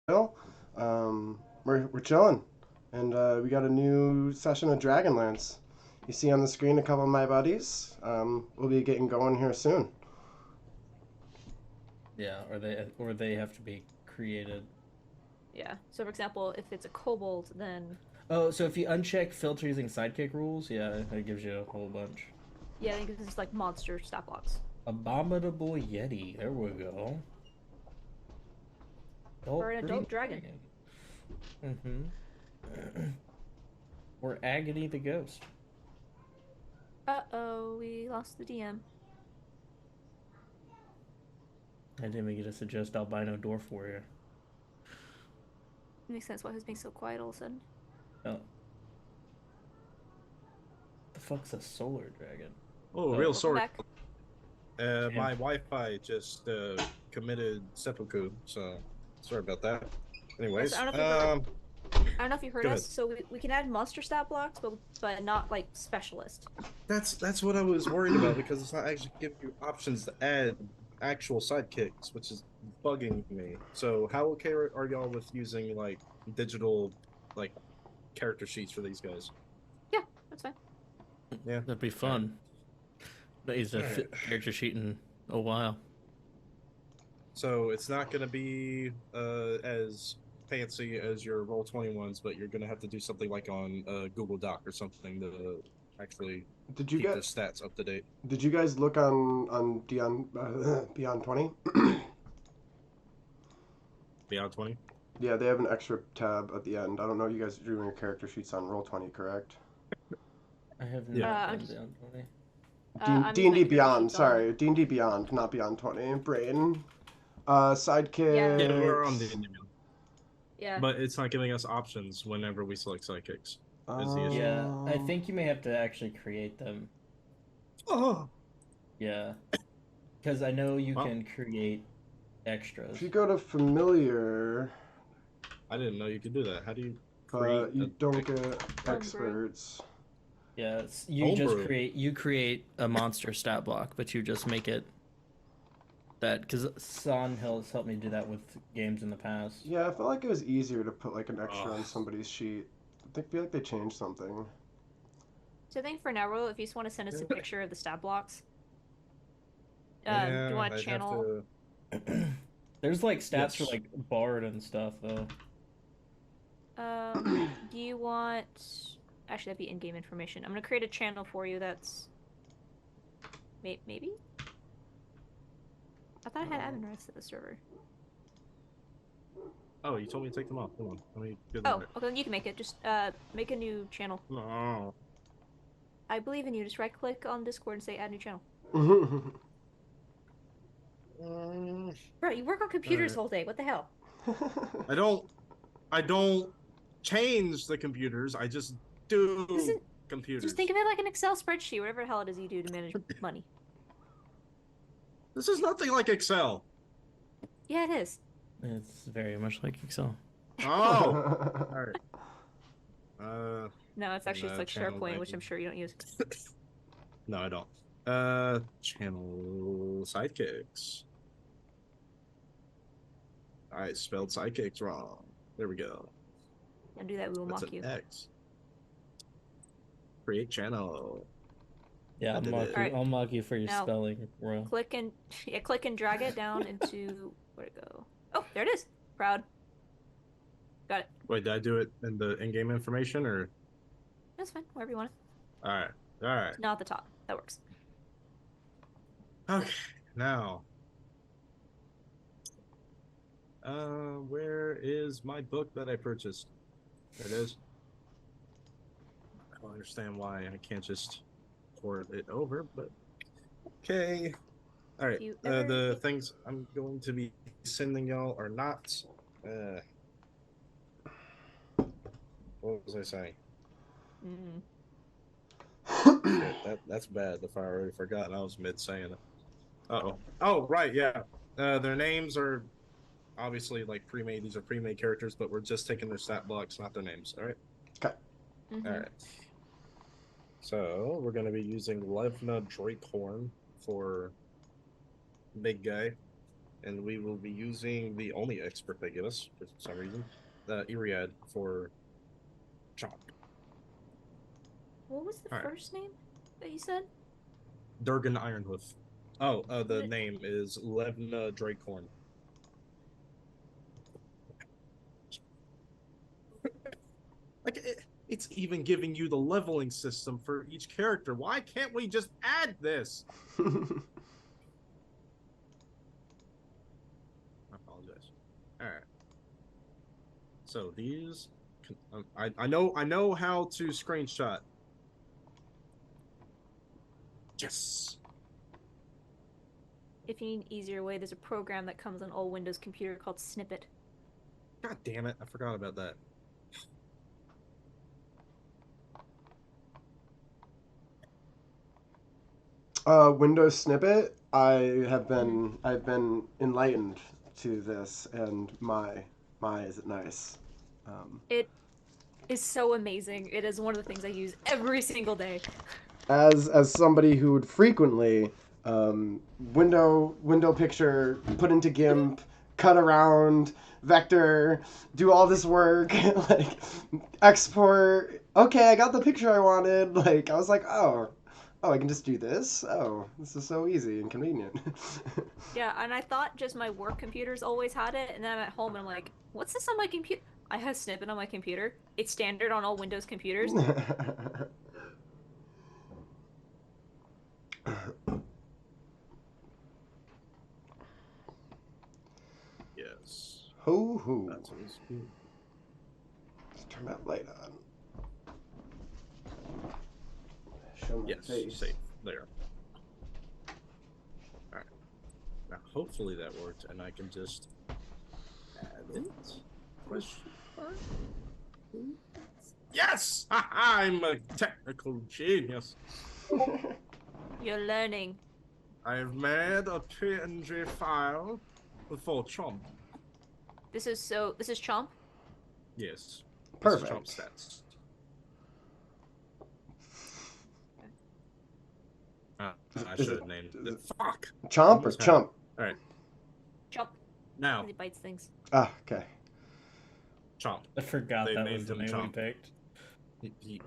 Bill. We're chilling, and we got a new session of Dragonlance. You see on the screen a couple of my buddies. We'll be getting going here soon. Yeah, or they have to be created. Yeah. So for example, if it's a kobold, then Oh, so if you uncheck filter using sidekick rules, yeah, that gives you a whole bunch. yeah, I think it's just like monster stat blocks. Abominable Yeti. There we go. Or Adult an pretty adult dragon. dragon. Mm-hmm. Or Agony the Ghost. Uh-oh, we lost the DM. I didn't even get to suggest albino dwarf warrior. Makes sense why he's being so quiet all of a sudden. Oh, the fuck's a solar dragon? Oh, Oh, real Welcome sorry. back. My Wi-Fi just committed seppuku, so sorry about that. Yes, Anyways, I don't know if you I don't know if you heard go us. ahead. So we can add monster stat blocks, but not like specialist. That's what I was worried about because it's not actually giving you options to add actual sidekicks, which is bugging me. So how okay are y'all with using like digital like character sheets for these guys? Yeah, that's fine. Yeah. that'd be fun. That is a Alright. character sheet in a while. So it's not going to be as fancy as your Roll20 ones, but you're going to have to do something like on Google Doc or something to actually Did you keep the get? stats up to date. Did you guys look on Dion Beyond 20? Beyond 20? Yeah, they have an extra tab at the end. I don't know. You guys are doing your character sheets on Roll 20, correct? I have Yeah. not I'm done just Beyond 20. I'm D using and my D character Beyond. sheets on. Sorry, D&D Beyond, not Beyond 20. Brain. Yeah, Yeah, we're on the Sidekicks. Indian, yeah. but it's not giving us options whenever we select sidekicks. Is the issue? Yeah, I Um, think you may have to actually create them. Oh, Yeah, because I know you well, can create if extras. you go to familiar, I didn't know you could do that. How do you create but you a don't get Homebrew. experts. Yeah, you just homebrew? create a monster stat block, but you just make it that because Son has helped me do that with games in the past. Yeah, I felt like it was easier to put like an extra Oh, on somebody's sheet. Feel like they changed something. So I think for now, Ro, if you just want to send us a picture of the stat blocks, do you yeah, want to I'd have channel? to. There's like stats for Yes. like Bard and stuff though. Do you want? Actually, that'd be in-game information. I'm gonna create a channel for you. That's maybe. I thought I had admin rights to the server. Oh, you told me to take them off. Hold on. Let me do Oh, that. okay, then you can make it. Just make a new channel. No. I believe in you. Just right-click on Discord and say add new channel. Mm, Bro, you work on all computers right. all day. What the hell? I don't. I don't change the computers. I just This do is just computers. think of it like an Excel spreadsheet, whatever the hell it is you do to manage money. This is nothing like Excel. Yeah, it is. It's very much like Excel. Oh, all right. Uh, No, it's actually just like channel SharePoint, which I'm name. sure you don't use. No, I don't. Channel sidekicks. I spelled sidekicks wrong. There we go. Don't do that, we will That's mock an you. X. Create channel. Yeah, I I'll did mock it. you. Alright. I'll mock you for your Now- spelling, bro. Click and yeah, click and drag it down into where'd it go? Oh, there it is. Proud. Got it. Wait, did I do it in the in-game information or? That's fine. Wherever you want it. All right. All right. Not at the top. That works. Okay. Now, where is my book that I purchased? There it is. I don't understand why I can't just port it over, but okay. All right. If you ever The things I'm going to be sending y'all are not. Uh, what was I saying? mm, Shit, that's bad. If I already forgot, I was mid saying it. Uh-oh. Oh, right, yeah. Their names are obviously like pre-made. These are pre-made characters, but we're just taking their stat blocks, not their names. All right. mhm. All right. So we're gonna be using Levna Drakehorn for big guy, and we will be using the only expert they give us for some reason, the Iriad for Chomp. What was the All right. first name that you said? Durgan Ironhoof. Oh, the What- name is Levna Drakecorn. Like it's even giving you the leveling system for each character. Why can't we just add this? I apologize. All right. So these, I know how to screenshot. Yes. If you need an easier way, there's a program that comes on all Windows computer called Snippet. God damn it! I forgot about that. Windows snippet. I've been enlightened to this, and my is it nice. It is so amazing. It is one of the things I use every single day. As somebody who would frequently window picture put into GIMP, cut around, vector, do all this work, like export. Okay, I got the picture I wanted. Like I was like, oh, I can just do this. Oh, this is so easy and convenient. Yeah, and I thought just my work computers always had it, and then I'm at home and I'm like, what's this on my computer? I have Snippet on my computer. It's standard on all Windows computers. Yes. Ho ho. That's what it's good. Let's turn that light on. Show my Yes. face. Safe there. All right. Now, hopefully that worked, and I can just add it. Question mark? Yes! I'm a technical genius. You're learning. I've made a PNG file for Chomp. This is Chomp. Yes. Perfect. Chomp stats. I Is should have it- named is it. it- Fuck! Chomp or Almost had it. chump? Alright, Chomp. now, He bites things. Ah, okay. Chomp. I forgot They that named was the him name we Chomp. picked. He He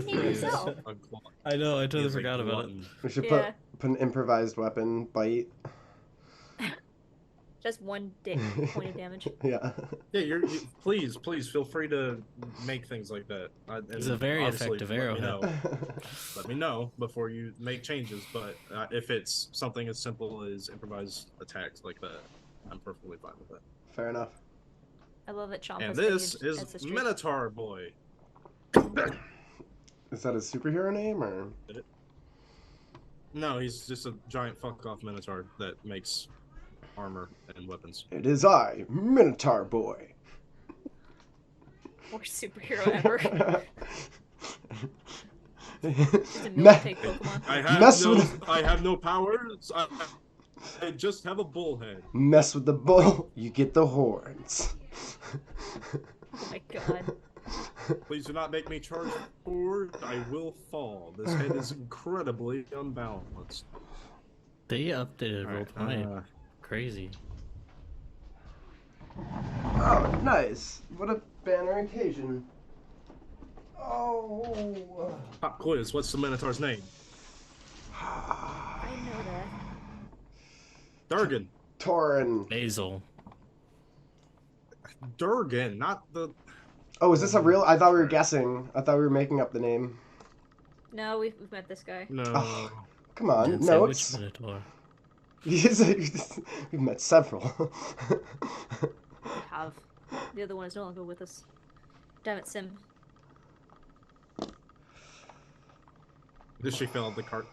named is himself. a glutton. I know, I He totally is a forgot about it. glutton. We should Yeah. put an improvised weapon bite. Just one point of damage. Yeah. Yeah, please feel free to make things like that. It's a very obviously, effective let me arrowhead. know. Let me know before you make changes. But if it's something as simple as improvised attacks like that, I'm perfectly fine with that. Fair enough. I love that Chomp And has this lineage is ancestry. Minotaur Boy. Is that his superhero name or? No, he's just a giant fuck off Minotaur that makes armor and weapons. It is I, Minotaur Boy. Worst superhero ever. Just a Me- milk-take Pokemon. I have no powers. I just have a bullhead. Mess with the bull, you get the horns. Oh my god. Please do not make me charge forward. I will fall. This head is incredibly unbalanced. They updated All right, Roll20. Crazy. Oh, nice. What a banner occasion. Oh. Pop quiz. What's the Minotaur's name? I know that. Durgan. Torin. Basil. Durgan, not the. Oh, is this a real? I thought we were guessing. I thought we were making up the name. No, we've met this guy. No. Oh. Come on, Didn't say which notes. Minotaur. We've met several. We have. The other one is no longer with us. Damn it, Sim. Did she fill out the cart?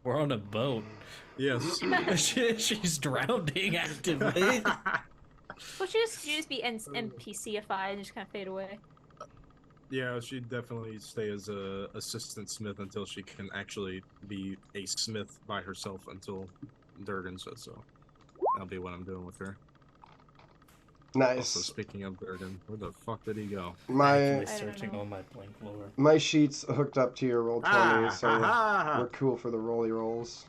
We're on a boat. Yes. She's drowning actively. Well, she just be NPC-ified and just kind of fade away. Yeah, she'd definitely stay as a assistant smith until she can actually be a smith by herself until Durgan says so. That'll be what I'm doing with her. Also, Nice. speaking of Durgan, where the fuck did he go? My I don't Searching know. on my blank lore. my sheet's hooked up to your roll 20, so Ah, we're cool for the rolly rolls.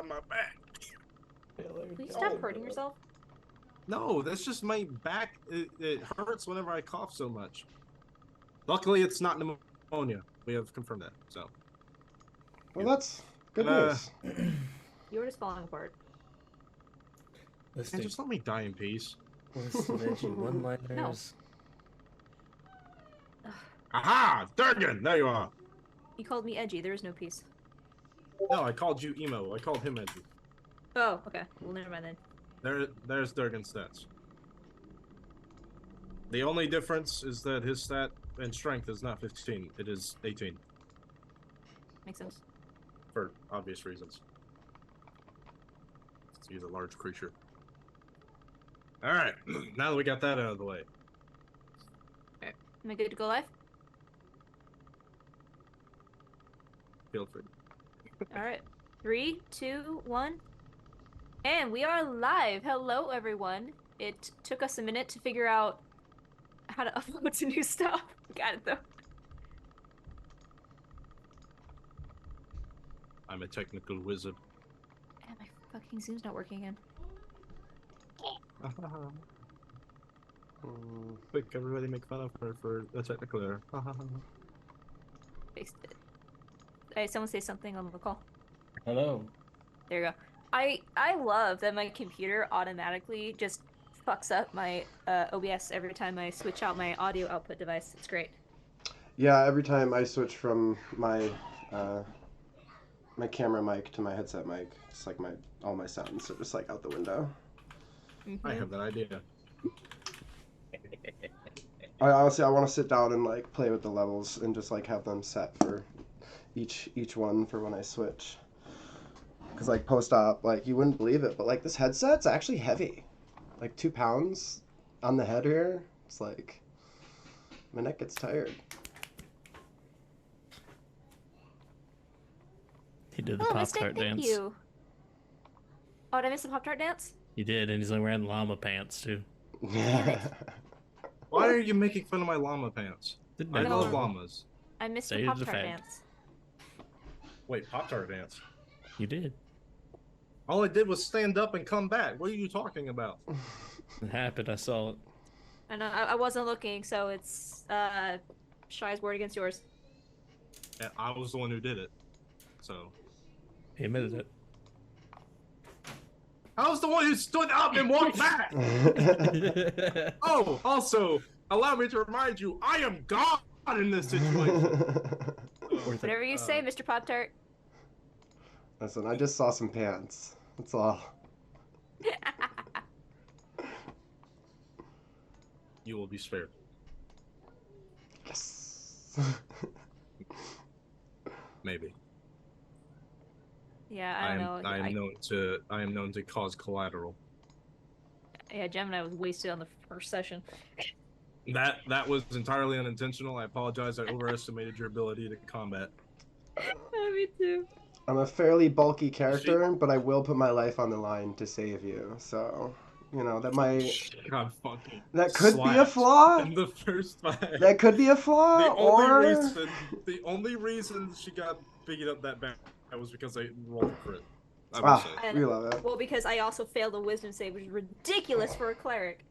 my back. Please stop hurting yourself. No, that's just my back. It hurts whenever I cough so much. Luckily, it's not pneumonia. We have confirmed that. So. Well, that's good news. You were just falling apart. Let's And do just let me die in peace. veggie one-liners. Aha! Durgan! There you are! You called me edgy. There is no peace. No, I called you emo. I called him edgy. Oh, okay. Well, never mind then. There's Durgan's stats. The only difference is that his stat and strength is not 15. It is 18. Makes sense. For obvious reasons. He's a large creature. Alright, now that we got that out of the way. Am I good to go live? Feel free. All right. 3, 2, 1. And we are live. Hello, everyone. It took us a minute to figure out how to upload to new stuff. Got it, though. I'm a technical wizard. And my fucking Zoom's not working again. Quick, everybody make fun of her for a technical error. Fixed it. Hey, someone say something on the call. Hello. There you go. I love that my computer automatically just fucks up my OBS every time I switch out my audio output device. It's great. Yeah, every time I switch from my my camera mic to my headset mic, it's like all my sounds are just like out the window. Mm-hmm. I have that idea. I honestly want to sit down and like play with the levels and just like have them set for each one for when I switch. Cause like post-op, like you wouldn't believe it, but like this headset's actually heavy, like 2 pounds on the head here. It's like my neck gets tired. He did the Oh, Pop Mystic, Tart thank dance. you. Oh, did I miss the Pop-Tart dance? He did, and he's like wearing llama pants too. Why are you making fun of my llama pants? Didn't I know. love llamas. I missed Say the the Pop-Tart fact. dance. Wait, Pop-Tart dance? You did. All I did was stand up and come back. What are you talking about? It happened. I saw it. I know, I wasn't looking, so it's Shy's word against yours. And I was the one who did it. So. He admitted it. I was the one who stood up and walked back! Oh, also, allow me to remind you, I am God in this situation. Whatever you say, Mr. Pop-Tart. Listen, I just saw some pants. That's all. You will be spared. Yes. Maybe. Yeah, I don't know. I am known to cause collateral. Yeah, Gemini was wasted on the first session. That was entirely unintentional. I apologize. I overestimated your ability to combat. Me too. I'm a fairly bulky character, but I will put my life on the line to save you. So, you know, that might... God fucking That could be a slapped flaw. in the first fight. That could be a flaw, The only reason she got beat up that bad was because I rolled a crit. I will say. And- we love it. Well, because I also failed a wisdom save, which is ridiculous for a cleric.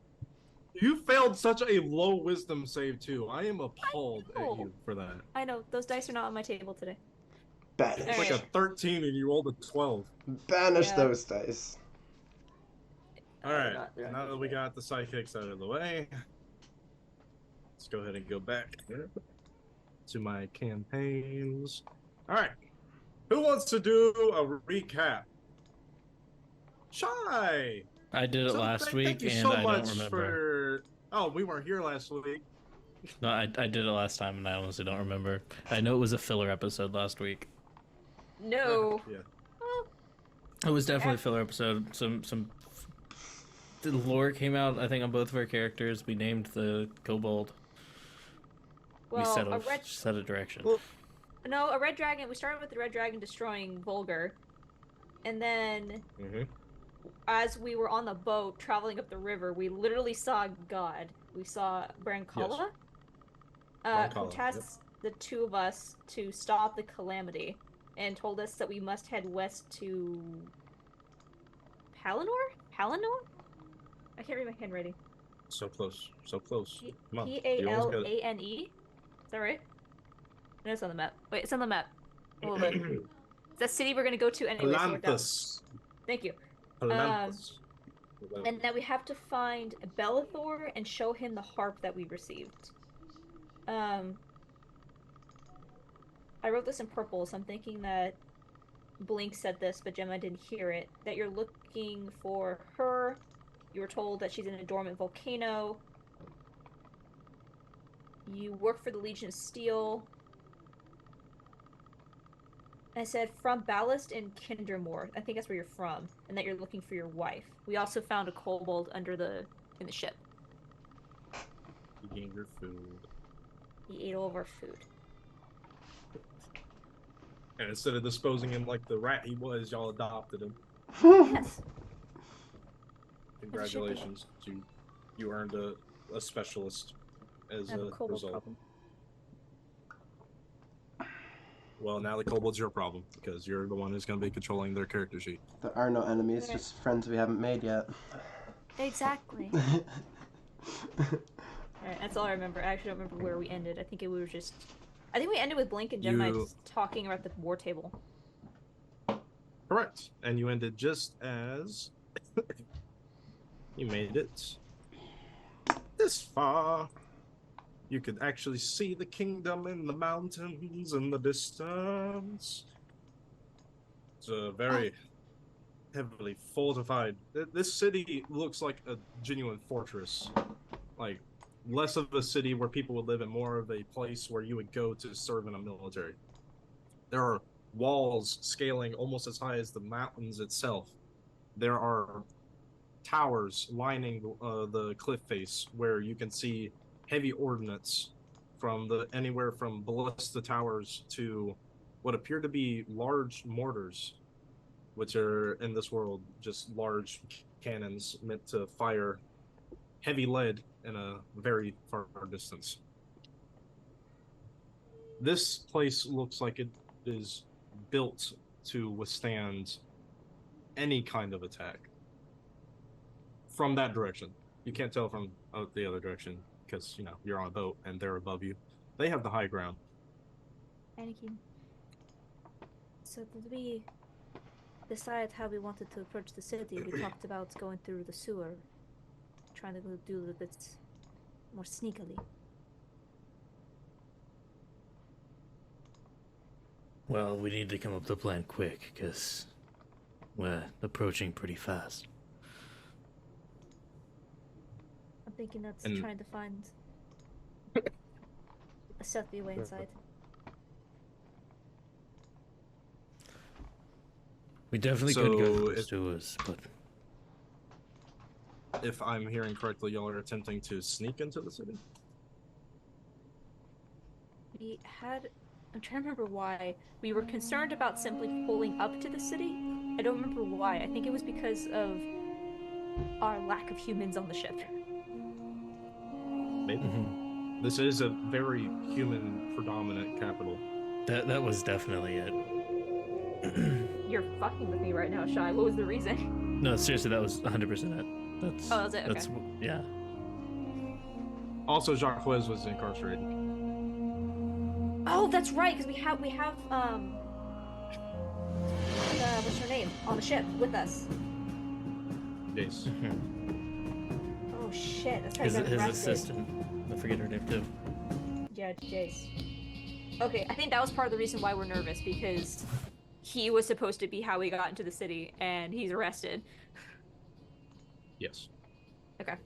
You failed such a low wisdom save too. I am appalled at you for that. I know, those dice are not on my table today. Banish. It's like a 13 and you rolled a 12. Banish Yeah. those dice. Alright, now that we got the sidekicks out of the way, let's go ahead and go back to my campaigns. Alright, who wants to do a recap? Shy! I did it last week, thank you and so I much don't remember. for... Oh, we weren't here last week. No, I did it last time, and I honestly don't remember. I know it was a filler episode last week. No. Yeah. Well, It was definitely a filler episode. The lore came out, I think, on both of our characters. We named the kobold. We well, set a direction. Well- no, a red dragon. We started with the red dragon destroying Volgar, and then as we were on the boat traveling up the river, we literally saw God. We saw Brancala, who Brancala, tasked the two of us to stop the calamity. and told us that we must head west to Palinor? Palinor? I can't read my handwriting. So close. So close. Come on. You almost got it. Palane? Is that right? No, it's on the map. Wait, it's on the map. Hold on. It's that city we're gonna go to anyway. Palanthus. Thank you. Palanthus. And that we have to find Bellathor and show him the harp that we received. I wrote this in purple, so I'm thinking that Blink said this, but Gemma didn't hear it. That you're looking for her. You were told that she's in a dormant volcano. You work for the Legion of Steel. I said from Ballast in Kindermore. I think that's where you're from, and that you're looking for your wife. We also found a kobold in the ship. Eating your food. He ate all of our food. And instead of disposing him like the rat he was, y'all adopted him. Yes. Congratulations, you earned a specialist as a result. Problem. Well, now the kobold's your problem, because you're the one who's going to be controlling their character sheet. There are no enemies, just friends we haven't made yet. Exactly. Alright, that's all I remember. I actually don't remember where we ended. I think we ended with Blink and Gemini just talking about the war table. Correct. And you ended just as you made it this far. You could actually see the kingdom in the mountains in the distance. It's a very heavily fortified. This city looks like a genuine fortress. Like, less of a city where people would live and more of a place where you would go to serve in a military. There are walls scaling almost as high as the mountains itself. There are towers lining the cliff face where you can see heavy ordnance from anywhere from ballista towers to what appear to be large mortars, which are in this world just large cannons meant to fire heavy lead in a very far distance. This place looks like it is built to withstand any kind of attack from that direction. You can't tell from the other direction because, you know, you're on a boat and they're above you. They have the high ground. Anakin. So did we decide how we wanted to approach the city? We talked about going through the sewer, trying to do it a bit more sneakily. Well, we need to come up with a plan quick, because we're approaching pretty fast. I'm thinking that's trying to find a stealthy way inside. We definitely could go to the sewers, but... If I'm hearing correctly, y'all are attempting to sneak into the city? I'm trying to remember why. We were concerned about simply pulling up to the city. I don't remember why. I think it was because of our lack of humans on the ship. Maybe. Mm-hmm. This is a very human-predominant capital. That was definitely it. You're fucking with me right now, Shy. What was the reason? No, seriously, that was 100% it. That's, that was it? Okay. That's, yeah. Also, Jacques was incarcerated. Oh, that's right, because we have what's her name on the ship with us. Jace. Oh shit, that's how you got his arrested. assistant. I forget her name too. Yeah, Jace. Okay, I think that was part of the reason why we're nervous, because he was supposed to be how we got into the city, and he's arrested. Yes. Okay.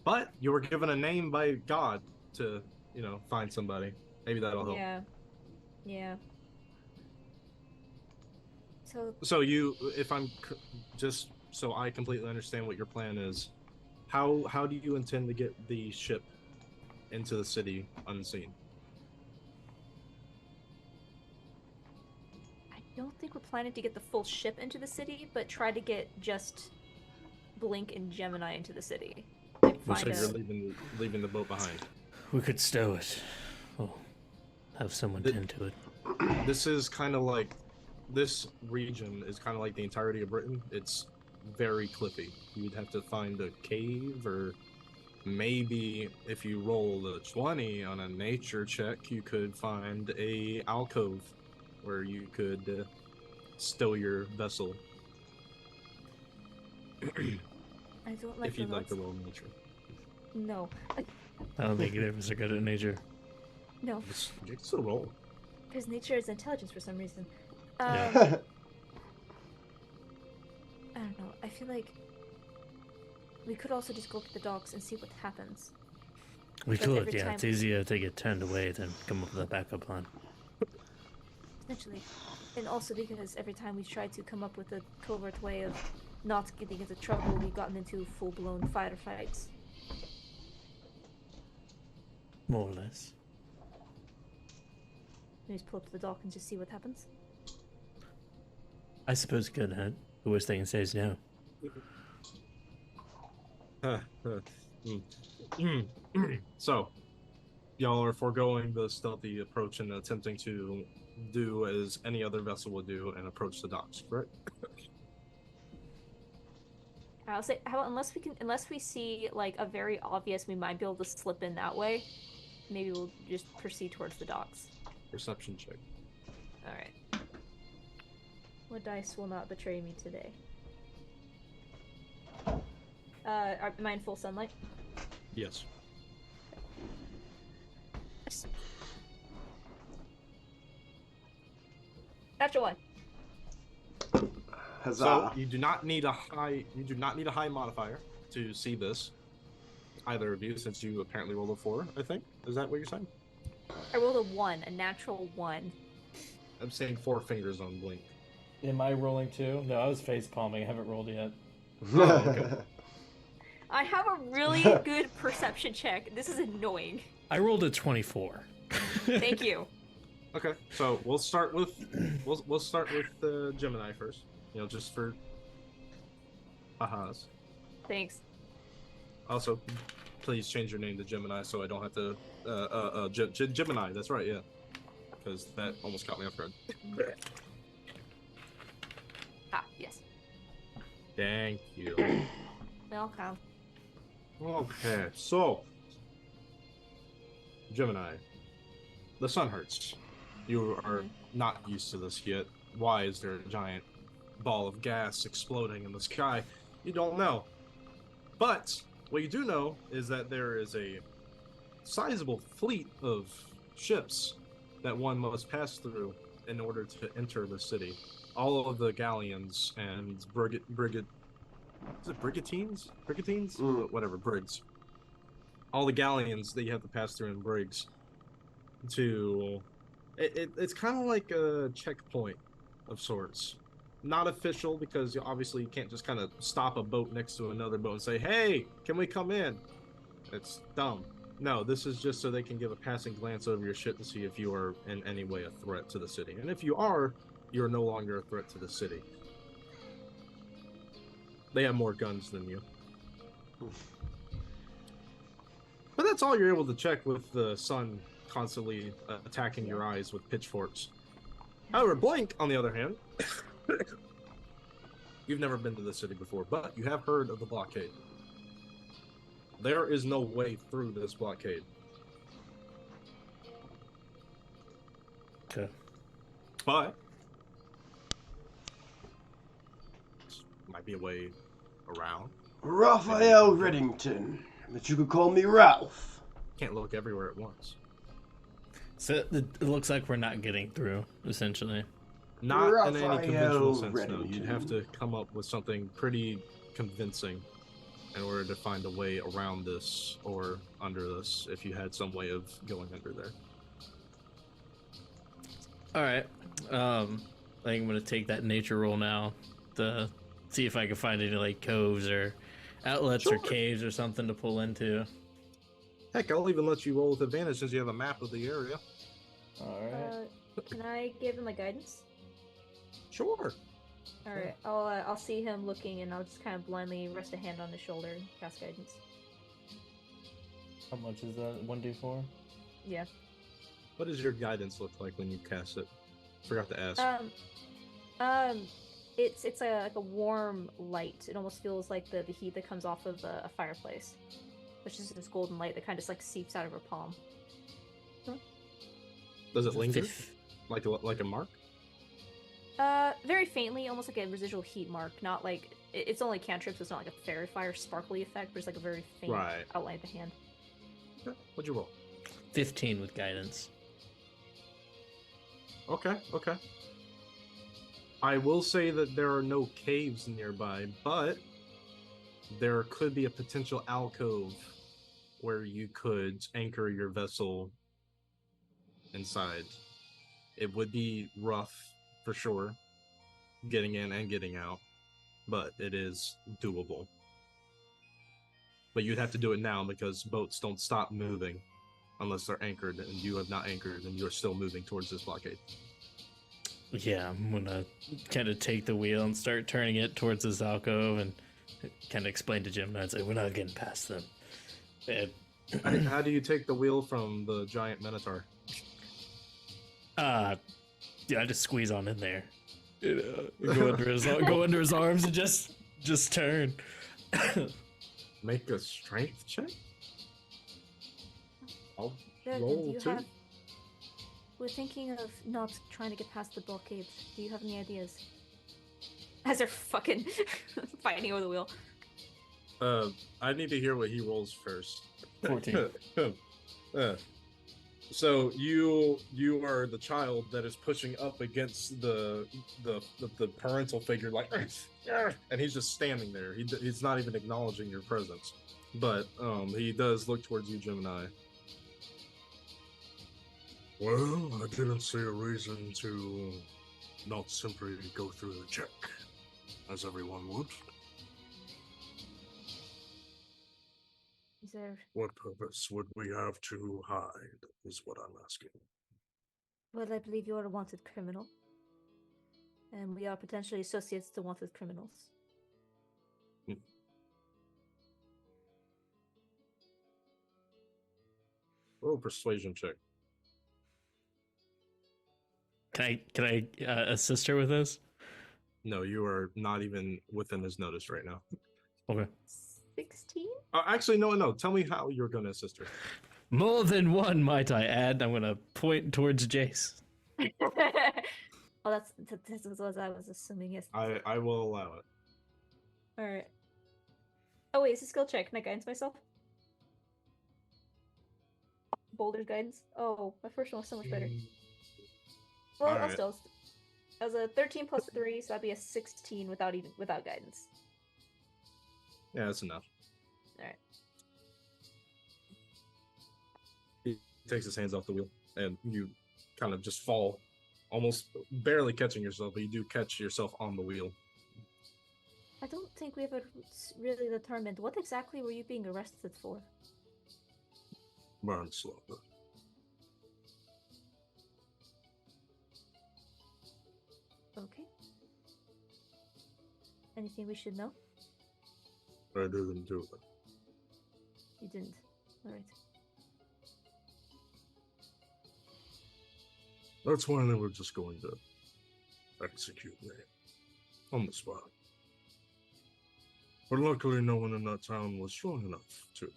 But you were given a name by God to, you know, find somebody. Maybe that'll help. Yeah. Yeah. So you, if I'm just so I completely understand what your plan is, how do you intend to get the ship into the city unseen? I don't think we're planning to get the full ship into the city, but try to get just Blink and Gemini into the city. So you're leaving the boat behind. We could stow it. We'll have someone tend to it. this is kind of like this region is kind of like the entirety of Britain. It's very cliffy. You'd have to find a cave, or maybe if you roll a 20 on a nature check, you could find a alcove where you could stow your vessel. I don't like If you'd the like to looks. roll nature. No. I don't think either of us are good at nature. No. You can still roll. Because nature is intelligence for some reason. Yeah. I don't know. I feel like we could also just go to the docks and see what happens. We But could, every yeah. time- It's easier to get turned away than come up with a backup plan. Essentially. And also because every time we tried to come up with a covert way of not getting into trouble, we've gotten into full-blown firefights. More or less. We just pull up to the dock and just see what happens. I suppose it could, huh? The worst they can say is no. So, y'all are foregoing the stealthy approach and attempting to do as any other vessel would do and approach the docks, correct? I'll say, how unless we see like a very obvious, we might be able to slip in that way. Maybe we'll just proceed towards the docks. Perception check. All right. What dice will not betray me today? Am I in full sunlight? Yes. Yes. Natural one. Huzzah. So you do not need a high modifier to see this. Either of you, since you apparently rolled a 4, I think. Is that what you're saying? I rolled a 1, a natural 1. I'm saying 4 fingers on blink. Am I rolling too? No, I was face palming. I haven't rolled yet. Oh, okay. I have a really good perception check. This is annoying. I rolled a 24. Thank you. Okay, so we'll start with Gemini first. You know, just for ahas. Thanks. Also, please change your name to Gemini so I don't have to. Gemini. That's right, yeah. Because that almost caught me off guard. Ah, yes. Thank you. Welcome. Okay, so Gemini, the sun hurts. You are not used to this yet. Why is there a giant ball of gas exploding in the sky? You don't know. But what you do know is that there is a sizable fleet of ships that one must pass through in order to enter the city. All of the galleons and brigantines? Brigantines? Whatever, brigs. All the galleons that you have to pass through in brigs to... It's kind of like a checkpoint of sorts. Not official, because obviously you can't just kind of stop a boat next to another boat and say, hey, can we come in? It's dumb. No, this is just so they can give a passing glance over your ship to see if you are in any way a threat to the city. And if you are, you're no longer a threat to the city. They have more guns than you. But that's all you're able to check with the sun constantly attacking your eyes with pitchforks. However, Blank, on the other hand, you've never been to the city before, but you have heard of the blockade. There is no way through this blockade. Okay. But might be a way around. Raphael Reddington, but you could call me Ralph. Can't look everywhere at once. So it looks like we're not getting through, essentially. Not in any Raphael conventional sense, no. Reddington. You'd have to come up with something pretty convincing in order to find a way around this or under this, if you had some way of going under there. Alright. I think I'm going to take that nature roll now to see if I can find any, like, coves or outlets or Sure. caves or something to pull into. Heck, I'll even let you roll with advantage since you have a map of the area. Alright. Can I give him a guidance? Sure. All right. I'll see him looking, and I'll just kind of blindly rest a hand on his shoulder and cast guidance. How much is that? 1d4? Yeah. What does your guidance look like when you cast it? Forgot to ask. It's like a warm light. It almost feels like the heat that comes off of a fireplace, which is this golden light that kind of just like seeps out of her palm. Does it linger? Like a mark? Very faintly, almost like a residual heat mark. Not like it's only cantrip, so it's not like a fairy fire sparkly effect, but it's like a very faint outline of the hand. Okay. What'd you roll? 15 with guidance. Okay. I will say that there are no caves nearby, but there could be a potential alcove where you could anchor your vessel inside. It would be rough for sure, getting in and getting out, but it is doable. But you'd have to do it now because boats don't stop moving unless they're anchored, and you have not anchored, and you're still moving towards this blockade. Yeah, I'm gonna kind of take the wheel and start turning it towards this alcove and kind of explain to Jim and say, we're not getting past them. How do you take the wheel from the giant minotaur? Yeah, I just squeeze on in there. Go under his arms and just turn. Make a strength check? I'll Durgan, roll too. We're thinking of not trying to get past the blockade. Do you have any ideas? As they're fucking fighting over the wheel. I need to hear what he rolls first. 14. So you are the child that is pushing up against the parental figure, like, and he's just standing there. He's not even acknowledging your presence, but he does look towards you, Gemini. Well, I didn't see a reason to not simply go through the check, as everyone would. Is there... What purpose would we have to hide, is what I'm asking. Well, I believe you are a wanted criminal. And we are potentially associates to wanted criminals. Roll a persuasion check. Can I assist her with this? No, you are not even within his notice right now. Okay. 16? Actually, no. Tell me how you're going to assist her. More than one, might I add. I'm going to point towards Jace. Oh, that's what I was assuming. Yes. I will allow it. All right. Oh wait, it's a skill check. Can I guidance myself? Boulder's guidance. Oh, my first one was so much better. Well, I'll still. That was a 13 plus 3, so that'd be a 16 without guidance. Yeah, that's enough. All right. He takes his hands off the wheel, and you kind of just fall, almost barely catching yourself, but you do catch yourself on the wheel. I don't think we ever really determined what exactly were you being arrested for. Manslaughter. Okay. Anything we should know? I didn't do it. You didn't. Alright. That's why they were just going to execute me on the spot. But luckily no one in that town was strong enough to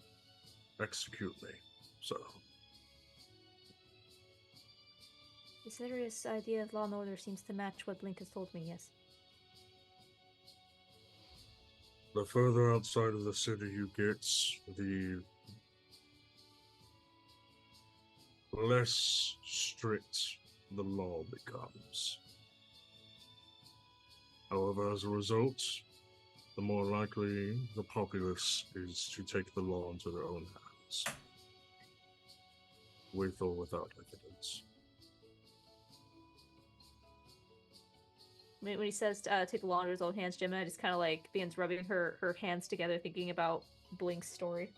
execute me, so... The serious idea of law and order seems to match what Blink has told me, yes. The further outside of the city you get, the less strict the law becomes. However, as a result, the more likely the populace is to take the law into their own hands, with or without evidence. When he says take the law into his own hands, Gemini just kind of like begins rubbing her hands together, thinking about Blink's story.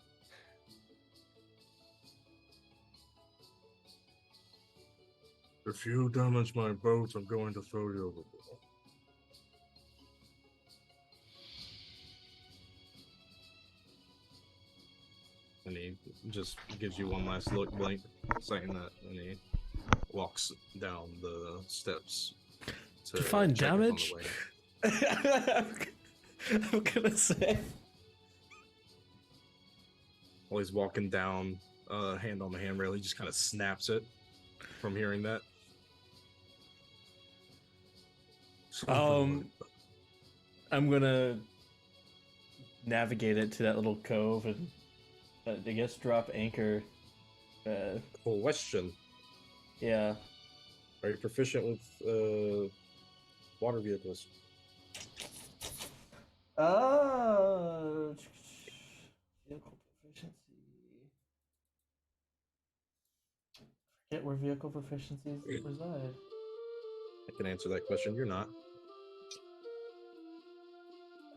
If you damage my boat, I'm going to throw you overboard. And he just gives you one last look, Blink, saying that, and he walks down the steps. To find check if on the damage? way. I'm gonna say. While he's walking down, hand on the handrail, he just kind of snaps it from hearing that. I'm gonna navigate it to that little cove and I guess drop anchor. Question. Yeah. Are you proficient with water vehicles? Vehicle proficiency. Forget where vehicle proficiencies reside. I can answer that question. You're not.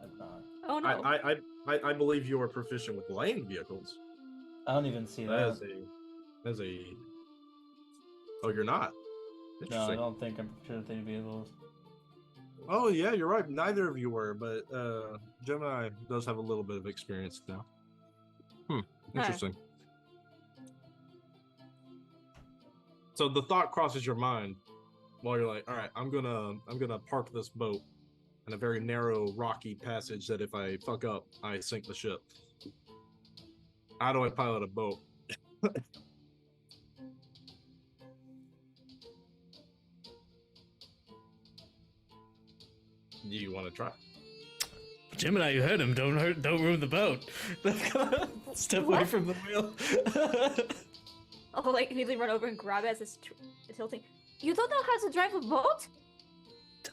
I'm not. Oh no. I believe you are proficient with land vehicles. I don't even see that. As a. Oh, you're not. No, I Interesting. don't think I'm proficient with any vehicles. Oh yeah, you're right. Neither of you were, but Gemini does have a little bit of experience now. Interesting. So the thought crosses your mind while you're like, all right, I'm gonna park this boat in a very narrow, rocky passage that if I fuck up, I sink the ship. How do I pilot a boat? Do you want to try? Gemini, you heard him. Don't ruin the boat. Step away What? from the wheel. Oh, like immediately run over and grab it as it's tilting. You don't know how to drive a boat?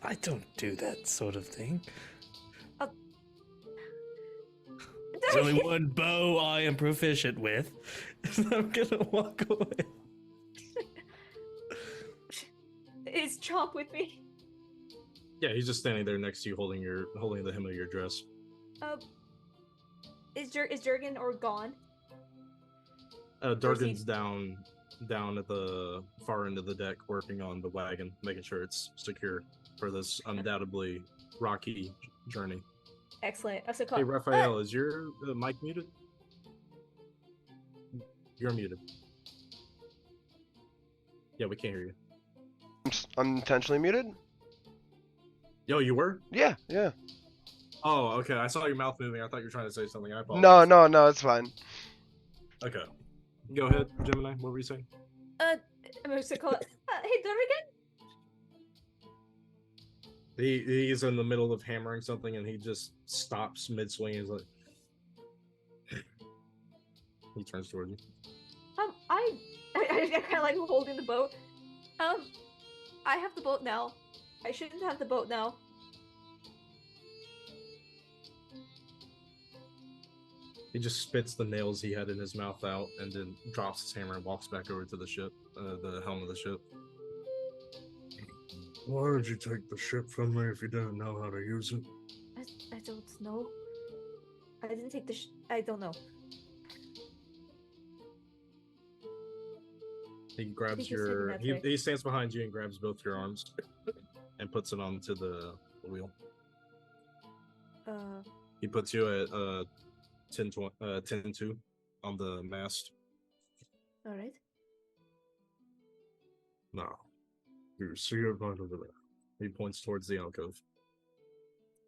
I don't do that sort of thing. There's only one bow I am proficient with. I'm gonna walk away. Is Chomp with me? Yeah, he's just standing there next to you, holding the hem of your dress. Is Jurgen or gone? Durgan's down at the far end of the deck, working on the wagon, making sure it's secure for this undoubtedly rocky journey. Excellent. I said, Hey, Raphael, is your mic muted? You're muted. Yeah, we can't hear you. I'm intentionally muted? Yo, you were? Yeah. Oh, okay. I saw your mouth moving. I thought you were trying to say something. I No, apologize. it's fine. Okay. Go ahead, Gemini. What were you saying? I'm just gonna call it. Hey, Jurgen. He's in the middle of hammering something and he just stops mid swing. He's like, he turns toward you. I kind of like holding the boat. I have the boat now. I shouldn't have the boat now. He just spits the nails he had in his mouth out and then drops his hammer and walks back over to the ship, the helm of the ship. Why did you take the ship from me if you didn't know how to use it? I don't know. I didn't take the I don't know. He grabs He just said your. it that way. He stands behind you and grabs both your arms and puts it onto the wheel. He puts you at 10-2 on the mast. All right. Now, you see it right over there. He points towards the alcove.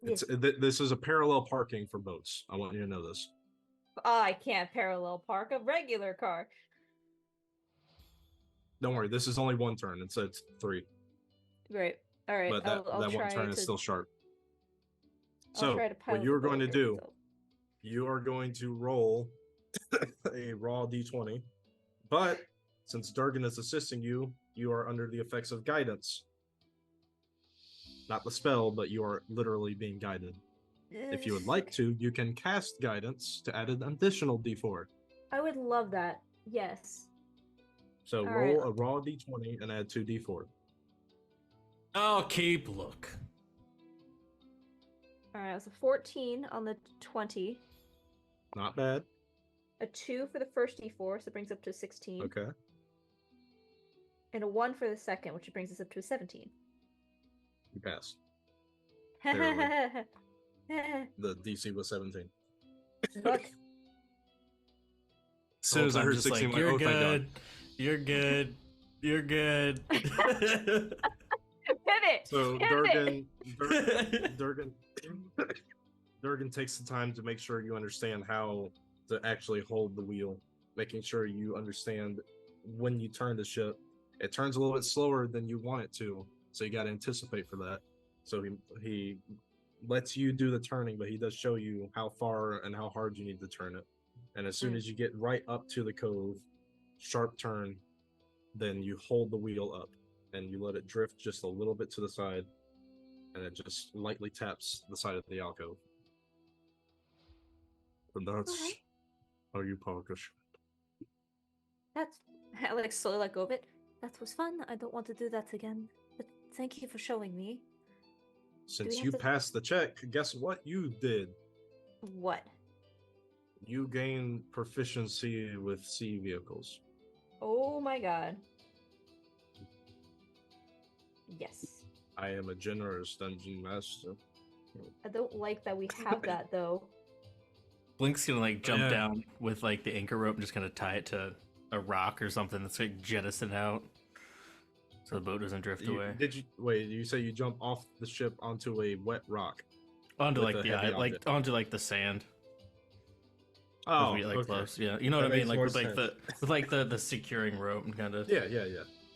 Yes. This is a parallel parking for boats. I want you to know this. I can't parallel park a regular car. Don't worry, this is only one turn. It says 3. Right. All right. But I'll that try one turn to, is still sharp. I'll So, try to what pilot you're the boat going to here, do, so- you are going to roll a raw d20. But since Durgan is assisting you, you are under the effects of guidance. Not the spell, but you are literally being guided. If you would like to, you can cast guidance to add an additional d4. I would love that. Yes. So All roll right. a raw d20 and add 2 d4. I'll keep look. All right. It's a 14 on the 20. Not bad. A 2 for the first d4, so it brings up to 16. Okay. And a 1 for the second, which brings us up to a 17. You passed. Look. The DC was 17. Look. As soon as I heard Just 16, like, I'm you're like, oh, thank good. God. You're good. You're good. Pivot. So Pivot. Durgan takes the time to make sure you understand how to actually hold the wheel, making sure you understand when you turn the ship. It turns a little bit slower than you want it to, so you got to anticipate for that. So he lets you do the turning, but he does show you how far and how hard you need to turn it. And as soon as you get right up to the cove, sharp turn, then you hold the wheel up and you let it drift just a little bit to the side, and it just lightly taps the side of the alcove. And that's Alright. how you park a ship. That's I like slowly let go of it. That was fun. I don't want to do that again. But thank you for showing me. Since have you to- passed the check, guess what you did? What? You gained proficiency with sea vehicles. Oh my god. Yes. I am a generous dungeon master. I don't like that we have that though. Blink's gonna like jump Yeah. down with like the anchor rope and just kind of tie it to a rock or something that's like jettison out, so the boat doesn't drift away Did you wait? You say you jump off the ship onto a wet rock? onto with like a the heavy like object. onto like the sand. Oh, If we get, like okay. close, yeah, you know That what I mean, makes like more with like sense. the securing rope and kind of. Yeah.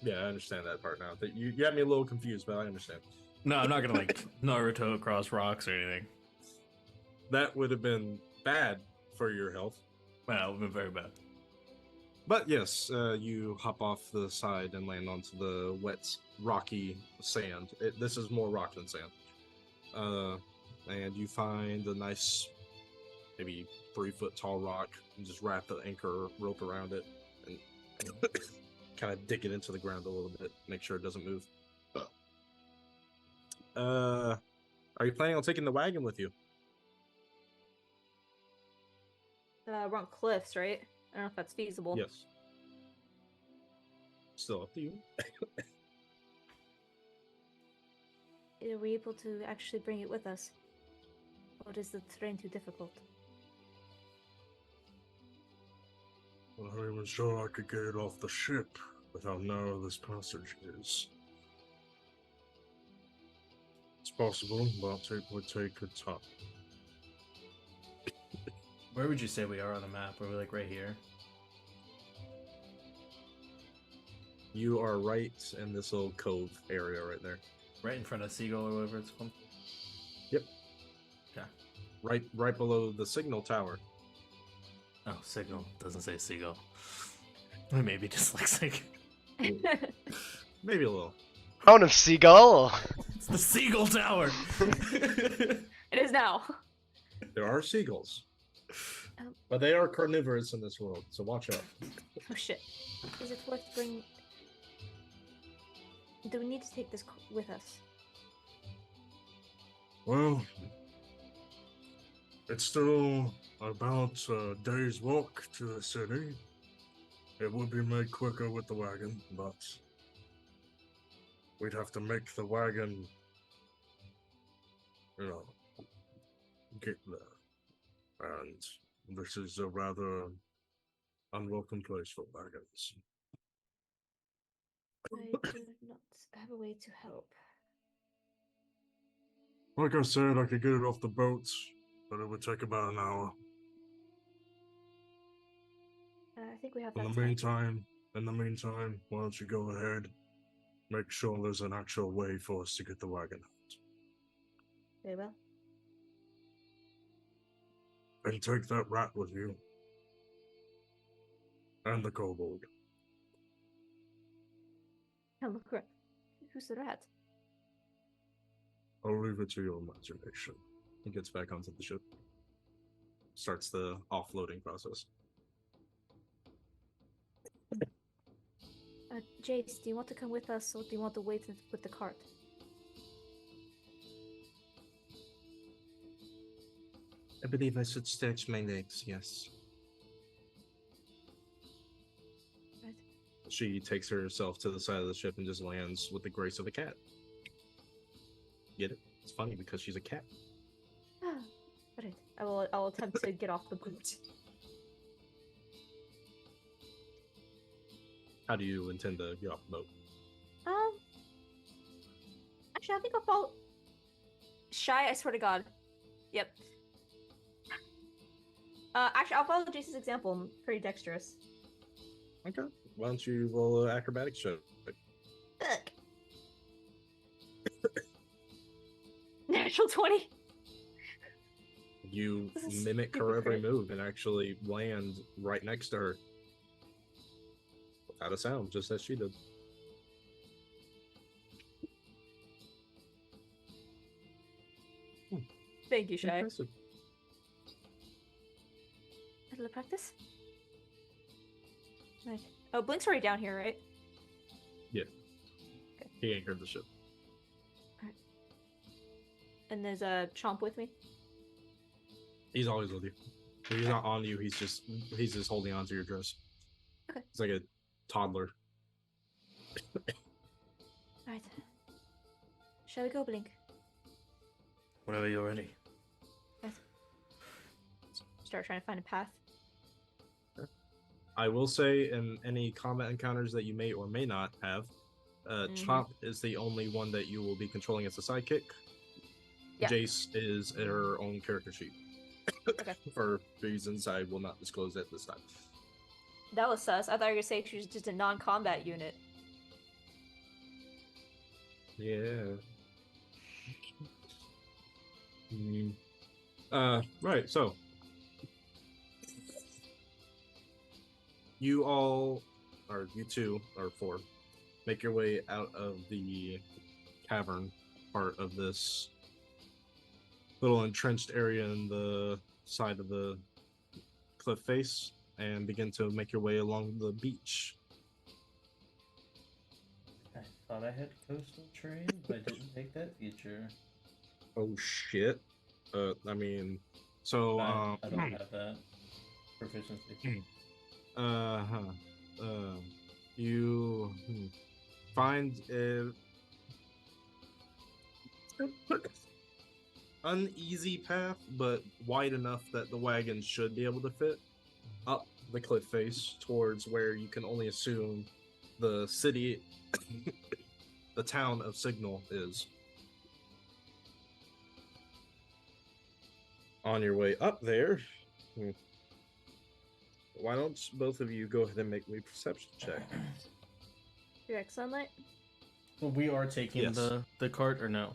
I understand that part now. That you got me a little confused, but I understand. No, I'm not gonna like Naruto across rocks or anything. That would have been bad for your health. Well, it would have been very bad. But yes, you hop off the side and land onto the wet, rocky sand. This is more rock than sand. And you find a nice, maybe 3-foot tall rock, and just wrap the anchor rope around it and kind of dig it into the ground a little bit, make sure it doesn't move. Are you planning on taking the wagon with you? We're on cliffs, right? I don't know if that's feasible. Yes. Still up to you. Are we able to actually bring it with us? Or is the terrain too difficult? Well, I'm not even sure I could get it off the ship with how narrow this passage is. It's possible, but it would take a time. Where would you say we are on the map? Are we like right here? You are right in this little cove area right there. Right in front of Seagull or whatever it's called? Yep. Okay. Right below the signal tower. Oh, Signal. Doesn't say Seagull. Or maybe dyslexic. Maybe a little. Crown of Seagull. It's the Seagull Tower! It is now. There are seagulls. Um. But they are carnivorous in this world, so watch out. Oh shit. Is it worth bringing... Do we need to take this with us? Well, it's still about a day's walk to the city. It would be made quicker with the wagon, but we'd have to make the wagon, get there. And this is a rather unwelcome place for wagons. I do not have a way to help. Like I said, I could get it off the boat, but it would take about an hour. I think we have In that the meantime, why don't you go ahead, make sure there's an actual way for us to get the wagon out. Very well. And take that rat with you. And the kobold. Oh, look, right. Who's the rat? I'll leave it to your imagination. He gets back onto the ship. Starts the offloading process. Jace, do you want to come with us, or do you want to wait with the cart? I believe I should stretch my legs, yes. Right. She takes herself to the side of the ship and just lands with the grace of a cat. Get it? It's funny because she's a cat. Alright, I'll attempt to get off the boat. How do you intend to get off the boat? Actually, I think I'll follow. Shy, I swear to God. Yep. Actually, I'll follow Jason's example. I'm pretty dexterous. Okay. Why don't you roll an acrobatics check? Fuck. Natural 20. You This is mimic super her every crit. move and actually land right next to her. Without a sound, just as she did. Thank you, Shy. Impressive. A little practice. Right. Oh, Blink's already down here, right? Yeah. Okay. He anchored the ship. And there's a Chomp with me. He's always with you. He's not on you. He's just holding on to your dress. Okay. It's like a toddler. Alright. Shall we go, Blink? Whenever you're ready. Start trying to find a path. I will say, in any combat encounters that you may or may not have, Chomp is the only one that you will be controlling as a sidekick. Yeah. Jace is her own character sheet. Okay. For reasons I will not disclose at this time. That was sus. I thought you were gonna say she was just a non-combat unit. Yeah. Right, so you two, or four, make your way out of the cavern part of this little entrenched area in the side of the cliff face and begin to make your way along the beach. I thought I had coastal terrain, but I didn't take that feature. Oh shit. I mean, so I don't have that proficiency. You find a uneasy path, but wide enough that the wagon should be able to fit up the cliff face towards where you can only assume the city, the town of Signal is. On your way up there, why don't both of you go ahead and make me a perception check? You're at sunlight? Well, we are taking Yes. the cart, or no?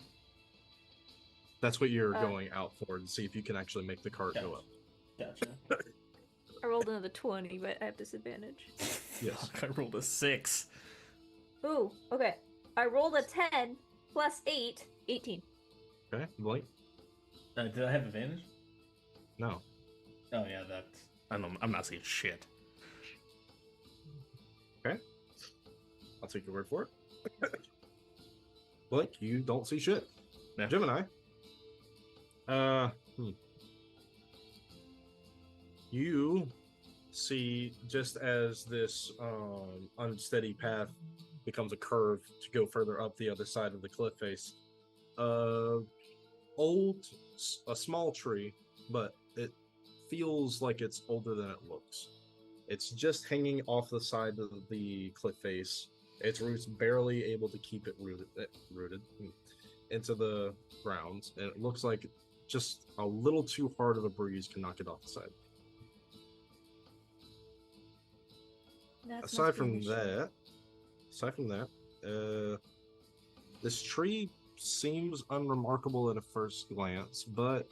That's what you're going out for, to see if you can actually make the cart go up. Gotcha. I rolled another 20, but I have disadvantage. Yes. Fuck, I rolled a 6. Ooh, okay. I rolled a 10 plus 8, 18. Okay, Blake? Did I have advantage? No. Oh yeah, that's. I'm not seeing shit. Okay. I'll take your word for it. Blake, you don't see shit. Yeah. Gemini. You see, just as this unsteady path becomes a curve to go further up the other side of the cliff face, a small tree, but it feels like it's older than it looks. It's just hanging off the side of the cliff face. Its roots barely able to keep it rooted into the ground, and it looks like just a little too hard of a breeze can knock it off the side. Aside from that, this tree seems unremarkable at a first glance, but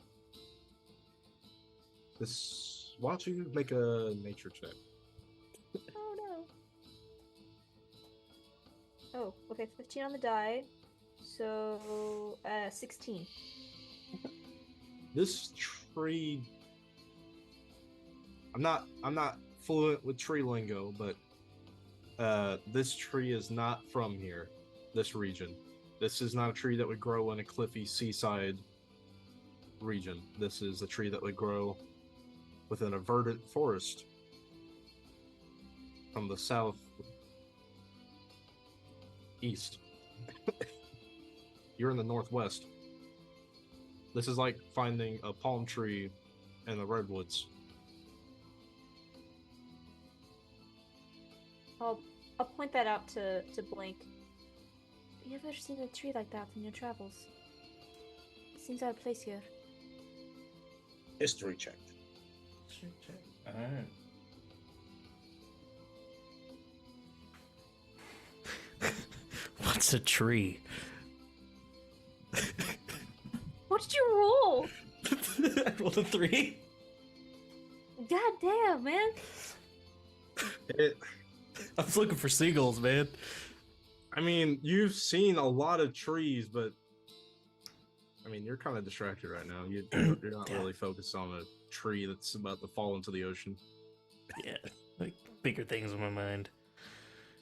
why don't you make a nature check? Oh no. Oh, okay, 15 on the die. So, 16. This tree, I'm not fluent with tree lingo, but this tree is not from here, this region. This is not a tree that would grow in a cliffy seaside region. This is a tree that would grow within a verdant forest from the south east. You're in the northwest. This is like finding a palm tree in the redwoods. I'll I'll point that out to Blink. You ever seen a tree like that in your travels? It seems out of place here. History check. Alright. What's a tree? What did you roll? I rolled a 3. God damn, man. I was looking for seagulls, man. I mean, you've seen a lot of trees, but I mean, you're kind of distracted right now. You're not really focused on a tree that's about to fall into the ocean. Yeah, like bigger things in my mind.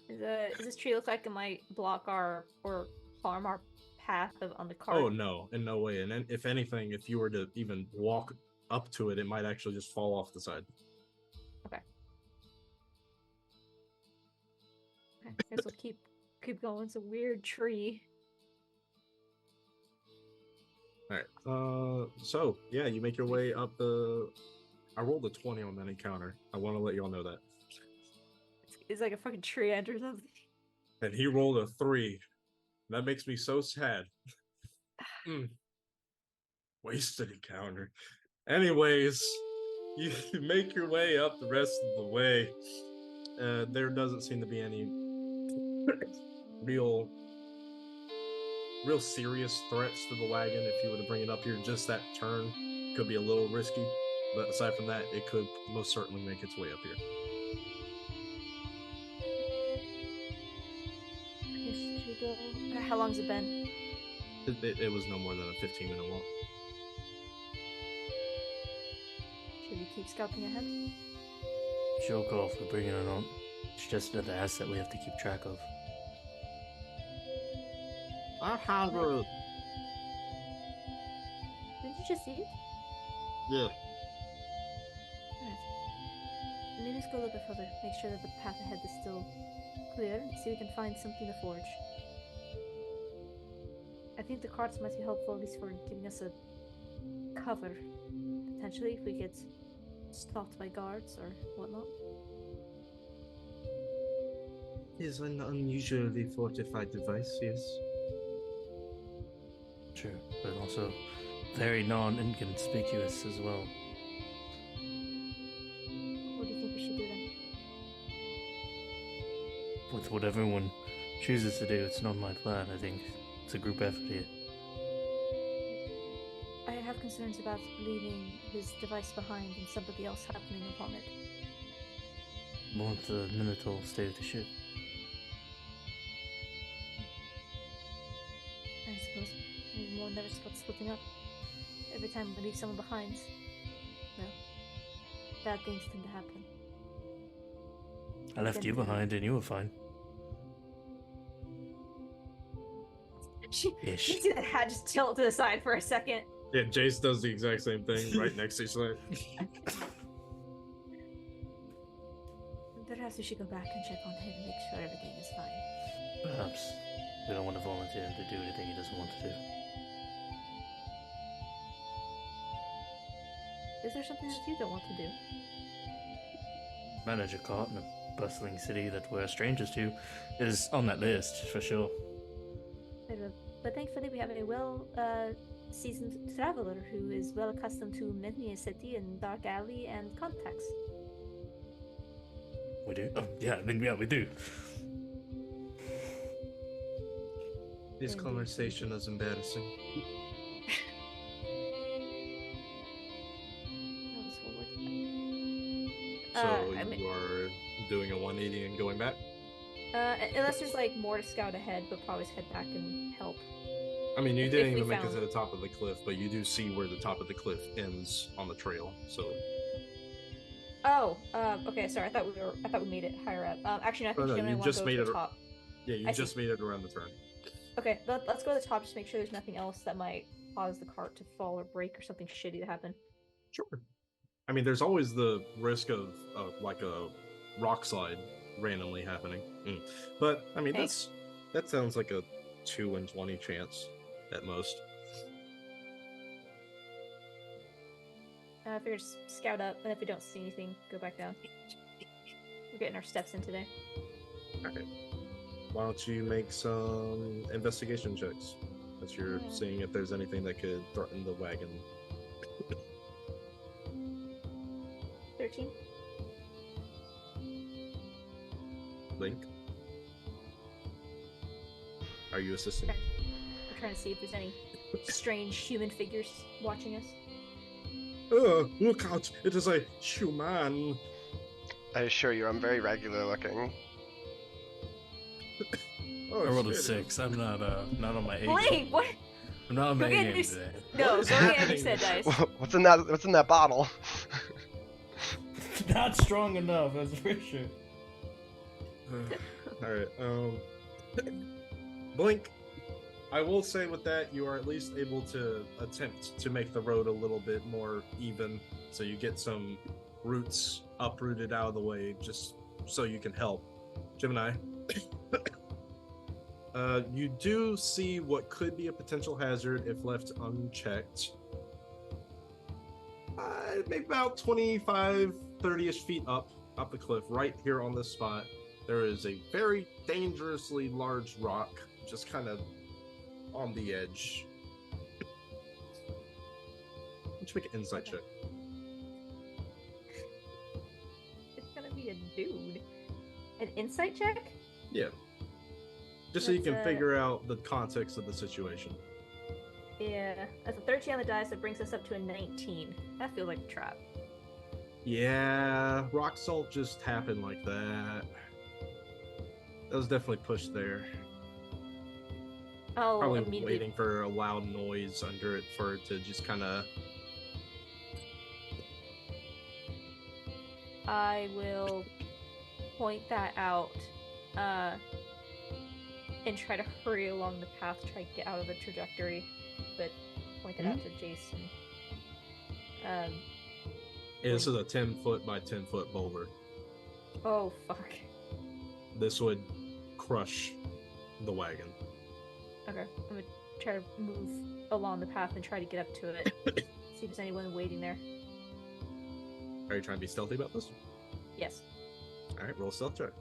Does this tree look like it might block our or harm our path on the cart? Oh no, in no way. And then, if anything, if you were to even walk up to it, it might actually just fall off the side. Okay. I guess we'll keep going. It's a weird tree. All right. So yeah, you make your way up the. I rolled a 20 on that encounter. I want to let you all know that. It's like a fucking tree end or something. And he rolled a 3. That makes me so sad. Wasted encounter. Anyways, you make your way up the rest of the way. There doesn't seem to be any real serious threats to the wagon. If you were to bring it up here, just that turn could be a little risky. But aside from that, it could most certainly make its way up here. Should we go? How long's it been? It was no more than a 15-minute walk. Should we keep scouting ahead? She'll go if we bring it or not. It's just another asset we have to keep track of. I have a... Did you just see it? Yeah. Alright. Maybe let's go a little bit further. Make sure that the path ahead is still clear. And see if we can find something to forge. I think the carts might be helpful, at least for giving us a cover. Potentially, if we get stopped by guards or whatnot. Is an unusually fortified device, yes. Sure, but also very non-inconspicuous as well. What do you think we should do then? With what everyone chooses to do, it's not my plan. I think it's a group effort here. I have concerns about leaving his device behind and somebody else happening upon it. Won't the Minotaur stay with the ship? I suppose. Maybe we'll never stop splitting up. Every time we leave someone behind, well, bad things tend to happen. I left you behind and you were fine. You see that hat just tilt to the side for a second. Yeah, Jace does the exact same thing right next to each other. Perhaps we should go back and check on him and make sure everything is fine. Perhaps we don't want to volunteer him to do anything he doesn't want to do. Is there something that you don't want to do? Manage a cart in a bustling city that we're strangers to is on that list, for sure. But thankfully we have a seasoned traveler who is well accustomed to many a city and dark alley and contacts. We do? Oh, yeah, we do. This conversation is embarrassing. That was forward. So you are doing a 180 and going back? Unless there's like more to scout ahead, but probably head back and help. I mean, you If didn't we even make it found- to the top of the cliff, but you do see where the top of the cliff ends on the trail. So Oh, okay. Sorry, I thought we made it higher up. Actually, no, I think no, you only you want to just go made to the it- top. yeah, you I see. just made it around the turn. Okay, let's go to the top. Just make sure there's nothing else that might cause the cart to fall or break or something shitty to happen. Sure. I mean, there's always the risk of like a rock slide randomly happening. But I mean, Hey. that sounds like a 2 in 20 chance at most. I figure just scout up, and if we don't see anything, go back down. We're getting our steps in today. Alright. Why don't you make some investigation checks as you're seeing if there's anything that could threaten the wagon. 13. Link? Are you assisting? We're trying to see if there's any strange human figures watching us. Look out! It is a human! I assure you, I'm very regular looking. Oh, I rolled a shit. 6. I'm not on my A Blake, game. what? I'm not on my Go A get game new- today. No, What is go get happening? new set dice. What's in that bottle? Not strong enough, that's for sure. Alright, Blink. I will say with that, you are at least able to attempt to make the road a little bit more even, so you get some roots uprooted out of the way, just so you can help. Gemini. You do see what could be a potential hazard if left unchecked. Maybe about 25, 30-ish feet up the cliff, right here on this spot. There is a very dangerously large rock, just kind of on the edge. Let's make an insight check. It's gonna be a dude. An insight check? Yeah. Just so you That's can figure out the context of the situation. Yeah. That's a 13 on the dice that brings us up to a 19. That feels like a trap. Yeah, rock salt just happened like that. That was definitely pushed there. Oh, Probably immediately. waiting for a loud noise under it for it to just kind of... I will point that out and try to hurry along the path, try to get out of the trajectory, but point it out to Jason. This is a 10-foot by 10-foot boulder. Oh, fuck. This would crush the wagon. Okay, I'm gonna try to move along the path and try to get up to it. See if there's anyone waiting there. Are you trying to be stealthy about this? Yes. Alright, roll a stealth check.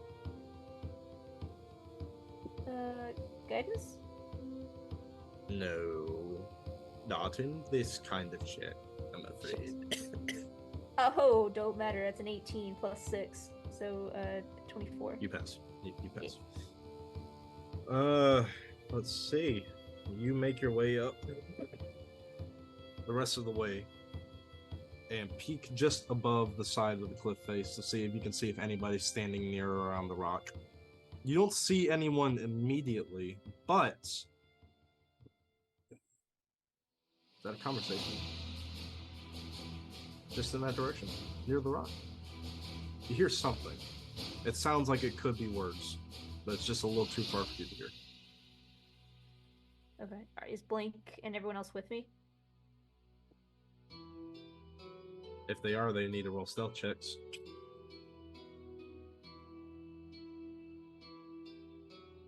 Guidance? No. Not in this kind of check, I'm afraid. Oh, don't matter. That's an 18 plus 6. So, 24. You pass. You pass. Let's see. You make your way up the rest of the way and peek just above the side of the cliff face to see if you can see if anybody's standing near or around the rock. You don't see anyone immediately, but is that a conversation? Just in that direction, near the rock. You hear something. It sounds like it could be words, but it's just a little too far for you to hear. Okay. Alright, is Blink and everyone else with me? If they are, they need to roll stealth checks.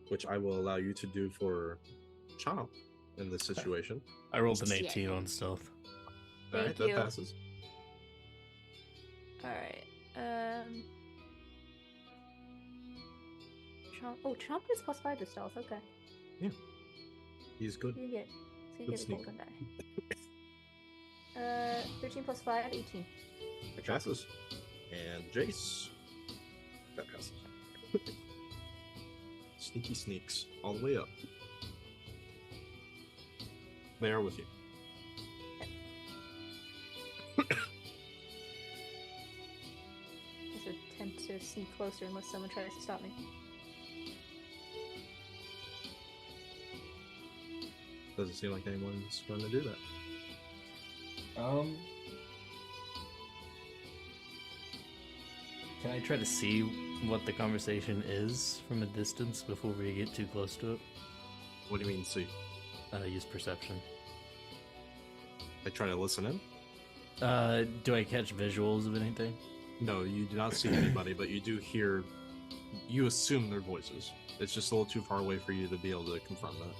Which I will allow you to do for Chomp in this situation. I rolled an 18 on stealth. Alright, Thank you. that passes. Alright. Chomp. Oh, Chomp is plus 5 to stealth. Okay. He's good. He's gonna Good get a sneak. golden die. 13 plus 5, 18. That passes. And Jace. That passes. Sneaky sneaks all the way up. They are with you. Just attempt to sneak closer unless someone tries to stop me. Doesn't seem like anyone's going to do that. Can I try to see what the conversation is from a distance before we get too close to it? What do you mean, see? Use perception. I try to listen in? Do I catch visuals of anything? No, you do not see anybody, but you do hear. You assume their voices. It's just a little too far away for you to be able to confirm that.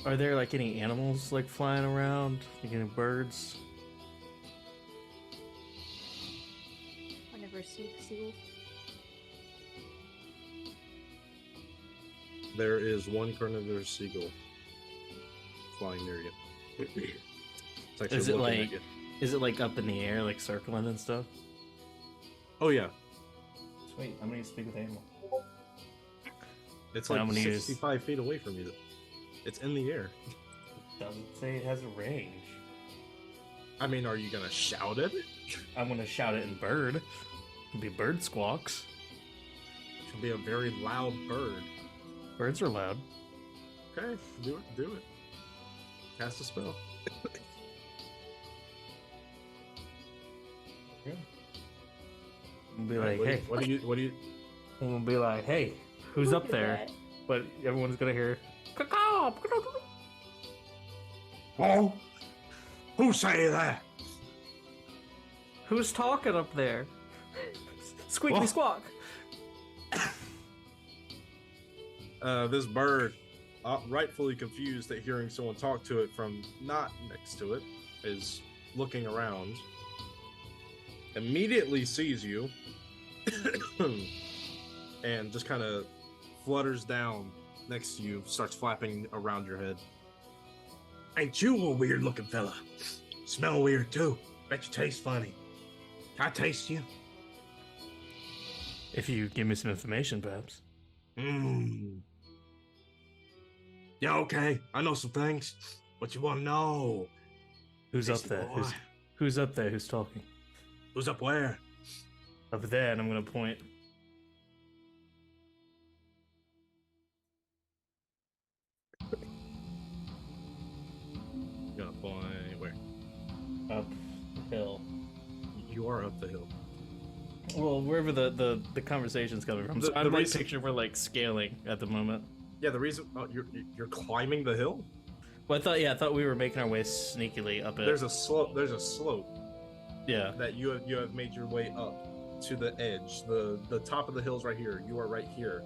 Are there like any animals like flying around? Like any birds? I never see seals. There is one carnivorous seagull flying near you. It's actually Is it looking at like you. is it like up in the air, like circling and stuff? Oh yeah, Sweet, I'm gonna speak with animal. it's And like I'm gonna use- 65 feet away from you. It's in the air. Doesn't say it has a range. I mean, are you gonna shout at it? I'm gonna shout it in bird. It'll be bird squawks. It should be a very loud bird. Birds are loud. Okay, do it. Cast a spell. And be Alright, like, hey. what do you? And we'll be like, hey, who's Look up at there? that. But everyone's gonna hear, caw. Oh, who say that? Who's talking up there? Squeaky What? squawk. This bird, rightfully confused at hearing someone talk to it from not next to it, is looking around. Immediately sees you, and just kind of flutters down next to you, starts flapping around your head. Ain't you a weird looking fella? Smell weird too. Bet you taste funny. Can I taste you? If you give me some information, perhaps. Mmm. Yeah, okay. I know some things. What you want to know? Who's up Tasty there? boy. Who's up there? Who's talking? Who's up where? Up there, and I'm gonna point. You're gonna point where? Up the hill. You are up the hill. Well, wherever the conversation's coming from. So The I'm like reason- picture we're like scaling at the moment. Yeah, the reason you're climbing the hill. Well, I thought we were making our way sneakily up it. There's a slope. There's a slope Yeah. that you have made your way up to the edge. The top of the hill's right here. You are right here,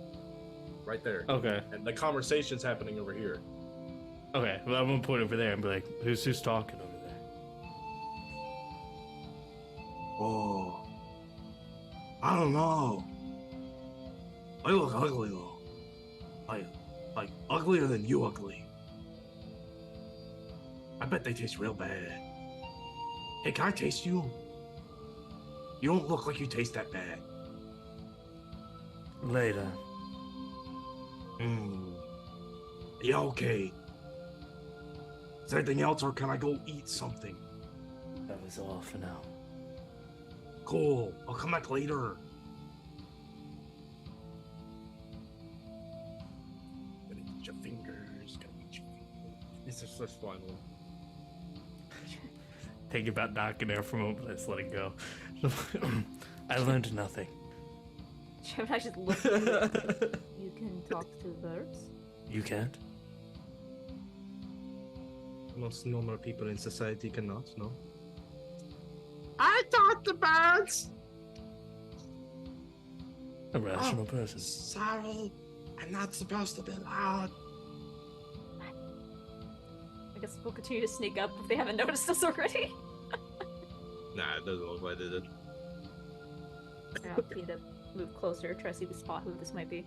right there. Okay. And the conversation's happening over here. Okay. Well, I'm gonna point over there and be like, who's talking over there? Oh. I don't know. I look ugly though. Like uglier than you ugly. I bet they taste real bad. Hey, can I taste you? You don't look like you taste that bad. Later. Yeah, okay. Is there anything else or can I go eat something? That was all for now. Cool. I'll come back later. Gonna eat your fingers. Gonna eat your fingers. It's just such fun. Think about knocking there for a moment. Let's let it go. I learned nothing. Gemini just looked at you. You can talk to birds? You can't? Most normal people in society cannot. No. I taught the birds. A rational person. Sorry, I'm not supposed to be loud. I guess we'll continue to sneak up if they haven't noticed us already. Nah, it doesn't look like they did. I'll need to move closer, try to see the spot who this might be.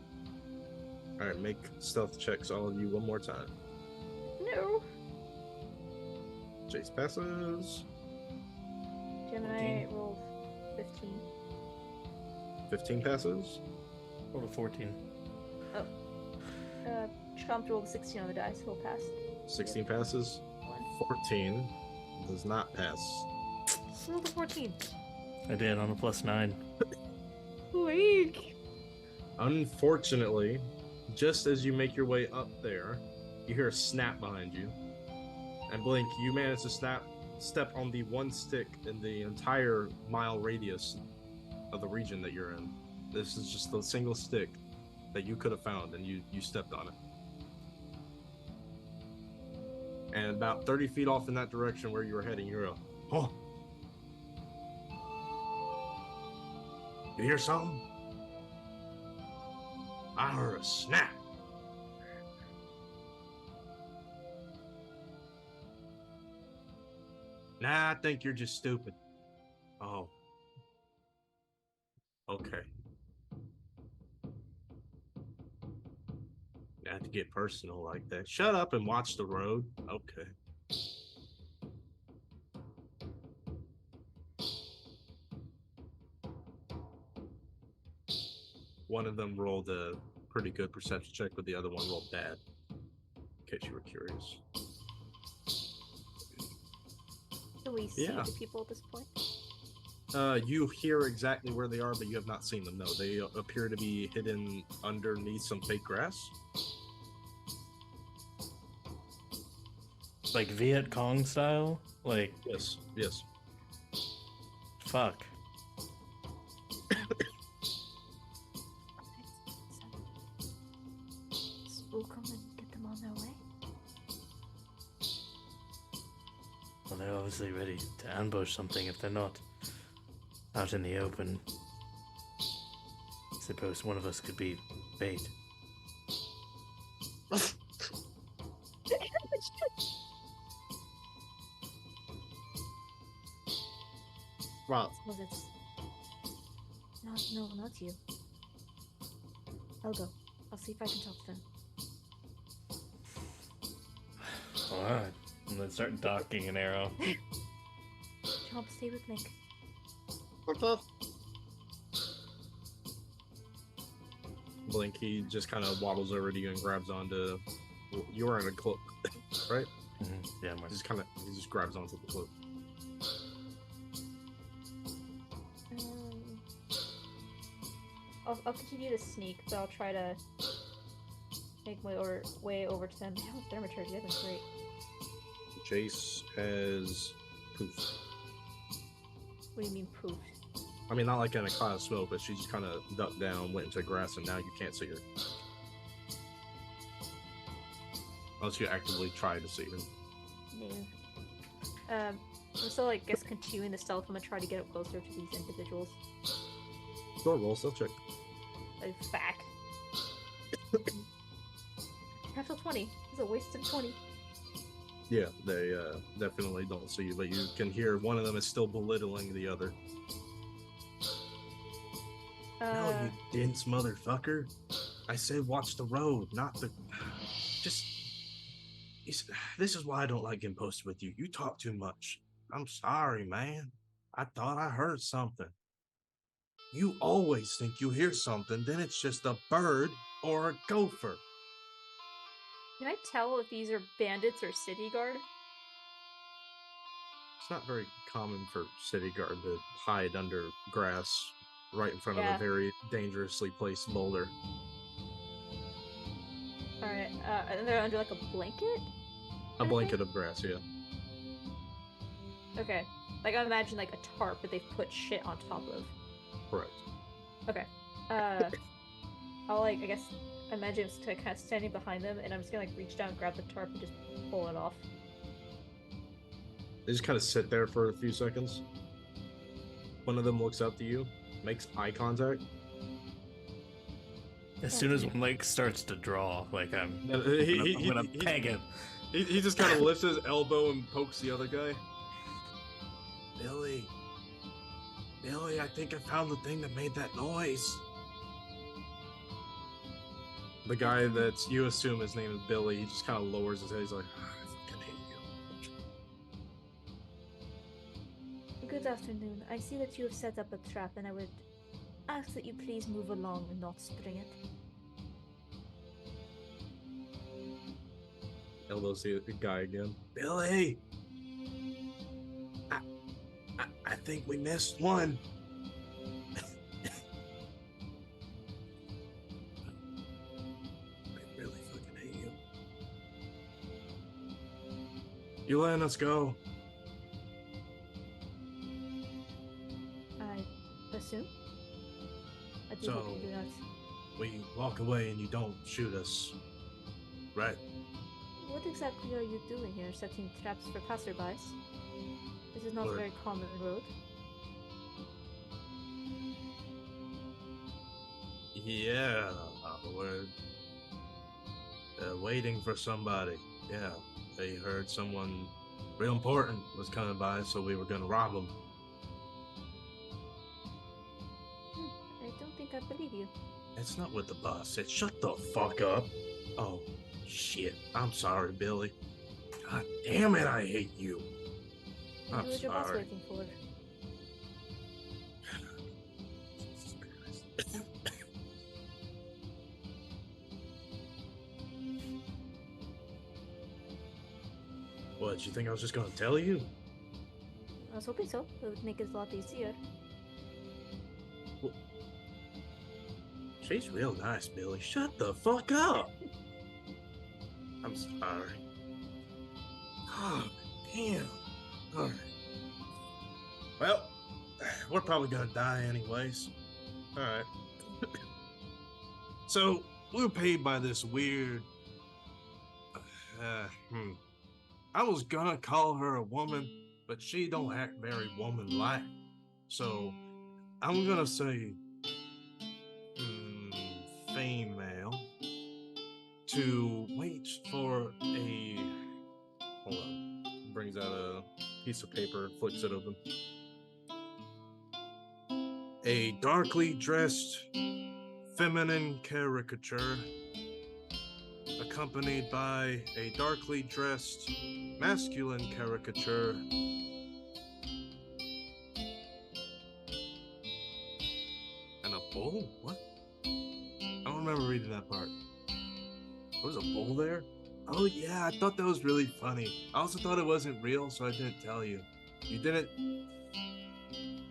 All right, make stealth checks, all of you, one more time. No. Jace passes. Gemini rolled 15. 15 passes. Roll a 14. Trump rolled a 16 on the dice. He'll pass. 16 passes. One. 14 does not pass. Roll the 14. I did on a +9. Weak. Unfortunately, just as you make your way up there, you hear a snap behind you. And Blink, you manage to step on the one stick in the entire mile radius of the region that you're in. This is just the single stick that you could have found, and you stepped on it. And about 30 feet off in that direction where you were heading, you're a, Oh. You hear something? I heard a snap. nah, I think you're just stupid. Oh. Okay. You have to get personal like that. Shut up and watch the road. Okay. One of them rolled a pretty good perception check, but the other one rolled bad. In case you were curious. Can we see Yeah. the people at this point? You hear exactly where they are, but you have not seen them. No, they appear to be hidden underneath some fake grass. Like Viet Cong style? Like, Yes, yes. fuck. We'll come and get them on their way. Well, they're obviously ready to ambush something if they're not out in the open. I suppose one of us could be bait. Wow. Suppose it's not you. I'll go. I'll see if I can talk to them. Alright. I'm gonna start docking an arrow. Chomp, stay with Nick. Blink, he just kind of waddles over to you and grabs onto. You're in a cloak, right? Mm-hmm. Yeah, I'm He just grabs onto the cloak. I'll continue to sneak, but I'll try to make my way over to them. Hell, Thermaturge, you have been great. Jace has poof. What do you mean poof? I mean, not like in a cloud of smoke, but she just kind of ducked down, went into grass, and now you can't see her. Unless you actively try to see her. No. I'm still, like, guess continuing the stealth. I'm gonna try to get up closer to these individuals. Go roll, stealth check. Like, back. Natural 20. It's a wasted 20. Yeah, they definitely don't see you, but you can hear one of them is still belittling the other. No, you dense motherfucker. I said watch the road, not the... Just... This is why I don't like getting posted with you. You talk too much. I'm sorry, man. I thought I heard something. You always think you hear something, then it's just a bird or a gopher. Can I tell if these are bandits or city guard? It's not very common for city guard to hide under grass right in front of a very dangerously placed boulder. Alright, and they're under like a blanket? A blanket of grass, yeah. Okay. Like, I imagine like a tarp that they've put shit on top of. Correct. Okay. I'll like, I guess, imagine it's kind of standing behind them, and I'm just gonna like reach down, grab the tarp, and just pull it off. They just kind of sit there for a few seconds. One of them looks up to you, makes eye contact. As soon as one leg starts to draw, like I'm gonna peg him. He just kind of lifts his elbow and pokes the other guy. Billy, I think I found the thing that made that noise. The guy that you assume his name is Billy, he just kind of lowers his head. He's like, I fucking hate you. Good afternoon. I see that you have set up a trap, and I would ask that you please move along and not spring it. Elbows the guy again. Billy! I think we missed one. I really fucking hate you. You letting us go? I assume? I do So- hope you do not. We walk away and you don't shoot us, right? What exactly are you doing here, setting traps for passerbys? This is not a We're- very common road. Yeah, we're waiting for somebody. Yeah, they heard someone real important was coming by, so we were gonna rob them. I don't think I believe you. It's not what the boss said. Shut the fuck up. Oh, shit. I'm sorry, Billy. God damn it, I hate you. And I'm who is your boss sorry. waiting for? Jesus Christ. What, you think I was just gonna tell you? I was hoping so. It would make it a lot easier. Well, she's real nice, Billy. Shut the fuck up. I'm sorry. Oh, damn. Alright. Well, we're probably gonna die anyways. Alright. So, we were paid by this weird... I was gonna call her a woman, but she don't act very woman-like. So, I'm gonna say... female. To wait for a... Hold on. Brings out a piece of paper, flips it open. A darkly dressed feminine caricature accompanied by a darkly dressed masculine caricature and a bull? What? I don't remember reading that part. There was a bull there? Oh yeah, I thought that was really funny. I also thought it wasn't real, so I didn't tell you. You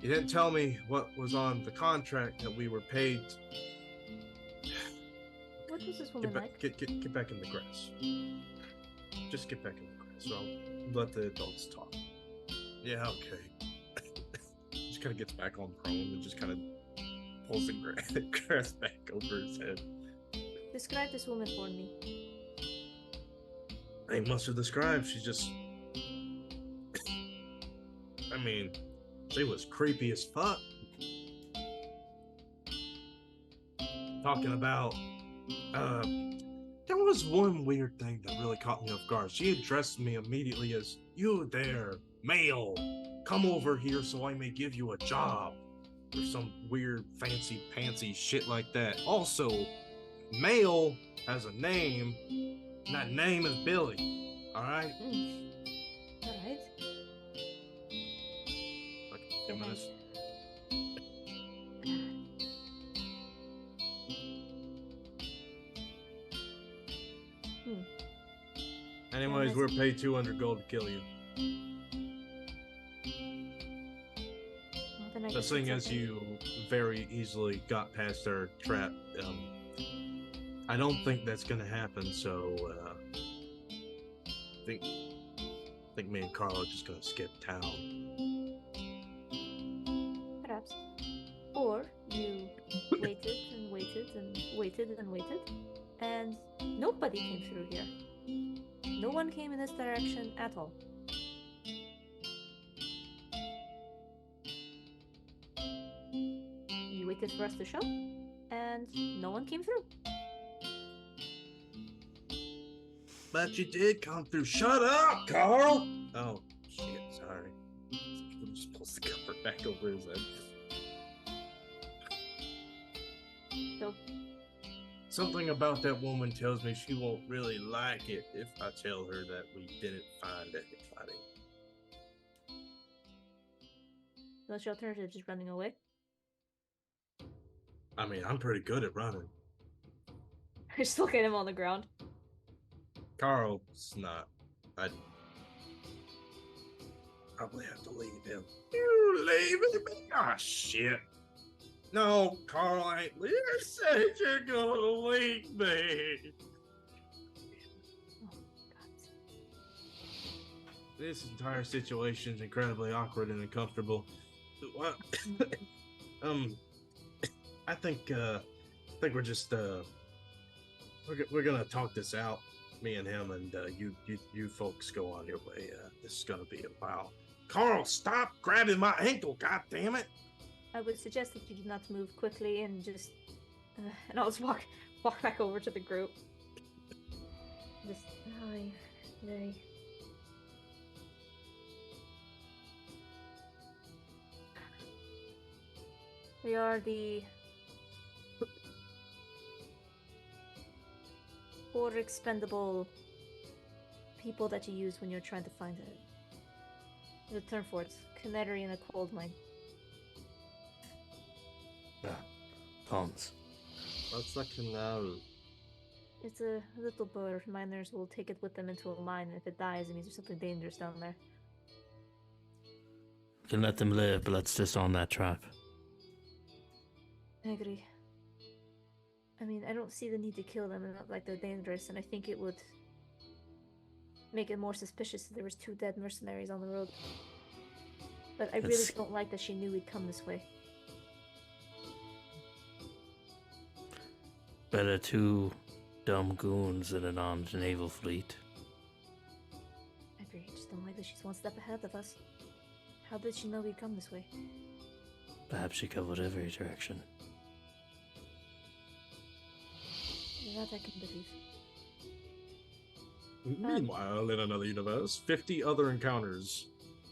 didn't tell me what was on the contract that we were paid. What was this woman like? Get back in the grass. Just get back in the grass. So I'll let the adults talk. Yeah, okay. Just kind of gets back on prone and just kind of pulls the grass back over his head. Describe this woman for me. I ain't much to describe. She's just... I mean, she was creepy as fuck. Talking about... there was one weird thing that really caught me off guard. She addressed me immediately as, "You there, male, come over here so I may give you a job." Or some weird fancy pantsy shit like that. Also, male has a name, and that name is Billy. Alright? Alright. Like a feminist. Anyways, we're paid 200 gold to kill you. Well, The thing is, you very easily got past our trap. I don't think that's gonna happen, so I think me and Carl are just gonna skip town. Perhaps. Or you waited and waited and waited and waited, and nobody came through here. No one came in this direction at all. You waited for us to show, and no one came through. But you did come through. Shut up, Carl! Oh, shit, sorry. He just pulls the cover back over his head. So, Something about that woman tells me she won't really like it if I tell her that we didn't find anybody. what's your alternative? Just running away? I mean, I'm pretty good at running. Just look at him on the ground. Carl's not. I'd probably have to leave him. You leaving me? Ah, shit. No, Carl, I ain't. You said you're gonna leave me. Oh, God. This entire situation is incredibly awkward and uncomfortable. What? I think we're just we're gonna talk this out, me and him, and you folks go on your way. This is gonna be a while. Carl, stop grabbing my ankle! God damn it! I would suggest that you do not move quickly and just, and I'll just walk back over to the group. Just, they. We are the or expendable people that you use when you're trying to find the term for it. Canary in a cold mine. Pawns. What's the canal? It's a little bird. Miners will take it with them into a mine, and if it dies, it means there's something dangerous down there. We can let them live, but let's disarm that trap. I agree. I mean, I don't see the need to kill them, and not like they're dangerous, and I think it would make it more suspicious if there was 2 dead mercenaries on the road. But I really don't like that she knew we'd come this way. Better 2 dumb goons than an armed naval fleet. I agree. I just don't like that she's one step ahead of us. How did she know we'd come this way? Perhaps she covered every direction. That I can believe. Meanwhile, in another universe, 50 other encounters.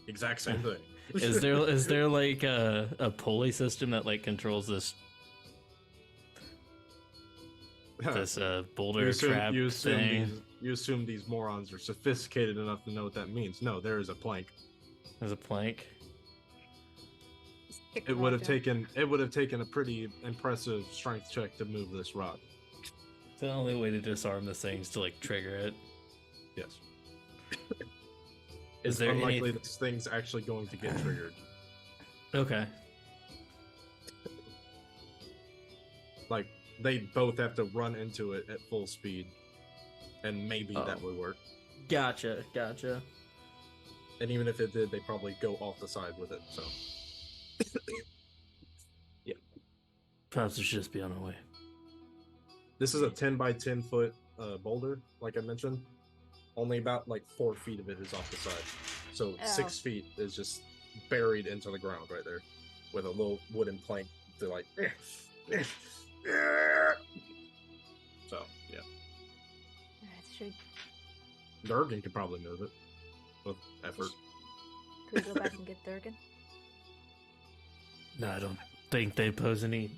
Exact same thing. Is there like a pulley system that like controls this boulder trap thing? You assume these morons are sophisticated enough to know what that means. No, there is a plank. There's a plank. It would have taken a pretty impressive strength check to move this rock. The only way to disarm this thing is to like trigger it. Yes. Is It's there unlikely this thing's actually going to get triggered. Okay. Like, they both have to run into it at full speed. And maybe that would work. Gotcha. And even if it did, they probably go off the side with it, so. Yeah. Perhaps we should just be on our way. This is a 10 by 10 foot boulder, like I mentioned. Only about like 4 feet of it is off the side. So 6 feet is just buried into the ground right there. With a little wooden plank to like. So, yeah. Should Durgan could probably move it. With effort. we go back and get Durgan? No, I don't think they pose any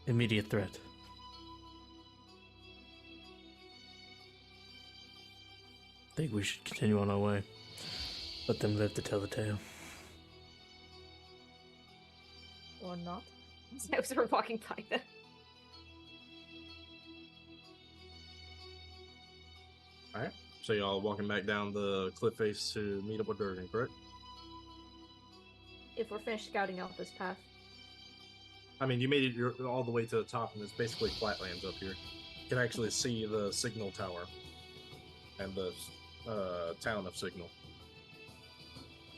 immediate threat. I think we should continue on our way. Let them live to tell the tale. Or not? I was sort of walking by them. Alright. So y'all walking back down the cliff face to meet up with Durgan, correct? If we're finished scouting out this path. I mean, you made it all the way to the top, and it's basically flatlands up here. You can actually see the signal tower and the town of Signal.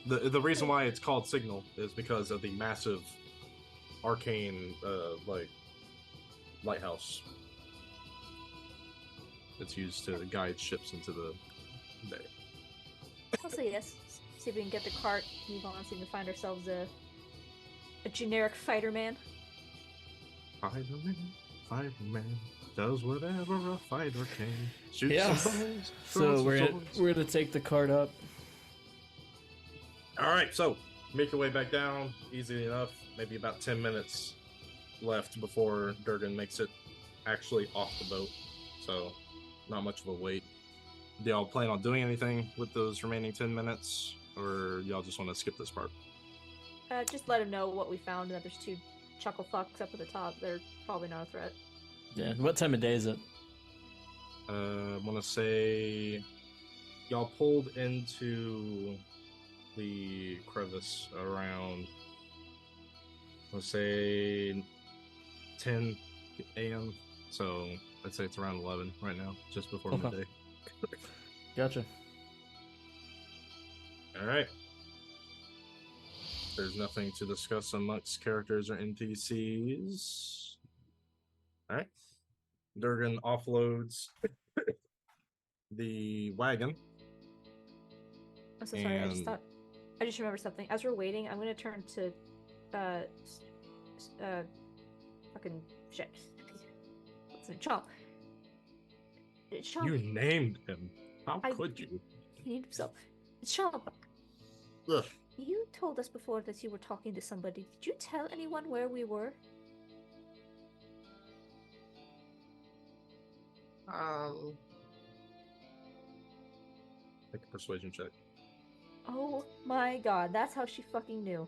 The reason why it's called Signal is because of the massive arcane like lighthouse. It's used to guide ships into the bay. I'll say yes. See if we can get the cart, move on, see if we can find ourselves a generic fighter man. Fireman does whatever a fighter can. Shoot Yeah. some bows, So throw we're some swords. gonna take the cart up. All right, so make your way back down. Easy enough. Maybe about 10 minutes left before Durgan makes it actually off the boat. So not much of a wait. Do y'all plan on doing anything with those remaining 10 minutes? Or y'all just want to skip this part? Just let him know what we found, and that there's 2 chuckle fucks up at the top. They're probably not a threat. Yeah. What time of day is it? I want to say y'all pulled into the crevice around, let's say, 10 a.m. So I'd say it's around 11 right now, just before Okay. midday. Gotcha. All right. There's nothing to discuss amongst characters or NPCs. All right. Durgan offloads the wagon. I'm so sorry. And- I just remembered something. As we're waiting, I'm gonna turn to, fucking shit. What's it? Chomp. Chomp. You named him. How I- could you? He named himself. Chomp. Ugh. You told us before that you were talking to somebody. Did you tell anyone where we were? Um, make a persuasion check. Oh my god, that's how she fucking knew.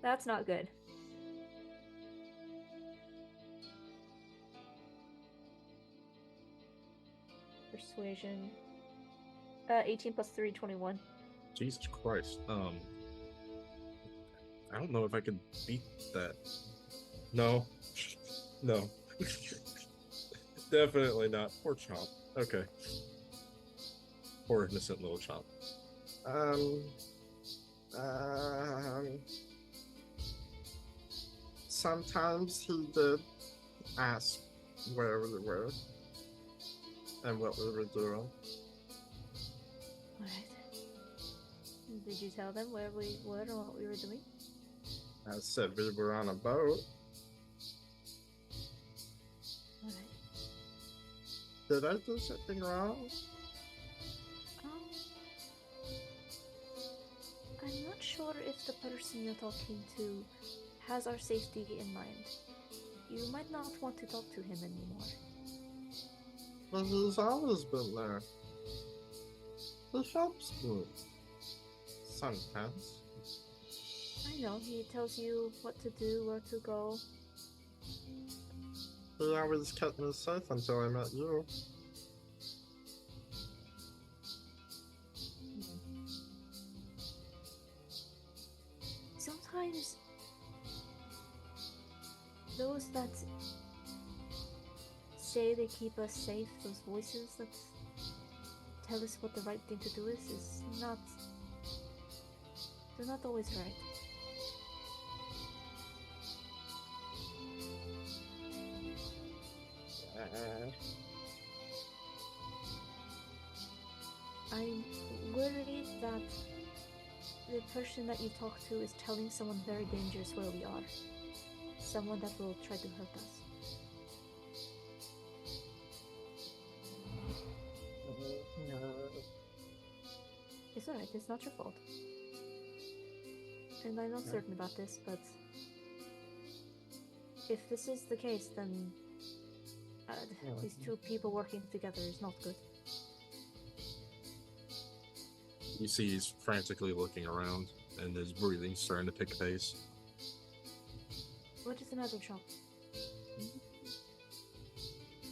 That's not good. Persuasion. 18 plus 3, 21. Jesus Christ. I don't know if I could beat that. No. No. Definitely not. Poor Chomp. Okay. Poor innocent little Chomp. Sometimes he did ask where we were and what we were doing. Alright. Did you tell them where we were and what we were doing? I said we were on a boat. Alright. Did I do something wrong? Um, I'm not sure if the person you're talking to has our safety in mind. You might not want to talk to him anymore. But he's always been there. He helps me. Sometimes. I know, he tells you what to do, where to go. He always kept me safe until I met you. Sometimes those that say they keep us safe, those voices that tell us what the right thing to do is not, they're not always right. I'm worried that the person that you talk to is telling someone very dangerous where we are. Someone that will try to hurt us. It's alright, it's not your fault. And I'm not certain about this, but if this is the case, then these two people working together is not good. You see he's frantically looking around and his breathing's starting to pick pace. What is another shop?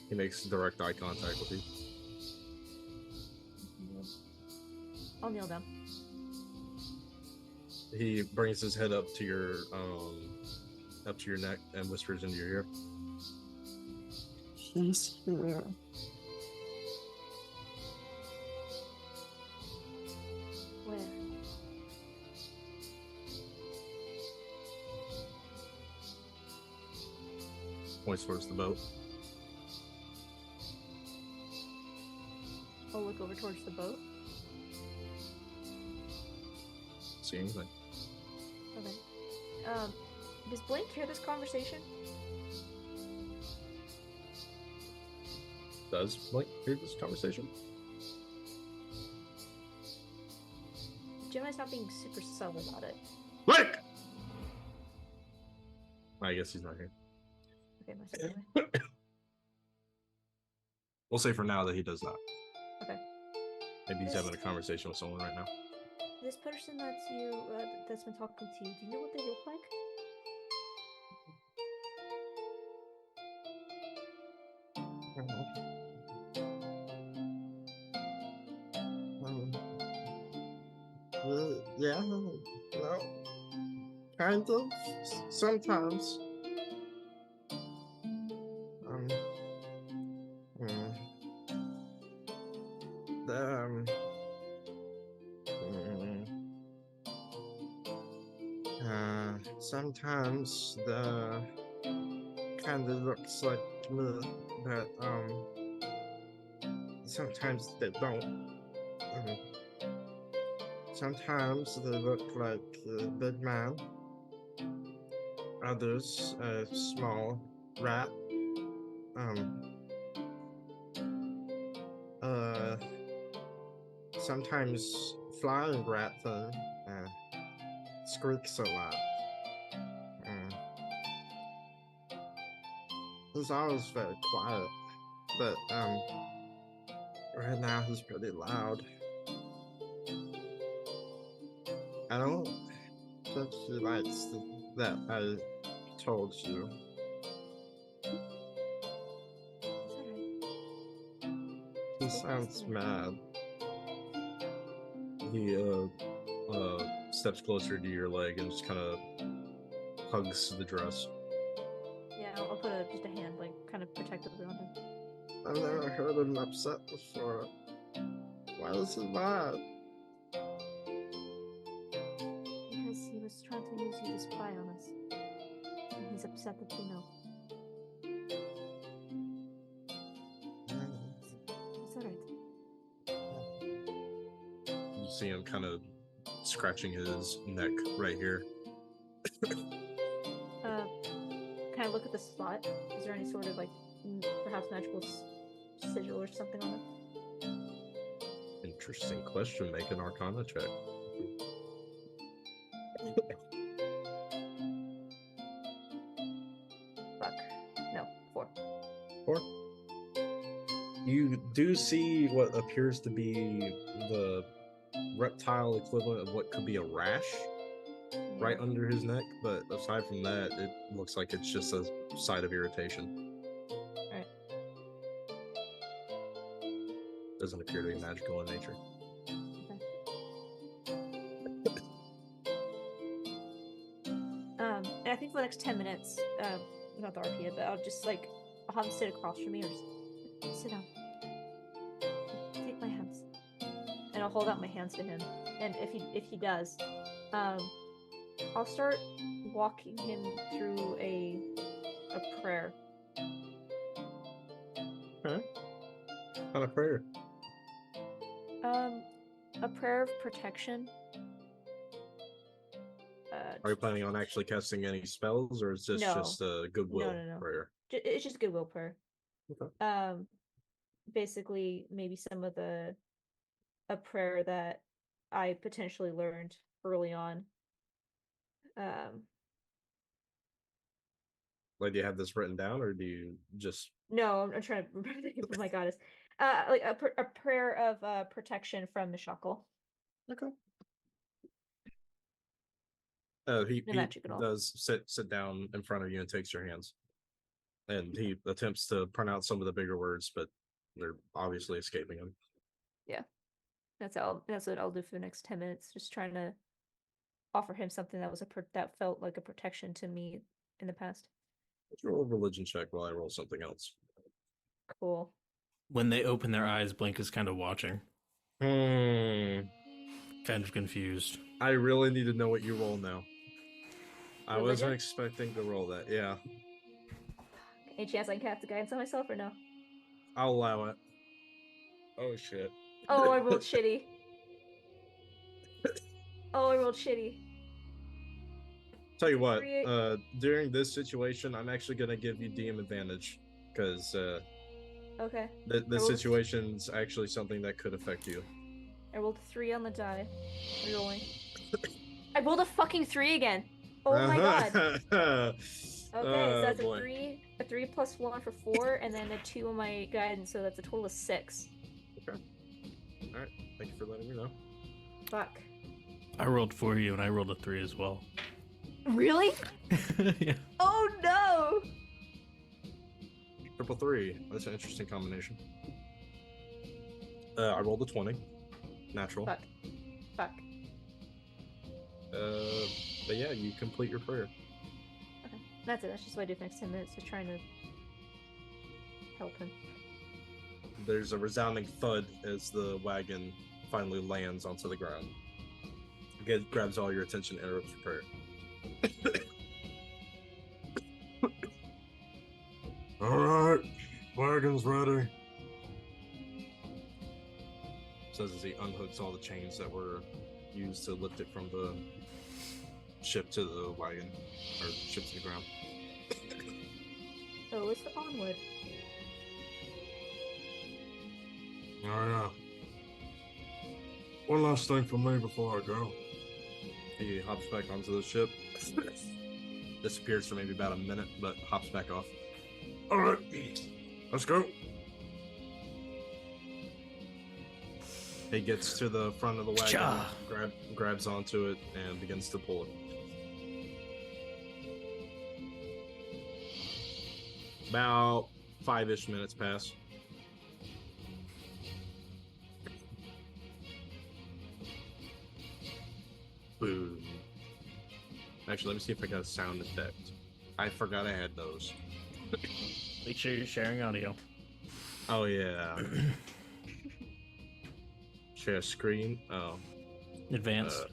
He makes direct eye contact with you. I'll kneel down. He brings his head up to your neck and whispers into your ear. He's here. Where? Points towards the boat. I'll look over towards the boat. See anything? Okay. Does Blake hear this conversation? Does Blake hear this conversation? Gemini's not being super subtle about it. Blake! I guess he's not here. Okay, my second way. We'll say for now that he does not. Okay. Maybe he's having a conversation with someone right now. This person that's been talking to you, do you know what they look like? Yeah, no, kind of. Sometimes. Sometimes the kind of looks like me, but sometimes they don't. Sometimes they look like a big man. Others a small rat. Sometimes flying rat thing squeaks a lot. He's always very quiet, but right now is pretty loud. I don't think he likes that I told you. He sounds mad. He steps closer to your leg and just kind of hugs the dress. Yeah, I'll put just a hand, like, kind of protectively on him. I've never heard him upset before. Why is he mad? Because he was trying to use you to spy on us. And he's upset that you know. It's alright. You see him kind of scratching his neck right here. Can I look at the slot? Is there any sort of, like, perhaps magical sigil or something on it? Interesting question. Make an Arcana check. Fuck. No, 4. 4. You do see what appears to be the reptile equivalent of what could be a rash right under his neck, but aside from that, it looks like it's just a site of irritation. Alright. Doesn't appear to be magical in nature. And I think for the next 10 minutes, not the RP, but I'll just, like, I'll have him sit across from me or just sit down. Take my hands. And I'll hold out my hands to him. And if he does, I'll start walking him through a prayer. Huh? What kind of prayer? A prayer of protection. Are you planning on actually casting any spells, or is this No. just a goodwill No. prayer? It's just goodwill prayer. Okay. Basically, maybe some of a prayer that I potentially learned early on. Like, do you have this written down, or do you just? No, I'm trying to remember the name of my goddess. Like a prayer of protection from the shackle. Okay. He magical. does sit down in front of you and takes your hands, and he attempts to pronounce some of the bigger words, but they're obviously escaping him. Yeah, that's what I'll do for the next 10 minutes. Just trying to offer him something that was that felt like a protection to me in the past. Let's roll a religion check while I roll something else. Cool. When they open their eyes, Blink is kind of watching. Hmm. Kind of confused. I really need to know what you roll now. I Religion? wasn't expecting to roll that. Yeah. Any chance I can cast the guidance on myself or no? I'll allow it. Oh shit. Oh, I rolled shitty. Oh, I rolled shitty. Tell you what, Create- during this situation, I'm actually gonna give you DM advantage because Okay. the situation's actually something that could affect you. I rolled 3 on the die. Rerolling. I rolled a fucking 3 again. Oh my god. Okay, so that's boy. a 3 plus 1 for 4, and then a 2 on my guidance, so that's a total of 6. Okay. All right. Thank you for letting me know. Fuck. I rolled for you, and I rolled a 3 as well. Really? Yeah. Oh no! Triple 3. That's an interesting combination. I rolled a 20. Natural. Fuck. But yeah, you complete your prayer. Okay. That's it. That's just what I do for the next 10 minutes, just trying to help him. There's a resounding thud as the wagon finally lands onto the ground. It grabs all your attention and interrupts your prayer. All right, wagon's ready. Says as he unhooks all the chains that were used to lift it from the ship to the wagon, or ship to the ground. Oh, it's the onward. Oh yeah. One last thing for me before I go. He hops back onto the ship, disappears for maybe about a minute, but hops back off. All right, let's go. He gets to the front of the wagon, Cha. grabs onto it, and begins to pull it. About 5-ish minutes pass. Boom. Actually, let me see if I got a sound effect. I forgot I had those. Make sure you're sharing audio. Oh, yeah. Share screen. Oh. Advanced.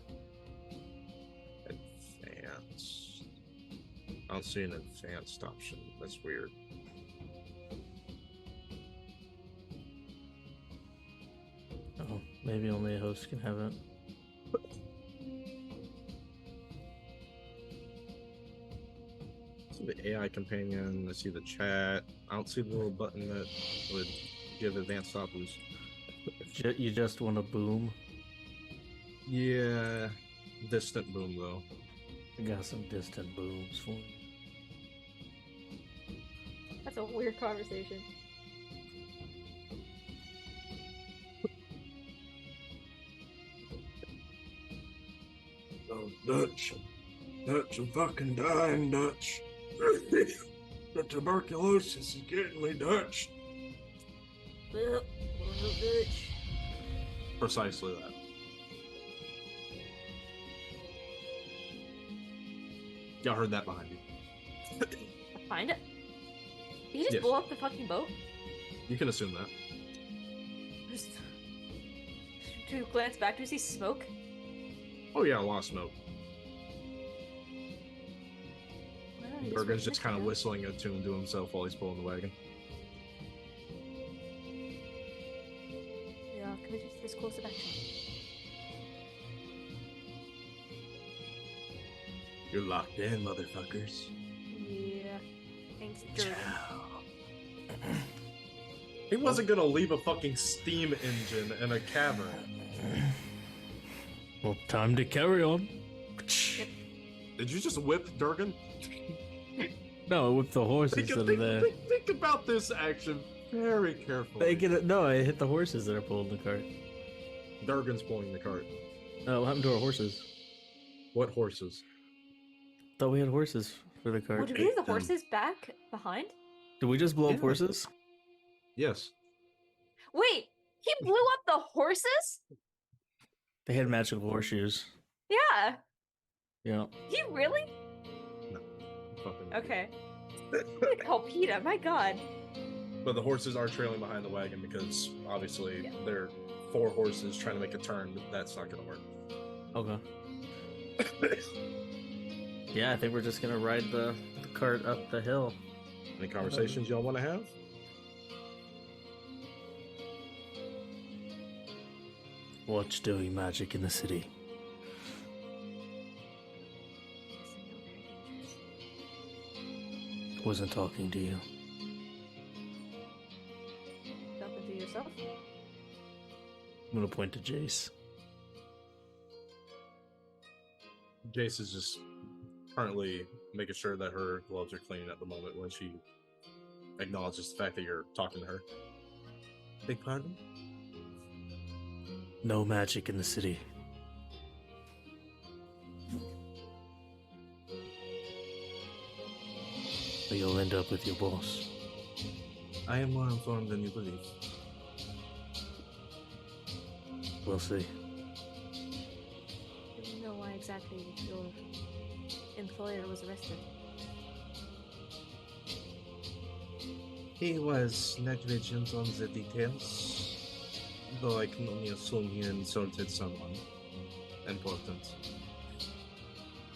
Advanced. I don't see an advanced option. That's weird. Oh, maybe only a host can have it. I see the AI companion. I see the chat. I don't see the little button that would give advanced options. You just want a boom? Yeah. Distant boom, though. I got some distant booms for you. That's a weird conversation. Oh, Dutch. Dutch, I'm fucking dying, Dutch. The tuberculosis is getting me, Dutch. Well, little bitch. Precisely that. Y'all heard that behind you. Find it. Did he just Yes. blow up the fucking boat? You can assume that. Just to glance back, do you see smoke? Oh yeah, a lot of smoke. Well, I guess Bergen's we're just kind of finished whistling a tune to himself while he's pulling the wagon. now. Yeah, committed to this course of action. You're locked in, motherfuckers. Yeah. Thanks, Jordan. He wasn't gonna leave a fucking steam engine in a cavern. Well, time to carry on. Did you just whip Durgan? No, with the horses that are there. Think about this action very carefully. No, I hit the horses that are pulling the cart. Durgan's pulling the cart. What happened to our horses? What horses? Thought we had horses for the Well, cart. did we leave the them. horses back behind? Did we just blow up Yeah. horses? Yes. Wait, he blew up the horses? They had magical horseshoes. Yeah. Yeah. He really? No. Fucking. Okay. Oh, Peter, my god. But the horses are trailing behind the wagon because obviously Yeah. they're 4 horses trying to make a turn. That's not gonna work. Okay. Yeah, I think we're just gonna ride the cart up the hill. Any conversations y'all want to have? What's doing magic in the city? Wasn't talking to you. Talking to yourself? I'm gonna point to Jace. Jace is just currently making sure that her gloves are clean at the moment when she acknowledges the fact that you're talking to her. Big pardon? No magic in the city. But you'll end up with your boss. I am more informed than you believe. We'll see. Do you know why exactly your employer was arrested? He was negligent on the details, though I can only assume he insulted someone important.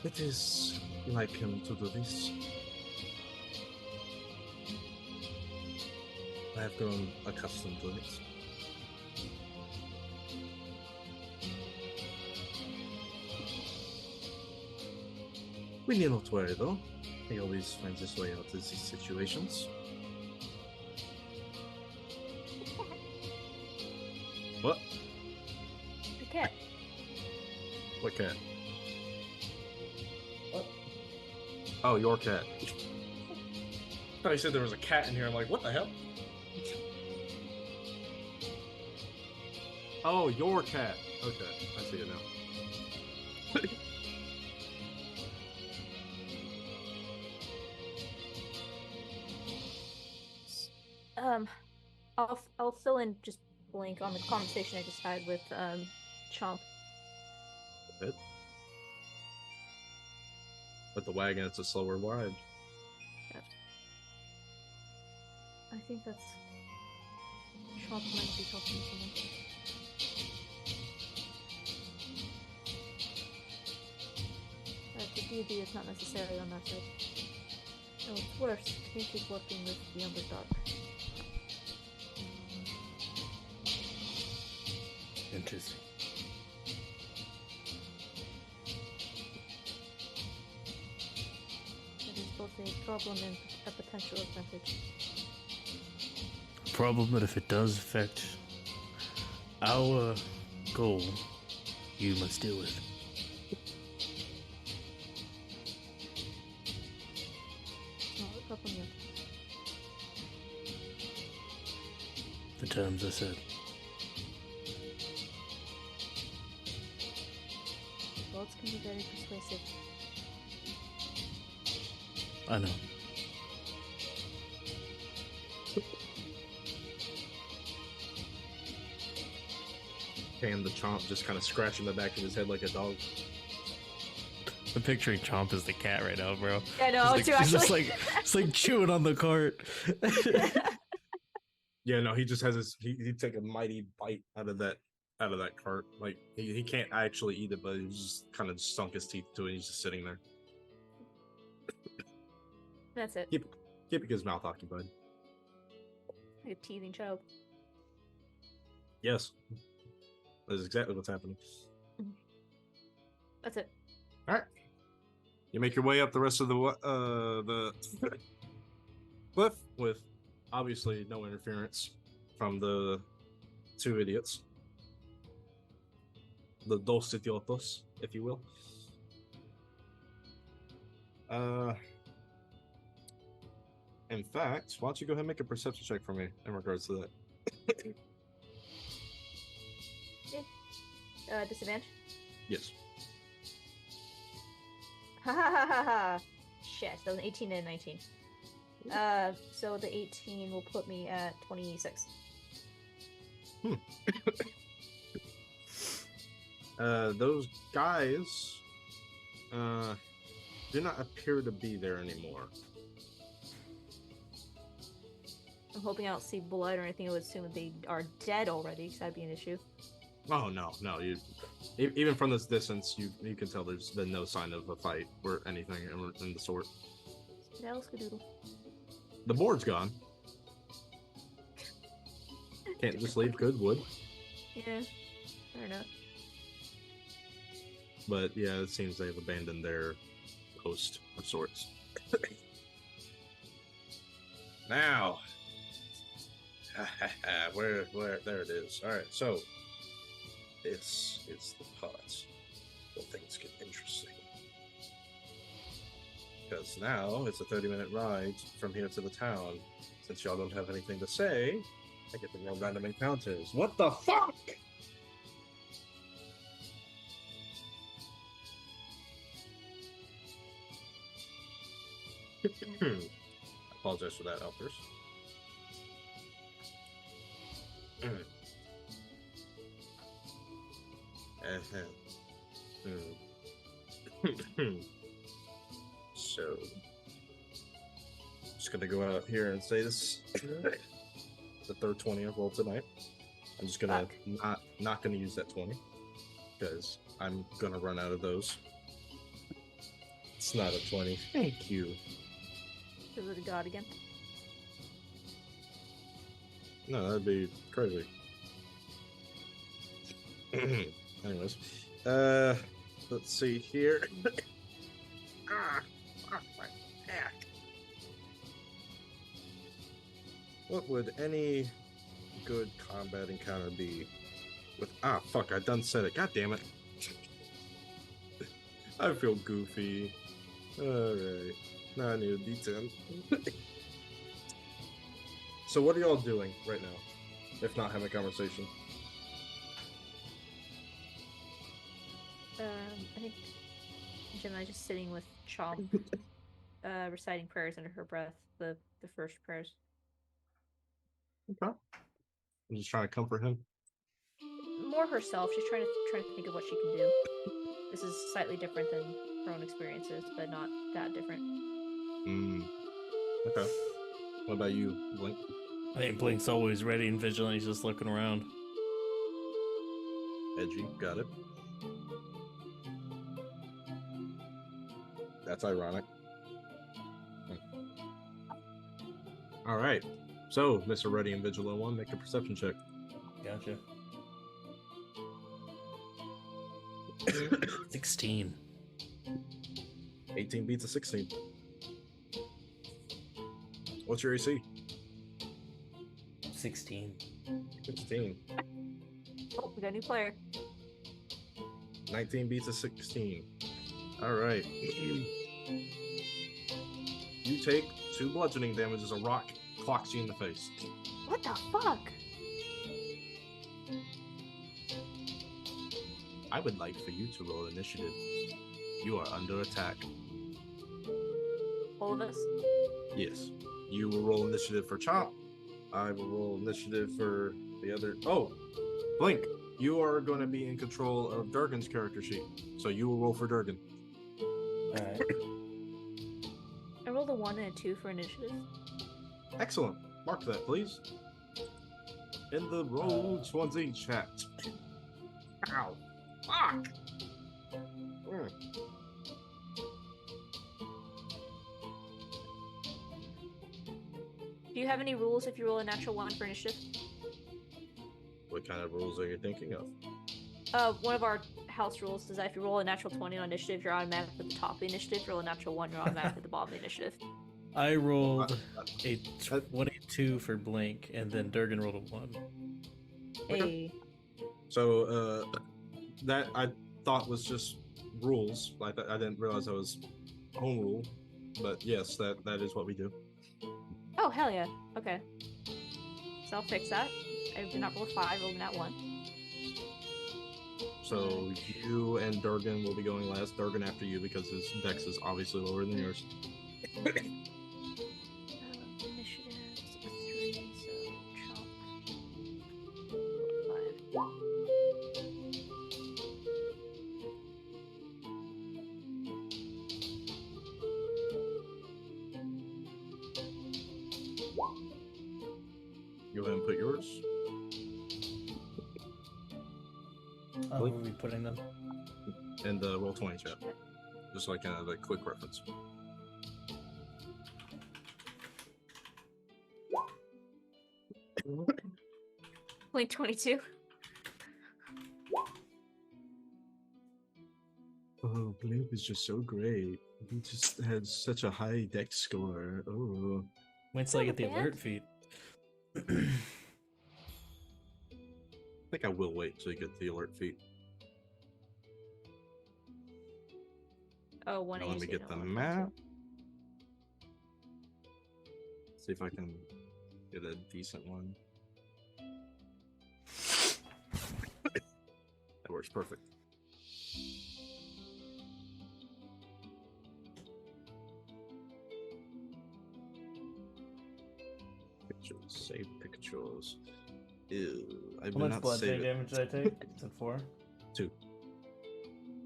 It is like him to do this. I have grown accustomed to it. We need not worry though. He always finds his way out of these situations. What? The cat. What cat? What? Oh, your cat. I thought you said there was a cat in here. I'm like, what the hell? Oh, your cat. Okay, I see it now. I'll fill in just blank on the conversation I just had with Chomp. It. With the wagon, it's a slower ride. Yep. I think that's Chomp might be talking to someone. The DB is not necessarily on that side. Oh, it's worse. Pink is working with the underdog. Interesting. It is both a problem and a potential advantage. Problem, but if it does affect our goal, you must deal with. It's not a problem yet. The terms are said. Words can be very persuasive. I know. And the Chomp just kind of scratching the back of his head like a dog. I'm picturing Chomp as the cat right now, bro. Yeah, I know, He's too, like, he's actually. it's like chewing on the cart. Yeah, no, he just has his. He take a mighty bite out of that cart. Like he can't actually eat it, but he just kind of sunk his teeth to it. And he's just sitting there, That's it. keeping his mouth occupied. Like a teething child. Yes, that's exactly what's happening. That's it. All right, you make your way up the rest of the cliff with obviously no interference from the two idiots, the dos idiotos, if you will. In fact, why don't you go ahead and make a perception check for me in regards to that? Disadvantage? Yes. Ha ha ha ha ha! Shit, that was an 18 and a 19. So the 18 will put me at 26. Those guys do not appear to be there anymore. I'm hoping I don't see blood or anything. I would assume they are dead already, because that'd be an issue. Oh no, you even from this distance, you can tell there's been no sign of a fight or anything in the sort. Skadoodle. The board's gone. Can't just leave good wood. Yeah, fair enough. But yeah, it seems they've abandoned their post of sorts. Now, where there it is. All right, so this is the part where things get interesting. Because now it's a 30-minute ride from here to the town. Since y'all don't have anything to say, I get to roll random encounters. What the fuck? I apologize for that, outburst. So, just gonna go out here and say this. The third 20 I've rolled tonight. I'm just gonna not gonna use that 20 because I'm gonna run out of those. It's not a 20. Thank you. Is it a god again? No, that'd be crazy. Anyways, let's see here. Fuck my back. What would any good combat encounter be with? Fuck! I done said it. God damn it! I feel goofy. All right, now I need a D10. So what are y'all doing right now, if not having a conversation? I think Gemini's just sitting with Chomp, reciting prayers under her breath, the first prayers. Okay. I'm just trying to comfort him. More herself. She's trying to think of what she can do. This is slightly different than her own experiences, but not that different. Okay. What about you, Blink? I think Blink's always ready and vigilant. He's just looking around. Edgy, got it. That's ironic. All right. So, Mr. Ready and Vigilant 1, make a perception check. Gotcha. 16. 18 beats a 16. What's your AC? 16. 16. Oh, we got a new player. 19 beats a 16. All right. You take 2 bludgeoning damage as a rock clocks you in the face. What the fuck? I would like for you to roll initiative. You are under attack. All of us? Yes. You will roll initiative for Chomp. I will roll initiative for the other. Oh, Blink. You are going to be in control of Durgan's character sheet. So you will roll for Durgan. Alright. I rolled a 1 and a 2 for initiative. Excellent. Mark that, please. In the roll 20 chat. Ow. Fuck! Do you have any rules if you roll a natural 1 for initiative? What kind of rules are you thinking of? One of our house rules is that if you roll a natural 20 on initiative, you're automatically at the top of the initiative. If you roll a natural 1, you're automatically at the bottom of the initiative. I rolled a 22 for Blink, and then Durgan rolled a 1. Hey. So, that I thought was just rules. I didn't realize that was home rule. But yes, that is what we do. Oh, hell yeah. Okay. So I'll fix that. I did not roll a 5, I rolled that 1. So you and Durgan will be going last. Durgan after you because his dex is obviously lower than yours. Initiatives, 3, so Chomp. 5. Go ahead and put yours. Where are we putting them? And the roll 20 chat. Just like kind of a quick reference. Blink 22. Oh, Blink is just so great. He just has such a high dex score. Oh. Wait till I get the band? alert feed. I think I will wait till you get the alert feed. Oh, 1 Now let me get the map. See if I can get a decent one. That works perfect. Pictures, save pictures. Ew, I How did much not bludgeoning save it. damage did I take? Is it 4? 2. It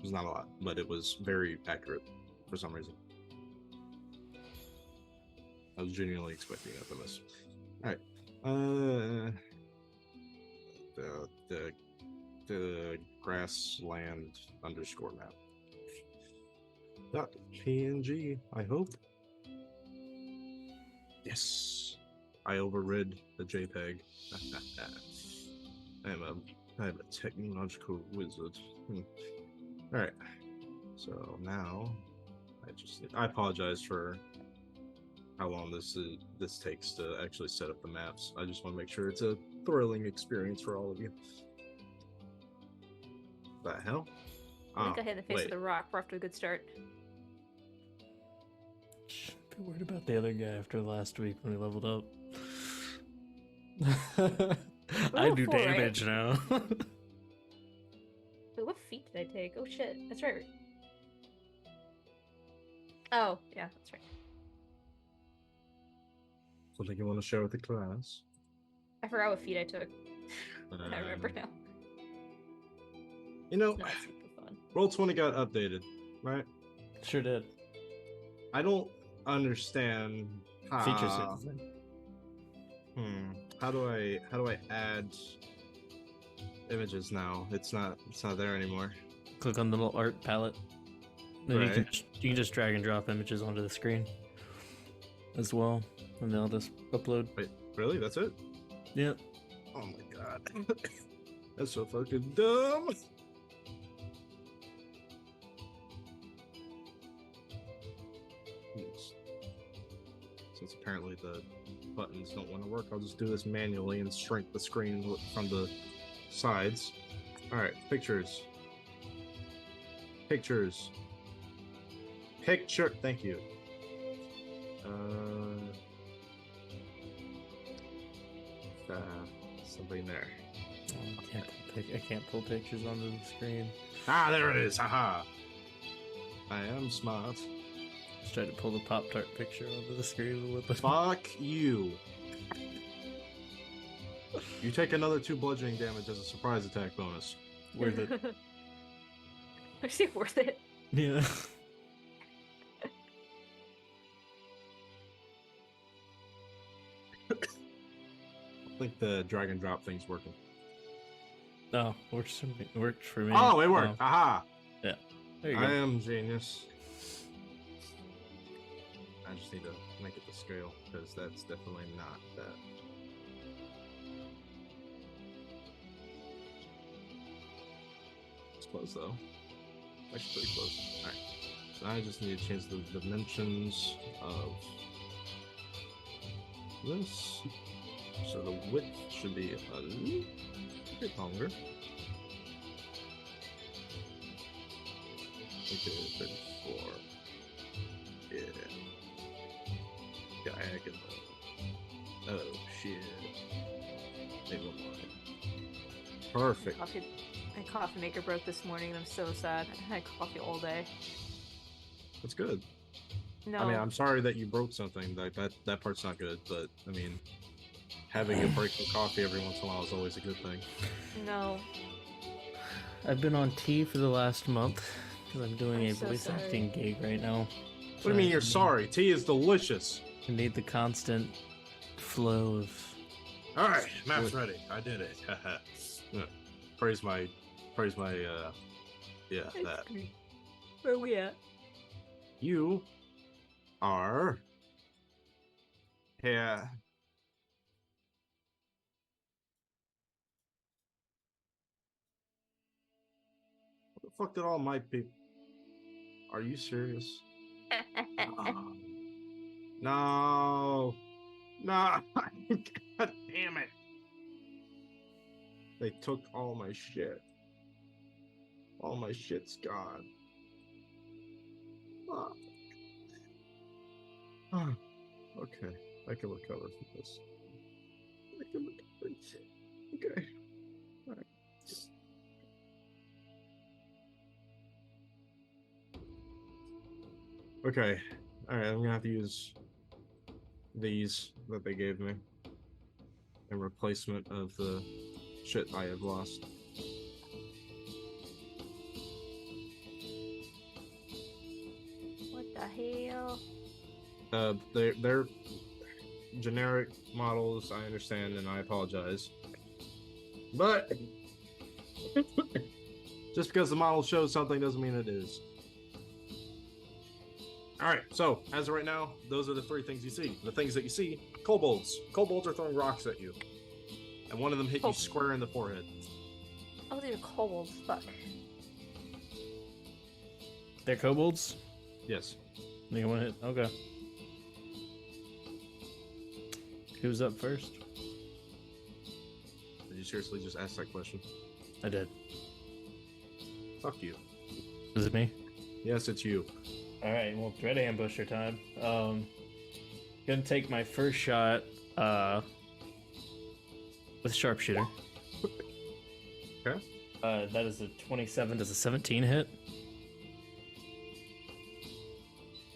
was not a lot, but it was very accurate for some reason. I was genuinely expecting that from this. Alright. The grassland underscore map. .png, I hope. Yes. I overrid the JPEG. I am a technological wizard. Alright. So now I apologize for how long this takes to actually set up the maps. I just want to make sure it's a thrilling experience for all of you. The hell? I think I hit the face of the rock. We're off to a good start. Shouldn't be worried about the other guy after last week when we leveled up. I do Level 4, damage now. Wait, what feat did I take. Oh shit, that's right. Oh, yeah, that's right. Something you want to share with the class? I forgot what feat I took. I remember now. You know, It's not super fun. Roll20 got updated, right? Sure did. I don't understand how. Feature citizen. How do I add images now? It's not there anymore. Click on the little art palette. Then you can just drag and drop images onto the screen as well, and they'll just upload. Wait, really? That's it? Yep. Oh my god. That's so fucking dumb. Since apparently the buttons don't want to work, I'll just do this manually and shrink the screen from the sides. Alright, pictures. Pictures. Picture. Thank you. Something there. I can't pull pictures onto the screen. Ah, there it is. Haha. I am smart. Just tried to pull the Pop-Tart picture onto the screen with the Fuck you. You take another 2 bludgeoning damage as a surprise attack bonus. Worth it. I say worth it. Yeah. I think the drag and drop thing's working. No, works for me. Worked for me. Oh, it worked. Aha. Yeah. There you I go. am genius. I just need to make it to scale because that's definitely not that. It's close though. Actually pretty close. Alright. So I just need to change the dimensions of this. So the width should be a little bit longer. Okay, 34. Yeah. Diagonal. Oh shit. Maybe one more. Perfect. My coffee maker broke this morning and I'm so sad. I had coffee all day. That's good. No. I mean, I'm sorry that you broke something. Like that part's not good, but I mean, having a break for coffee every once in a while is always a good thing. No. I've been on tea for the last month because I'm doing I'm a so voice sorry. acting gig right now. What do you mean you're sorry? Tea is delicious. I need the constant flow of. All right, map's ready. I did it. Yeah. Praise my, yeah, that. Where are we at? You are here. What the fuck did all my people? Are you serious? No, no, god damn it! They took all my shit. All my shit's gone. Okay, I can recover from this. I can recover. Okay. All right. Okay. All right. I'm gonna have to use these that they gave me in replacement of the shit I have lost. What the hell? They're generic models, I understand, and I apologize. But just because the model shows something doesn't mean it is. Alright, so as of right now, those are the 3 things you see. The things that you see, kobolds. Kobolds are throwing rocks at you. And one of them hit you square in the forehead. Oh, they're kobolds. Fuck. They're kobolds? Yes. You want to hit? Okay. Who's up first? Did you seriously just ask that question? I did. Fuck you. Is it me? Yes, it's you. Alright, well, dread ambusher time. Gonna take my first shot, with sharpshooter. Okay. That is a 27. Does a 17 hit?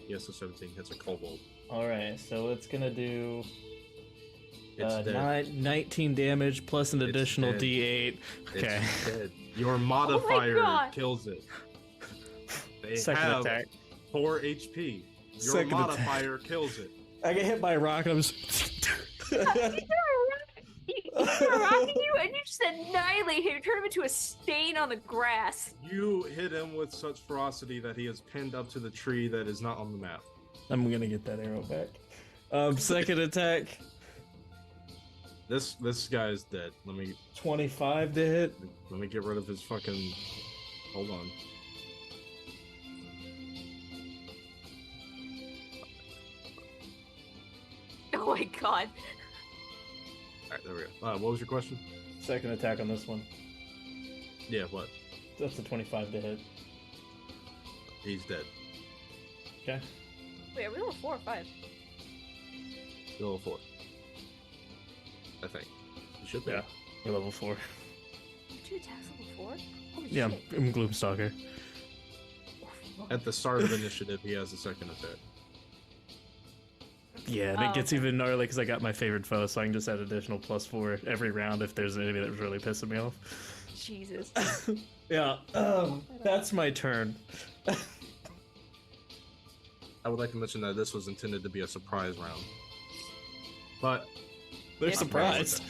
Yes, a 17 hits a kobold. Alright, so it's gonna do It's dead. 19 damage plus an It's additional dead. D8. Okay. It's dead. Your modifier God. kills it. They Second have attack. 4 HP. Your Second modifier kills it. I get hit by a rock and I'm just. He threw a rock at you and you just annihilate him, turn him into a stain on the grass. You hit him with such ferocity that he is pinned up to the tree that is not on the map. I'm gonna get that arrow back. Second attack, This guy is dead. Let me 25 to hit. get rid of his fucking. Hold on. Oh my god. All right, there we go. What was your question? Second attack on this one. Yeah, what? That's a 25 to hit. He's dead. Okay. Wait, are we level 4 or 5? Level 4. I think. You should be. Yeah, we're level 4. 2 attacks level 4? Holy Yeah, shit. I'm Gloomstalker. At the start of initiative, he has a second attack. Yeah, and it gets even gnarly because I got my favorite foe, so I can just add additional +4 every round if there's any that was really pissing me off. Jesus. Yeah, that's my turn. I would like to mention that this was intended to be a surprise round. But They're Yeah. surprised.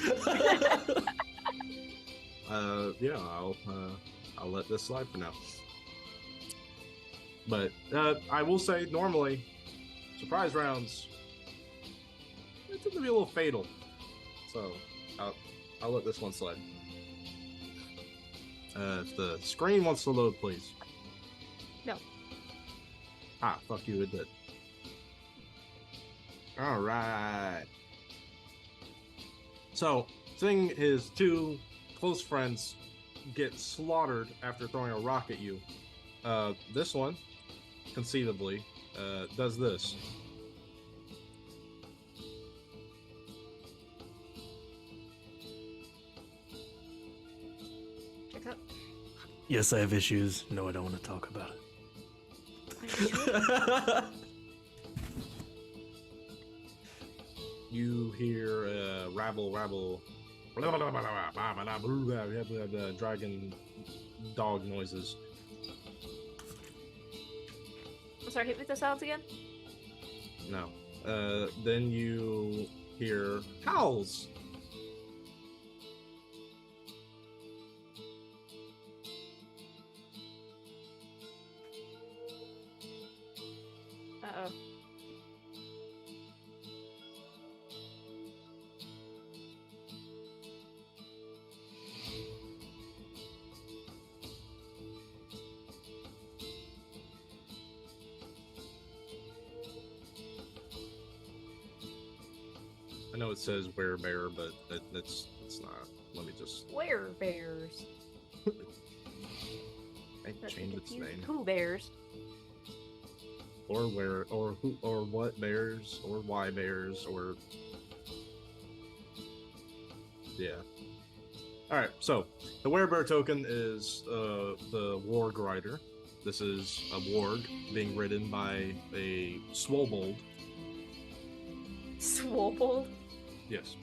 yeah, I'll let this slide for now. But I will say, normally, surprise rounds they tend to be a little fatal. So I'll let this one slide. If the screen wants to load, please. No. Ah, fuck you, it did. All right. So, seeing his two close friends get slaughtered after throwing a rock at you, this one, conceivably, does this. Check out. Yes, I have issues. No, I don't want to talk about it. You hear rabble, dragon dog noises. I'm sorry, hit me with the sounds again? No. Then you hear howls. Uh-oh. I know it says werebear, but it's not. Let me just Where bears? change its name. Who bears? Or where, or who, or what bears, or why bears, or yeah. All right. So the werebear token is the warg rider. This is a warg being ridden by a swobold. Swobold? Yes.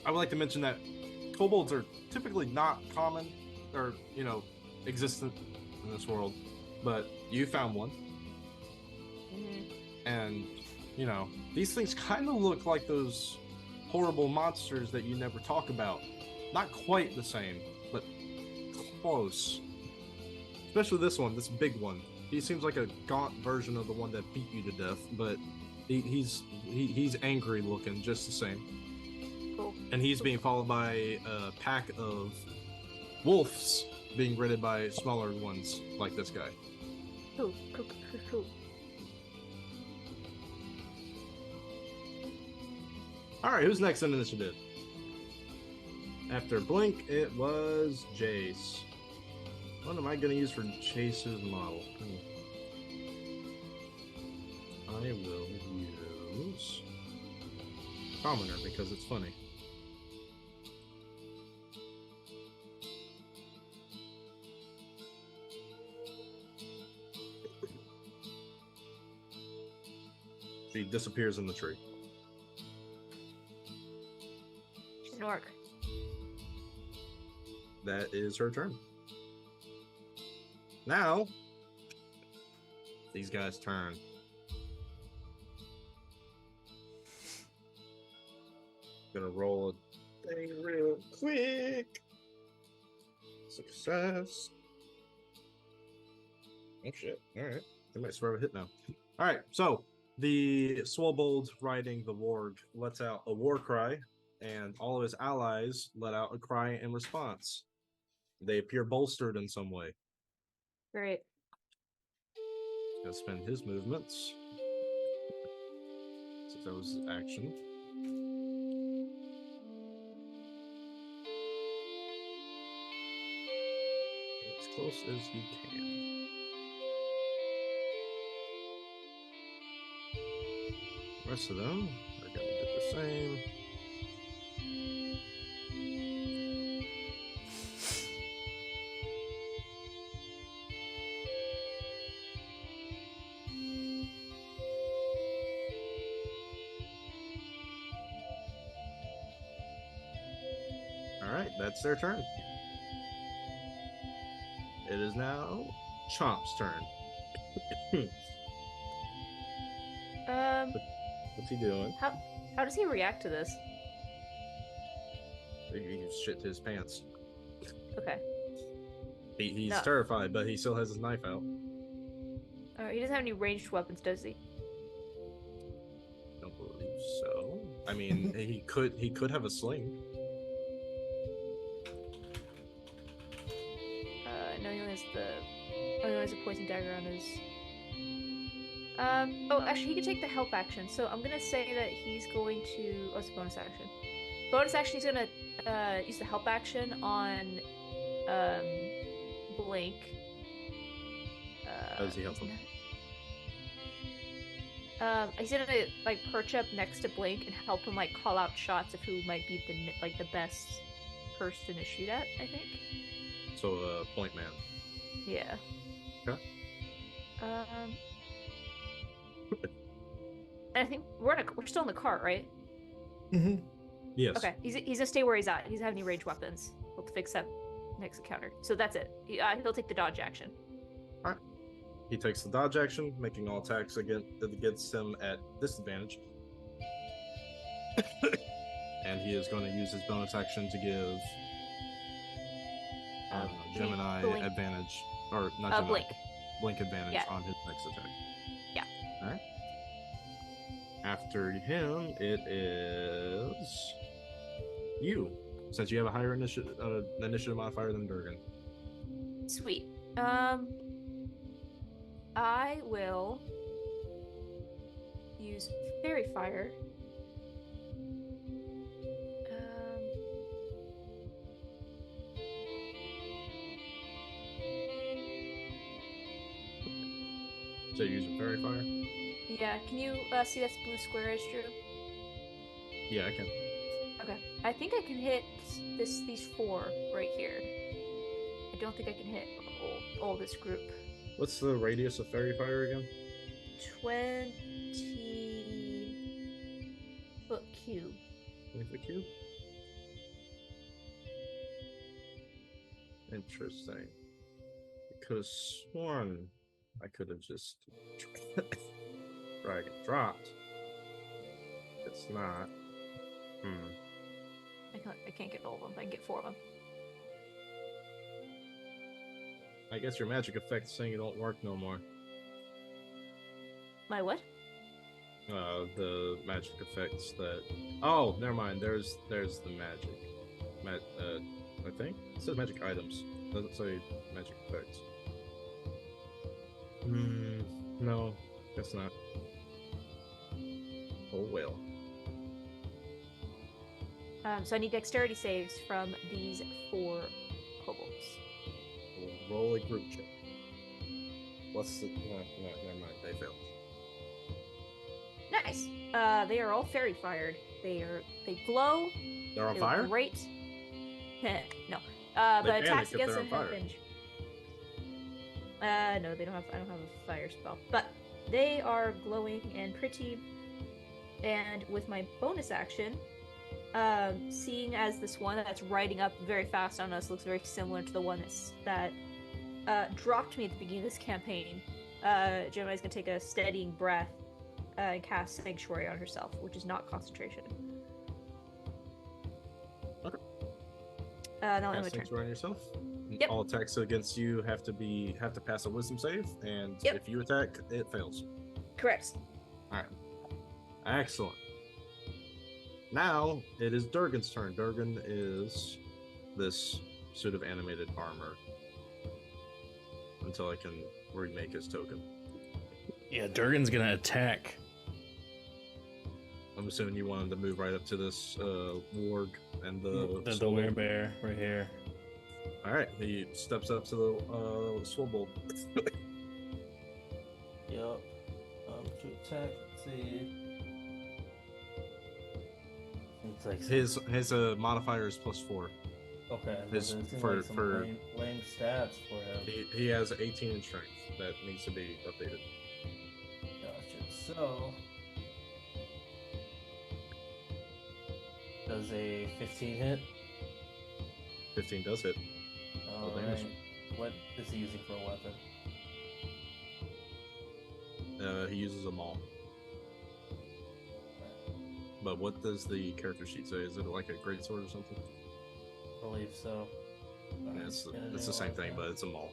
I would like to mention that kobolds are typically not common or, existent in this world, but you found one. Mm-hmm. And, these things kind of look like those horrible monsters that you never talk about. Not quite the same, but close. Especially this one, this big one. He seems like a gaunt version of the one that beat you to death, but he's angry looking just the same. Cool. And he's being followed by a pack of wolves being ridden by smaller ones like this guy. Cool. Alright, who's next in initiative? After Blink, it was Jace. What am I going to use for Chase's model? I will use Commoner because it's funny. She disappears in the tree. She's an orc. That is her turn. Now, these guys turn. Gonna roll a thing real quick. Success. Oh shit. Alright. I might swear a hit now. Alright, so the Swobold riding the warg lets out a war cry, and all of his allies let out a cry in response. They appear bolstered in some way. Great. He's gonna spend his movements. Since that was his action. As close as you can. The rest of them are gonna do the same. Alright, that's their turn. It is now Chomp's turn. What's he doing? How does he react to this? He shit his pants. Okay. He's No. terrified, but he still has his knife out. He doesn't have any ranged weapons, does he? Don't believe so. I mean, he could have a sling. No, he only has he only has a poison dagger on his. Oh, actually, he could take the help action. So I'm gonna say that he's going to. Oh, it's a bonus action. Bonus action. He's gonna use the help action on Blink. How does he help him? He's gonna like perch up next to Blink and help him like call out shots of who might be the best person to shoot at. I think. So, point man. Yeah. Okay. And I think we're still in the cart, right? Mm-hmm. Yes. Okay. He's gonna stay where he's at. He doesn't have any ranged weapons. We'll fix that next encounter. So that's it. He'll take the dodge action. Alright. He takes the dodge action, making all attacks against him at disadvantage. And he is going to use his bonus action to give Gemini Blink. advantage, or not Gemini, Blink. Blink advantage Yeah. on his next attack. Yeah. Alright. After him, it is you, since you have a higher initiative modifier than Durgan. Sweet. I will use Fairy Fire. So you're using Fairy Fire? Yeah, can you see that's blue square, Drew? Yeah, I can. Okay. I think I can hit these four right here. I don't think I can hit all this group. What's the radius of Fairy Fire again? 20 foot cube. 20 foot cube? Interesting. I could have sworn I could have just drag and dropped. It's not. I can't get all of them. I can get four of them. I guess your magic effect saying it don't work no more. My what? The magic effects that. Oh, never mind. There's the magic. I think it says magic items. Doesn't say magic effects. No, guess not. Oh well. So I need dexterity saves from these four kobolds. We'll roll a group check. What's the? No, never mind. They failed. Nice. They are all fairy fired. They glow. They're on They fire. look great. No. They But attacks panic if against they're them on have fire. been. No, they don't have. I don't have a fire spell. But they are glowing and pretty And with my bonus action, seeing as this one that's riding up very fast on us looks very similar to the one that dropped me at the beginning of this campaign, Gemini's gonna take a steadying breath and cast Sanctuary on herself, which is not concentration. Okay. Now my Cast turn. Sanctuary on yourself. Yep. All attacks against you have to pass a Wisdom save, and Yep. if you attack, it fails. Correct. All right. Excellent. Now it is Durgan's turn. Durgan is this suit of animated armor until I can remake his token. Yeah, Durgan's gonna attack. I'm assuming you want him to move right up to this warg and the The Swobold. werebear right here. All right, he steps up to the Swobold. Yup. To attack. Let's see. It's like His modifier is +4. okay. his- It seems for- like some for- lame stats for him. He has 18 in strength that needs to be updated. Gotcha. So does a 15 hit? 15 does hit. All damage. right. What is he using for a weapon? He uses a maul. But what does the character sheet say? Is it like a greatsword or something? I believe so. Yeah, it's the same thing, but it's a maul.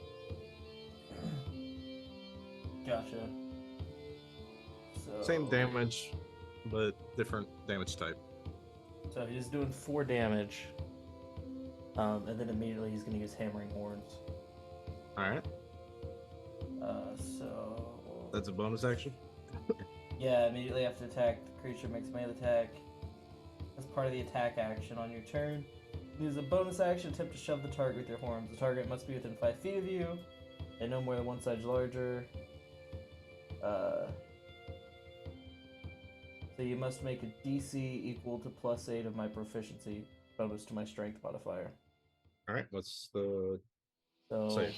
Gotcha. So Same damage, but different damage type. So he's doing 4 damage. And then immediately he's gonna use hammering horns. Alright, So that's a bonus action. yeah, immediately after attack, the creature makes a melee attack. As part of the attack action on your turn, use a bonus action attempt to shove the target with your horns. The target must be within 5 feet of you, and no more than one size larger. So you must make a DC equal to +8 of my proficiency bonus to my strength modifier. Alright, what's the So save?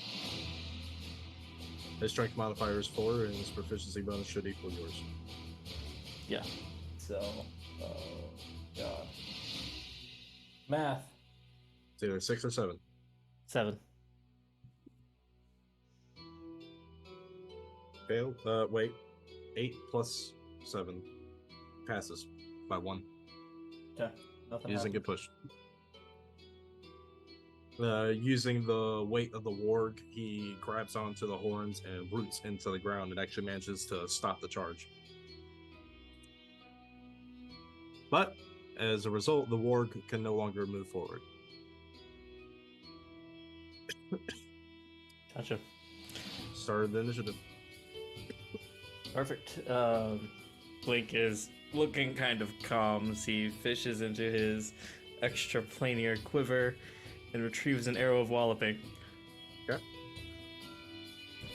His strength modifier is 4, and his proficiency bonus should equal yours. yeah. So God. Math. It's either 6 or 7. 7. Fail. Wait. 8 plus 7 passes by 1. Okay. Nothing He doesn't happened. get pushed. Using the weight of the warg, he grabs onto the horns and roots into the ground and actually manages to stop the charge. But as a result, the warg can no longer move forward. Gotcha. Started the initiative. Perfect. Blink is looking kind of calm as he fishes into his extra planar quiver and retrieves an arrow of walloping. Okay.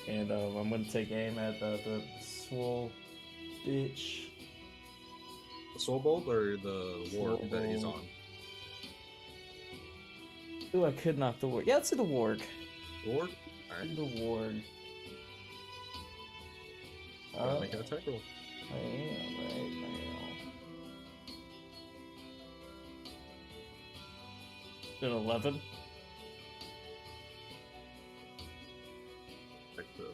And I'm gonna take aim at the swole bitch. The Swobold or the warg that he's Swobold. on? Ooh, I could knock the warg. Yeah, let's do the warg. Warg? Alright. The warg. Make an attack roll. I am right now. An 11. Check the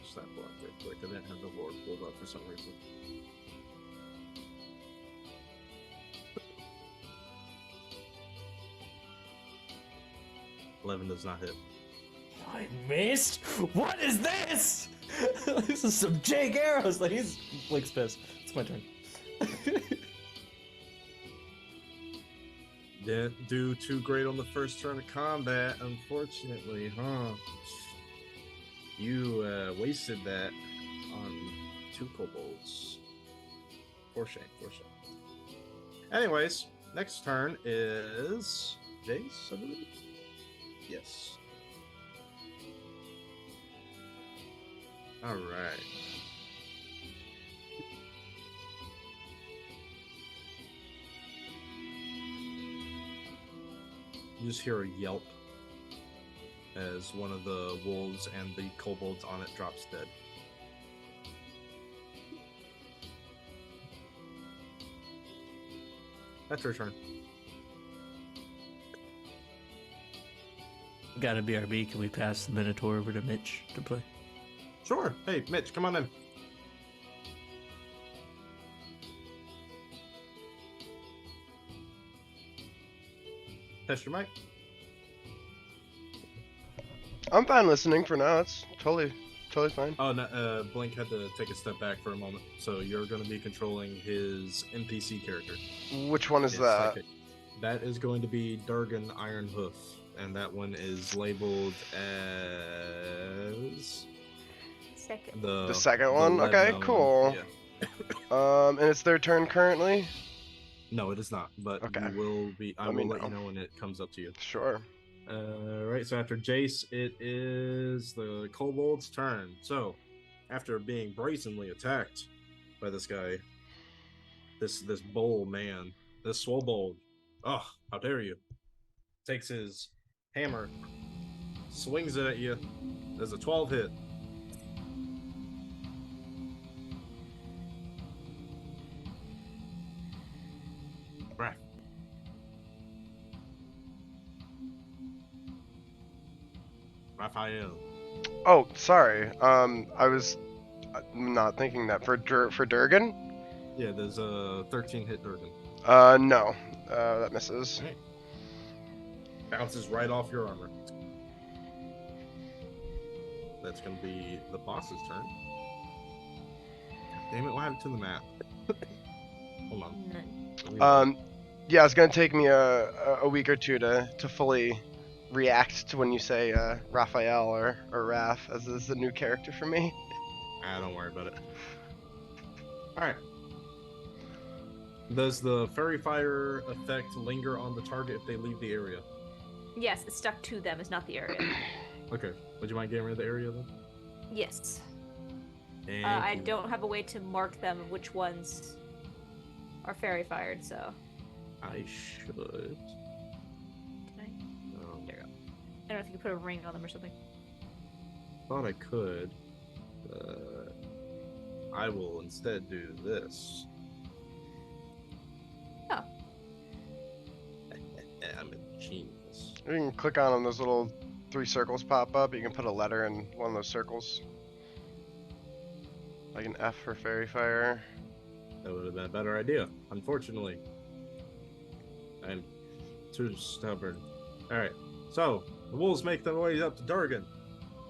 stat block real quick. I didn't have the warg pulled up for some reason. $11 does not hit. I missed? What is this? This is some Jake arrows. Like he's Blake's pissed. It's my turn. Didn't do too great on the first turn of combat, unfortunately, huh? You wasted that on 2 kobolds. For shame, for shame. Anyways, next turn is Jace, I believe? Yes. Alright. You just hear a yelp as one of the wolves and the kobolds on it drops dead. That's your turn. Got a BRB. Can we pass the Minotaur over to Mitch to play? Sure. Hey, Mitch, come on in. Test your mic. I'm fine listening for now. It's totally fine. Oh, no, Blink had to take a step back for a moment. So you're going to be controlling his NPC character. Which one is His that? psychic. That is going to be Durgan Ironhoof, and that one is labeled as Second. The second one? Okay, Lebanon cool. Yeah. And it's their turn currently? No, it is not. But Okay. you will be. I Let me will let you know. know when it comes up to you. Sure. Right. So after Jace, it is the kobold's turn. So after being brazenly attacked by this guy, this bull man, this swobold. Oh, how dare you! Takes his hammer, swings it at you. There's a 12 hit. Right. Raphael. Oh, sorry. I was not thinking that for Durgan. Yeah, there's a 13 hit Durgan. No. That misses. Right. Bounces right off your armor. That's gonna be the boss's turn. Damn it! What happened to the map? Hold on. None. Yeah, it's gonna take me a week or two to fully react to when you say Raphael or Raph, as this is a new character for me. Don't worry about it. All right. Does the fairy fire effect linger on the target if they leave the area? Yes, it's stuck to them. It's not the area. Okay. Would you mind getting rid of the area then? Yes. Thank I you. don't have a way to mark them of which ones are fairy fired, so. I should. Can I? There you go. I don't know if you can put a ring on them or something. Thought I could. I will instead do this. Oh. I'm a genius. You can click on them, those little 3 circles pop up. You can put a letter in one of those circles. Like an F for fairy fire. That would have been a better idea. Unfortunately, I'm too stubborn. Alright, so the wolves make their way up to Durgan.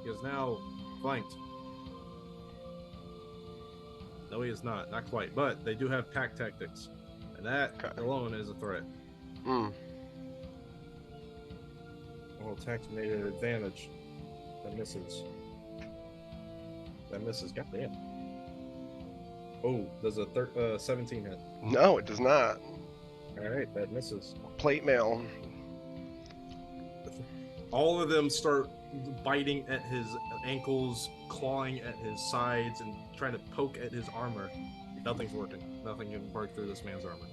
He is now flanked. No, he is not. Not quite. But they do have pack tactics. And that Okay. alone is a threat. Hmm. All attacks made at advantage. That misses. That misses. Goddamn. Oh, there's a 17 hit. No, it does not. Alright, that misses. Plate mail. All of them start biting at his ankles, clawing at his sides, and trying to poke at his armor. Nothing's working. Nothing can break through this man's armor.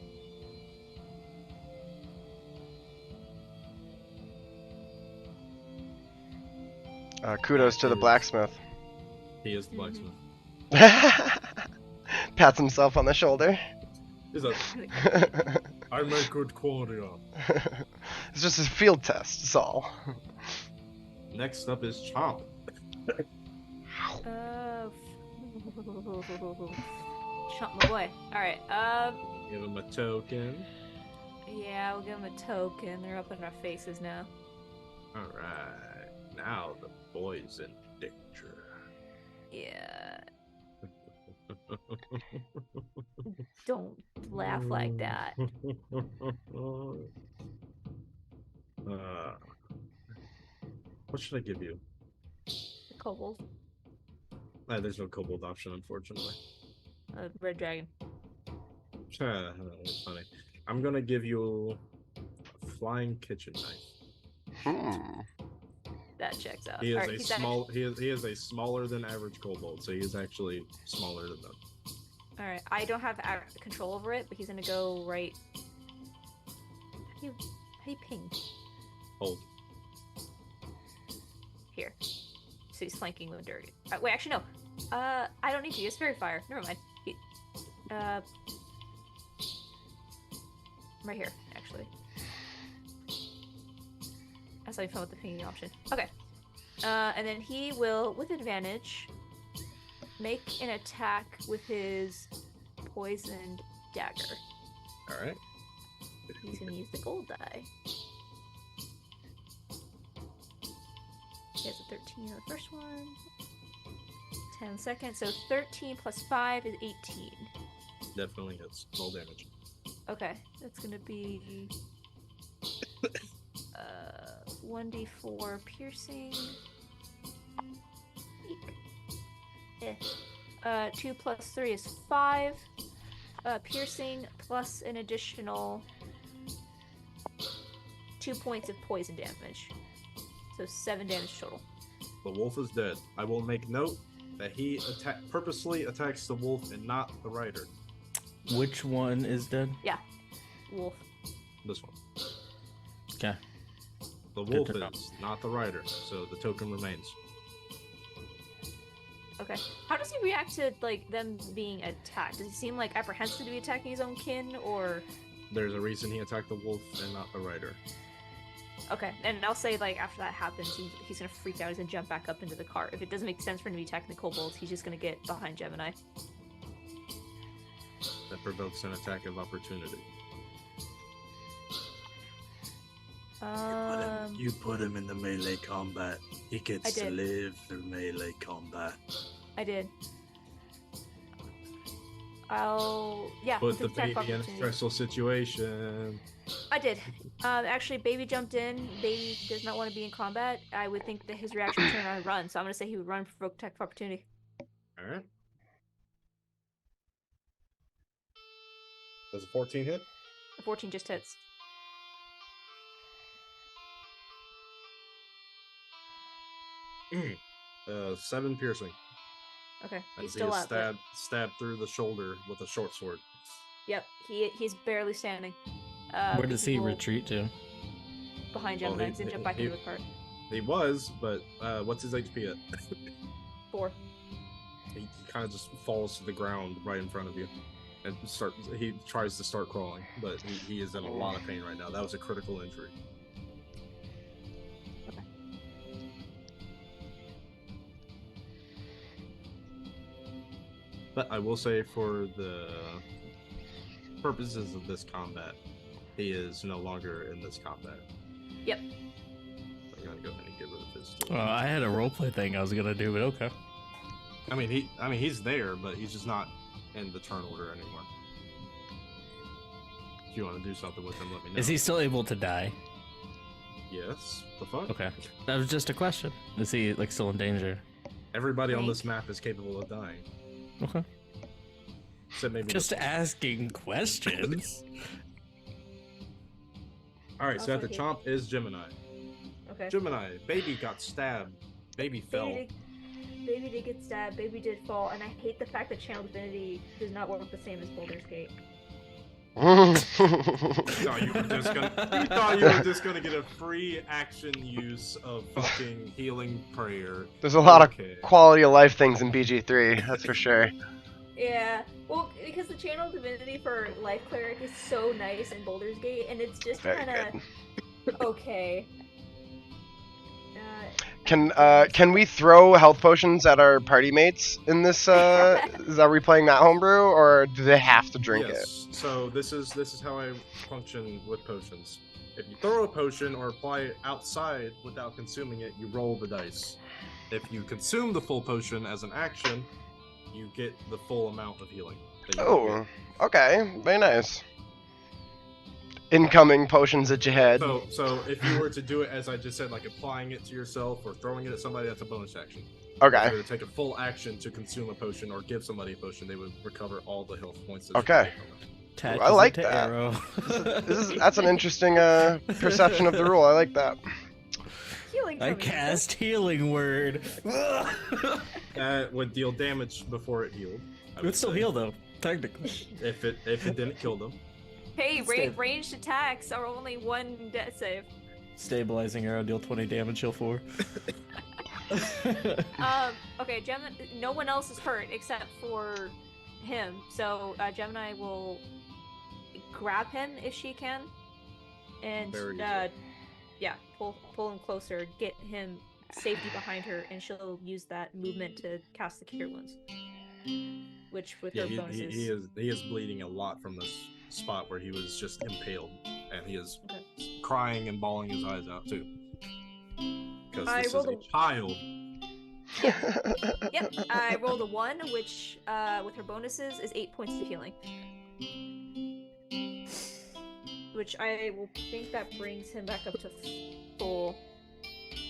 Kudos to the blacksmith. He is the blacksmith. Pats himself on the shoulder. He's like, I make good quality art. It's just a field test, that's all. Next up is Chomp. Chomp my boy. Alright, Give him a token. yeah, we'll give him a token. They're up in our faces now. Alright. Now the boy's in danger. Yeah. Don't laugh like that. What should I give you? The kobold. There's no kobold option, unfortunately. Red dragon. It's funny. I'm gonna give you a flying kitchen knife. That checks out. He is Alright, a he's small. He is a smaller than average kobold, so he is actually smaller than them. Alright, I don't have control over it, but he's gonna go right. How do you ping? Hold. Here. So he's flanking with Durgan. Wait, actually no. I don't need to use fairy fire. Never mind. right here, actually. That's how you found with the pinging option. Okay. And then he will, with advantage, make an attack with his poisoned dagger. Alright. He's gonna use the gold die. He has a 13 on the first one. 10 second, so 13 plus 5 is 18. Definitely hits. Roll damage. Okay, that's gonna be 1d4 piercing. Eek. 2 plus 3 is 5. Piercing plus an additional 2 points of poison damage. So 7 damage total. The wolf is dead. I will make note that he purposely attacks the wolf and not the rider. Which one is dead? Yeah, wolf. This one. Okay. The wolf is not the rider, so the token remains. Okay. How does he react to like them being attacked? Does he seem like apprehensive to be attacking his own kin, or? There's a reason he attacked the wolf and not the rider. Okay, and I'll say like after that happens, he's gonna freak out. He's gonna jump back up into the cart. If it doesn't make sense for him to be attacking the kobolds, he's just gonna get behind Gemini. That provokes an attack of opportunity. You put him in the melee combat. He gets I to did. live through melee combat. I did. Yeah. Put with the attack baby in a opportunity. stressful situation. I did. Actually, Baby jumped in. Baby does not want to be in combat. I would think that his reaction would turn around and run, so I'm gonna say he would run for attack of opportunity. Alright. Does a 14 hit? The 14 just hits. Mm. 7 piercing. Okay, he's As he still is up. but- stabbed through the shoulder with a short sword. Yep, he's barely standing. Where does he will- retreat to? Behind Well, Gemini. he- He's gonna jump back he- into the cart. He was, but what's his HP at? 4. He kind of just falls to the ground right in front of you. And he tries to start crawling, but he is in a lot of pain right now. That was a critical injury. Okay. But I will say, for the purposes of this combat, he is no longer in this combat. Yep. I'm gonna go ahead and get rid of his. Well, I had a roleplay thing I was gonna do, but okay. I mean, he's there, but he's just not in the turn order anymore. If you want to do something with him, let me know. Is he still able to die? Yes. The fuck? Okay. That was just a question. Is he like still in danger? Everybody on Hank? this map is capable of dying. Okay. Except maybe. Just asking questions. All right. So Also at the he- chomp is Gemini. Okay. Gemini, baby got stabbed. Baby fell. Baby did get stabbed. Baby did fall, and I hate the fact that Channel Divinity does not work the same as Boulder's Gate. You thought you were just gonna get a free action use of fucking healing prayer. There's a lot Okay. of quality of life things in BG3, that's for sure. Yeah, well, because the Channel Divinity for Life Cleric is so nice in Boulder's Gate, and it's just Very kind good. of okay. Can we throw health potions at our party mates in this? Is that replaying that homebrew, or do they have to drink it? Yes. So this is how I function with potions. If you throw a potion or apply it outside without consuming it, you roll the dice. If you consume the full potion as an action, you get the full amount of healing. that you Oh, okay, very nice. Incoming potions at your head. get. So if you were to do it as I just said, like applying it to yourself or throwing it at somebody, that's a bonus action. If Okay. you were to take a full action to consume a potion or give somebody a potion, they would recover all the health points. That you Okay. take from it. Attaches I like into that. Arrow. That's an interesting perception of the rule. I like that. Healing I from cast healing word. That would deal damage before it healed. I It would would still say. heal though, technically. If it didn't kill them. Hey, Stay- ranged attacks are only 1 death save. Stabilizing arrow, deal 20 damage, heal 4. Okay, Gemini. No one else is hurt except for him. So Gemini will grab him if she can, and Very easy. yeah, pull him closer, get him safety behind her, and she'll use that movement to cast the Cure Wounds. Which with her bonuses, he is bleeding a lot from this spot where he was just impaled, and he is crying and bawling his eyes out too. Because this is a child. Yep, I rolled a 1, which with her bonuses is 8 points of healing. Which I will think that brings him back up to full.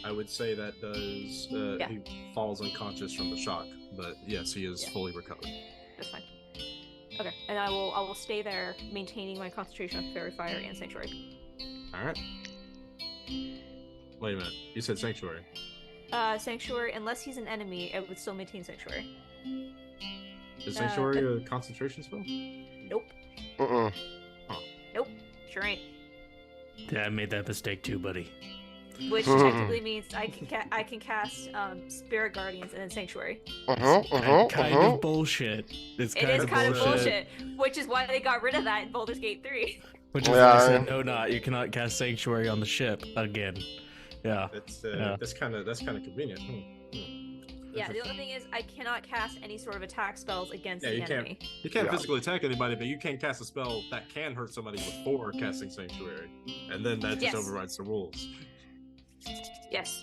I would say that does. He falls unconscious from the shock, but yes, he is fully recovered. That's fine. Okay, and I will stay there, maintaining my concentration on Fairy Fire and Sanctuary. All right. Wait a minute. You said Sanctuary. Sanctuary, unless he's an enemy, it would still maintain Sanctuary. Is Sanctuary a concentration spell? Nope. Uh-uh. Huh. Nope. Sure ain't. Yeah, I made that mistake too, buddy. Which technically means I can cast Spirit Guardians and then Sanctuary. Kind of bullshit. It is kind of bullshit, which is why they got rid of that in Baldur's Gate 3. Which is why I said no, you cannot cast Sanctuary on the ship again. Yeah. That's kind of convenient. Yeah, the only thing is I cannot cast any sort of attack spells against the enemy. You can't physically attack anybody, but you can cast a spell that can hurt somebody before casting Sanctuary, and then that just overrides the rules. Yes.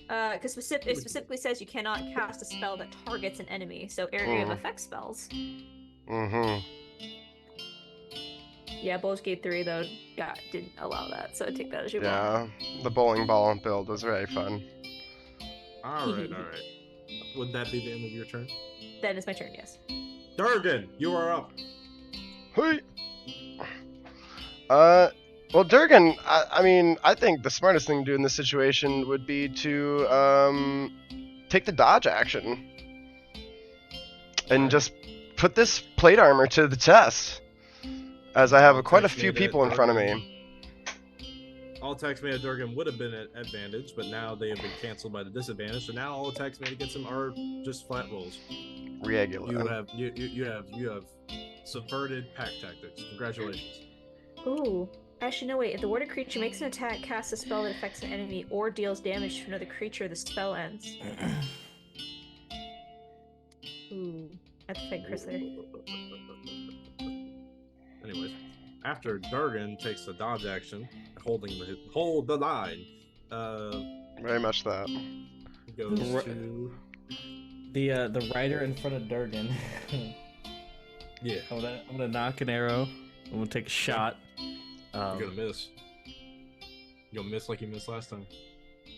Because it specifically says you cannot cast a spell that targets an enemy, so area of effect spells. Yeah, Baldur's Gate 3 though didn't allow that, so I take that as your ball. The bowling ball build was very fun. All right. Would that be the end of your turn? That is my turn, yes. Durgan, you are up. Hey. Well, Durgan, I think the smartest thing to do in this situation would be to take the dodge action and just put this plate armor to the test, as I have quite a few people in front of me. All attacks made at Durgan would have been at advantage, but now they have been canceled by the disadvantage. So now all attacks made against him are just flat rolls. Regular. You have subverted pack tactics. Congratulations. Ooh. Actually, no, wait. If the warded creature makes an attack, casts a spell that affects an enemy, or deals damage to another creature, the spell ends. Ooh. I have to fight Chris there. Anyways, after Durgan takes the dodge action, hold the line. Very much that. Goes to the rider in front of Durgan. Yeah. I'm gonna knock an arrow. I'm gonna take a shot. You're gonna miss. You'll miss like you missed last time.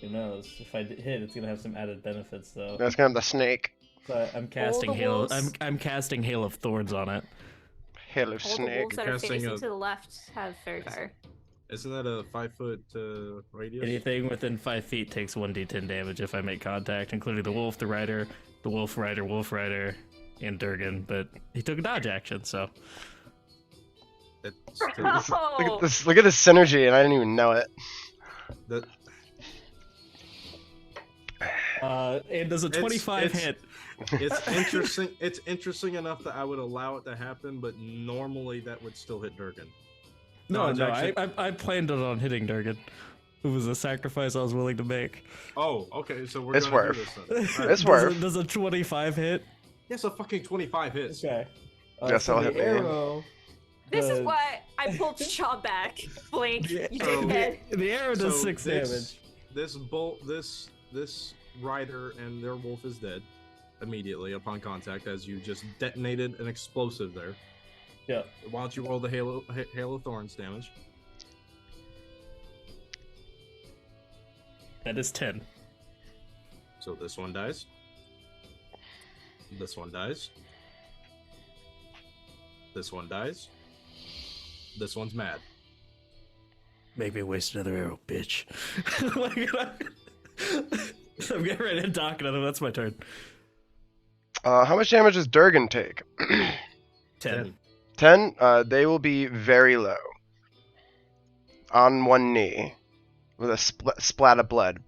Who knows? If I hit, it's gonna have some added benefits though. That's gonna have the snake. But I'm casting Hail. I'm casting Hail of Thorns on it. Hail of All snake. the wolves that are facing to the left have Fairy Fire. Isn't that a 5-foot radius? Anything within 5 feet takes 1d10 damage if I make contact, including the wolf, the rider, wolf rider, and Durgan. But he took a dodge action, so. Look at this! Look at this synergy, and I didn't even know it. And does a 25 hit? It's interesting. It's interesting enough that I would allow it to happen, but normally that would still hit Durgan. No, I planned it on hitting Durgan. It was a sacrifice I was willing to make. Oh, okay. So we're it's gonna worth. do this then. It's worth. Does a 25 hit? Yes, a fucking 25 hits. Okay. Yes, I'll hit arrow. This is why I pulled Shaw back. Blink. The arrow does 6 damage. This rider and their wolf is dead immediately upon contact, as you just detonated an explosive there. Yeah. Why don't you roll the Hail of Thorns damage? That is 10. So this one dies. This one dies. This one dies. This one's mad. Make me waste another arrow, bitch. I'm getting ready to dock another. That's my turn. How much damage does Durgan take? 10. 10? They will be very low. On one knee. With a splat of blood.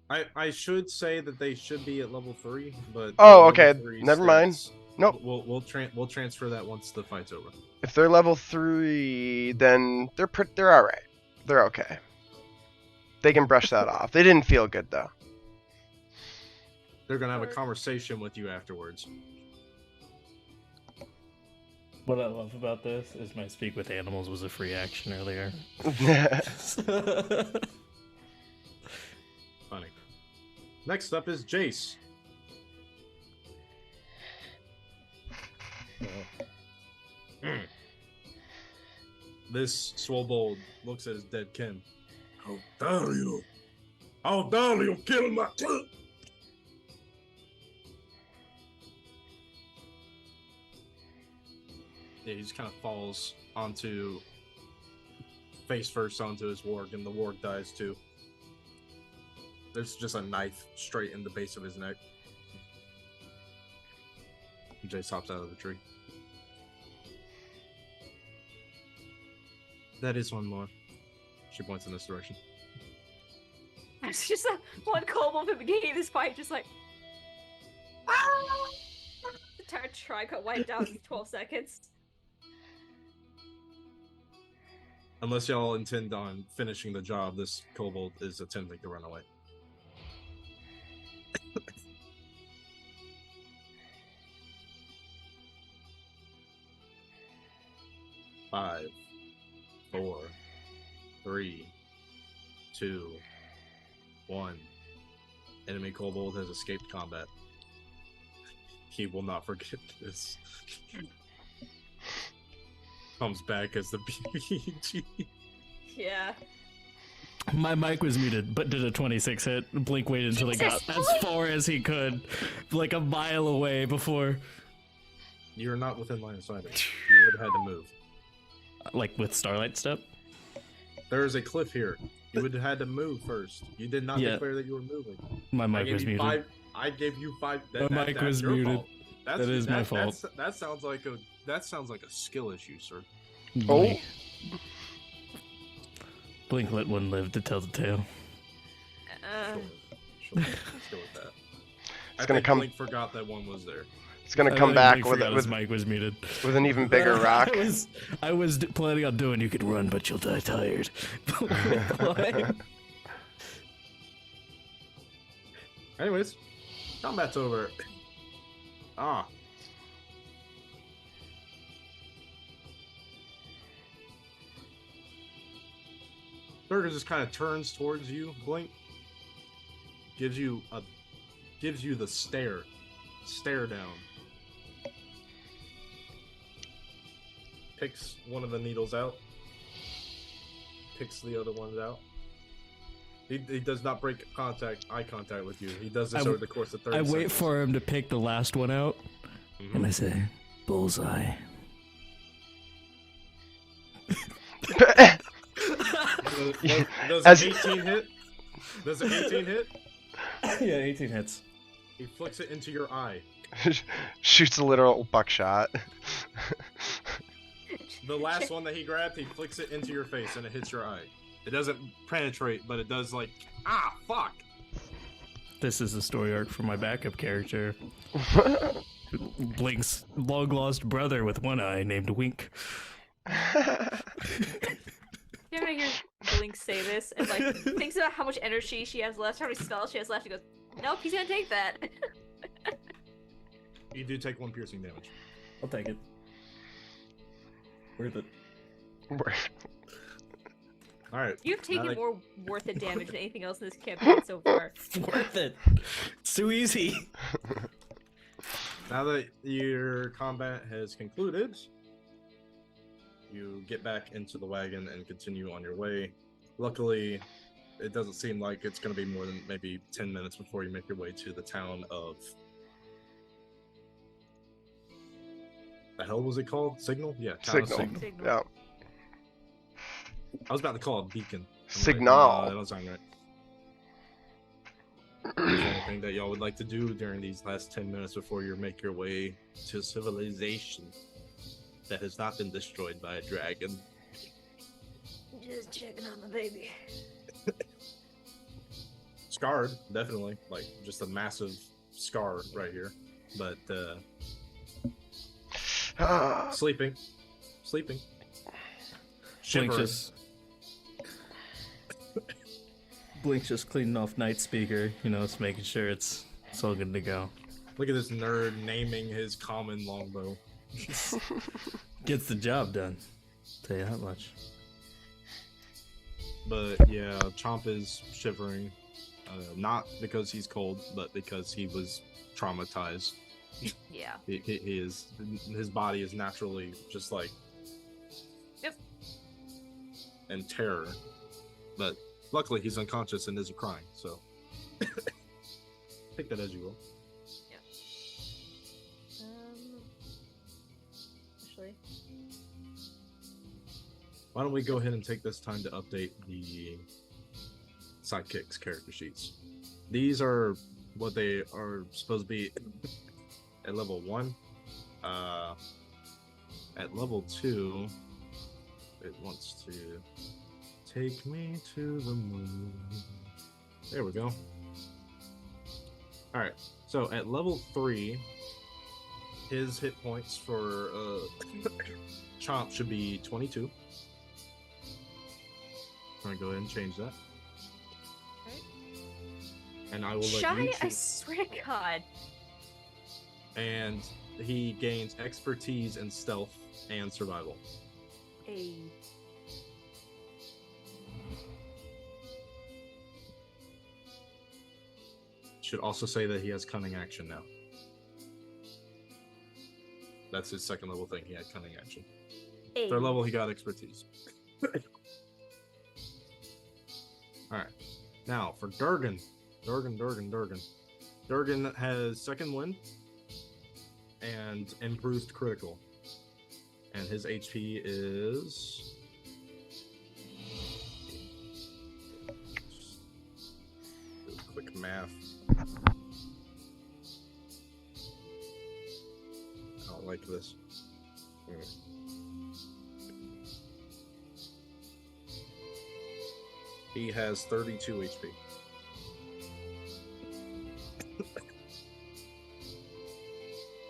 I should say that they should be at level 3, but... Oh, okay. Never mind. Nope. We'll transfer that once the fight's over. If they're level 3, then they're all right. They're okay. They can brush that off. They didn't feel good though. They're gonna have a conversation with you afterwards. What I love about this is my speak with animals was a free action earlier. Funny. Next up is Jace. This Swobold looks at his dead kin. How dare you? How dare you kill my kid? Yeah, he just kind of falls onto face first onto his warg, and the warg dies too. There's just a knife straight in the base of his neck. And Jace hops out of the tree. That is one more. She points in this direction. It's just one kobold at the beginning of this fight, just like. Ah! The entire tribe got wiped out in 12 seconds. Unless y'all intend on finishing the job, this kobold is attempting to run away. Five, 4, 3, 2, 1. Enemy kobold has escaped combat. He will not forget this. Comes back as the BBG. Yeah. My mic was muted, but did a 26 hit. Blink waited until he got as far as he could, like a mile away before. You're not within line of sight. You would have had to move. Like with Starlight Step? There is a cliff here. You would have had to move first. You did not declare that you were moving. My mic was muted. I gave you 5. My mic was muted. That is my fault. That sounds like a skill issue, sir. Oh. Blink let one live to tell the tale. Sure. Let's go with that. It's gonna come. Blink forgot that one was there. It's gonna come back with his mic was muted. With an even bigger rock. I was planning on doing. You could run, but you'll die tired. Anyways, combat's over. Burger just kind of turns towards you, Blink. Gives you the stare down. Picks one of the needles out. Picks the other ones out. He does not break eye contact with you. He does this over the course of 30 seconds. I wait for him to pick the last one out, and I say, bullseye. Does an 18 hit? Does an 18 hit? Yeah, 18 hits. He flicks it into your eye. Shoots a literal buckshot. The last one that he grabbed, he flicks it into your face and it hits your eye. It doesn't penetrate, but it does like, fuck. This is the story arc for my backup character. Blink's long-lost brother with one eye named Wink. You ever hear Blink say this and like thinks about how much energy she has left, how many spells she has left, and goes, nope, he's gonna take that. You do take 1 piercing damage. I'll take it. Worth it. Alright. You've taken more worth it damage than anything else in this campaign so far. Worth it. It's too easy. Now that your combat has concluded, you get back into the wagon and continue on your way. Luckily, it doesn't seem like it's going to be more than maybe 10 minutes before you make your way to the town of... The hell was it called? Signal? Yeah, town of Signal. Signal. Yeah. I was about to call it Beacon. Signal. That don't sound right. Is there anything that y'all would like to do during these last 10 minutes before you make your way to civilization that has not been destroyed by a dragon? Just checking on the baby. Scarred, definitely. Like, just a massive scar right here. But, Sleeping. Blink Shivering. just Blink's just cleaning off Night Speaker, it's making sure it's all good to go. Look at this nerd naming his common longbow. Gets the job done. Tell you that much. But yeah, Chomp is shivering. Not because he's cold, but because he was traumatized. Yeah. He is. His body is naturally just like. Yep. And terror. But luckily he's unconscious and isn't crying, so. Take that as you will. Actually. Why don't we go ahead and take this time to update the sidekicks character sheets. These are what they are supposed to be at level 1. At level 2, it wants to take me to the moon. There we go. Alright, so at level 3, his hit points for Chomp should be 22. I'm gonna go ahead and change that. Right. And I will let Shy, you I choose. swear to God. And he gains expertise in stealth and survival. Hey. Should also say that he has cunning action now. That's his second level thing. He had cunning action. Hey. Third level, he got expertise. Alright. Now, for Durgan. Durgan has second wind and improved critical. And his HP is... do quick math. I don't like this. He has 32 HP.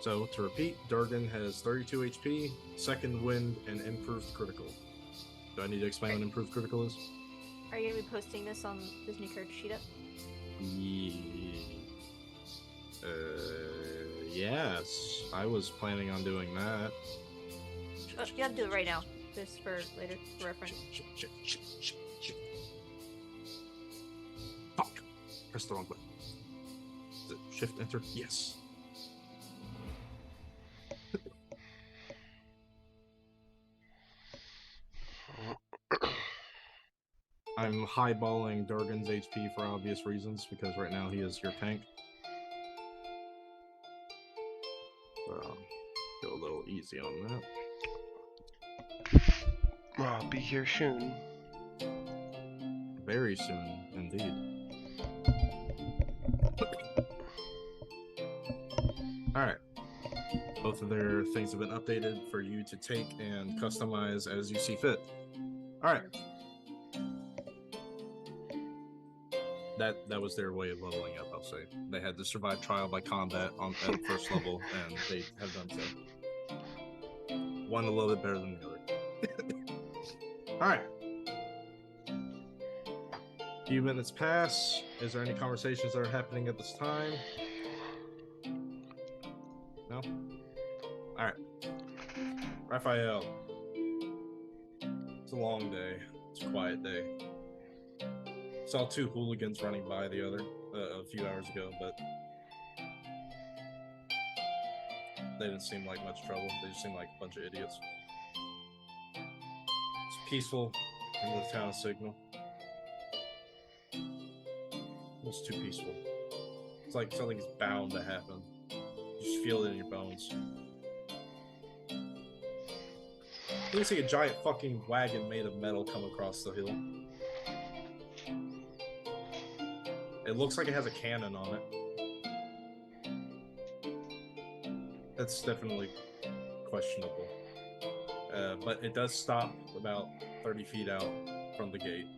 So, to repeat, Durgan has 32 HP, second wind, and improved critical. Do I need to explain what improved critical is? Are you going to be posting this on this new character sheet up? Yes. I was planning on doing that. Oh, you have to do it right now. This for later for reference. Shit. Fuck. Press the wrong button. Is it shift enter? Yes. I'm highballing Durgan's HP for obvious reasons, because right now he is your tank. Go a little easy on that. I'll be here soon. Very soon, indeed. Alright. Both of their things have been updated for you to take and customize as you see fit. Alright. That was their way of leveling up, I'll say. They had to survive trial by combat at the first level, and they have done so. One a little bit better than the other. Alright. Few minutes pass. Is there any conversations that are happening at this time? No? Alright. Raphael. It's a long day. It's a quiet day. Saw 2 hooligans running by the other a few hours ago, but they didn't seem like much trouble. They just seemed like a bunch of idiots. It's peaceful in the town of Signal. Almost too peaceful. It's like something's bound to happen. You just feel it in your bones. You see a giant fucking wagon made of metal come across the hill. It looks like it has a cannon on it. That's definitely questionable. But it does stop about 30 feet out from the gate.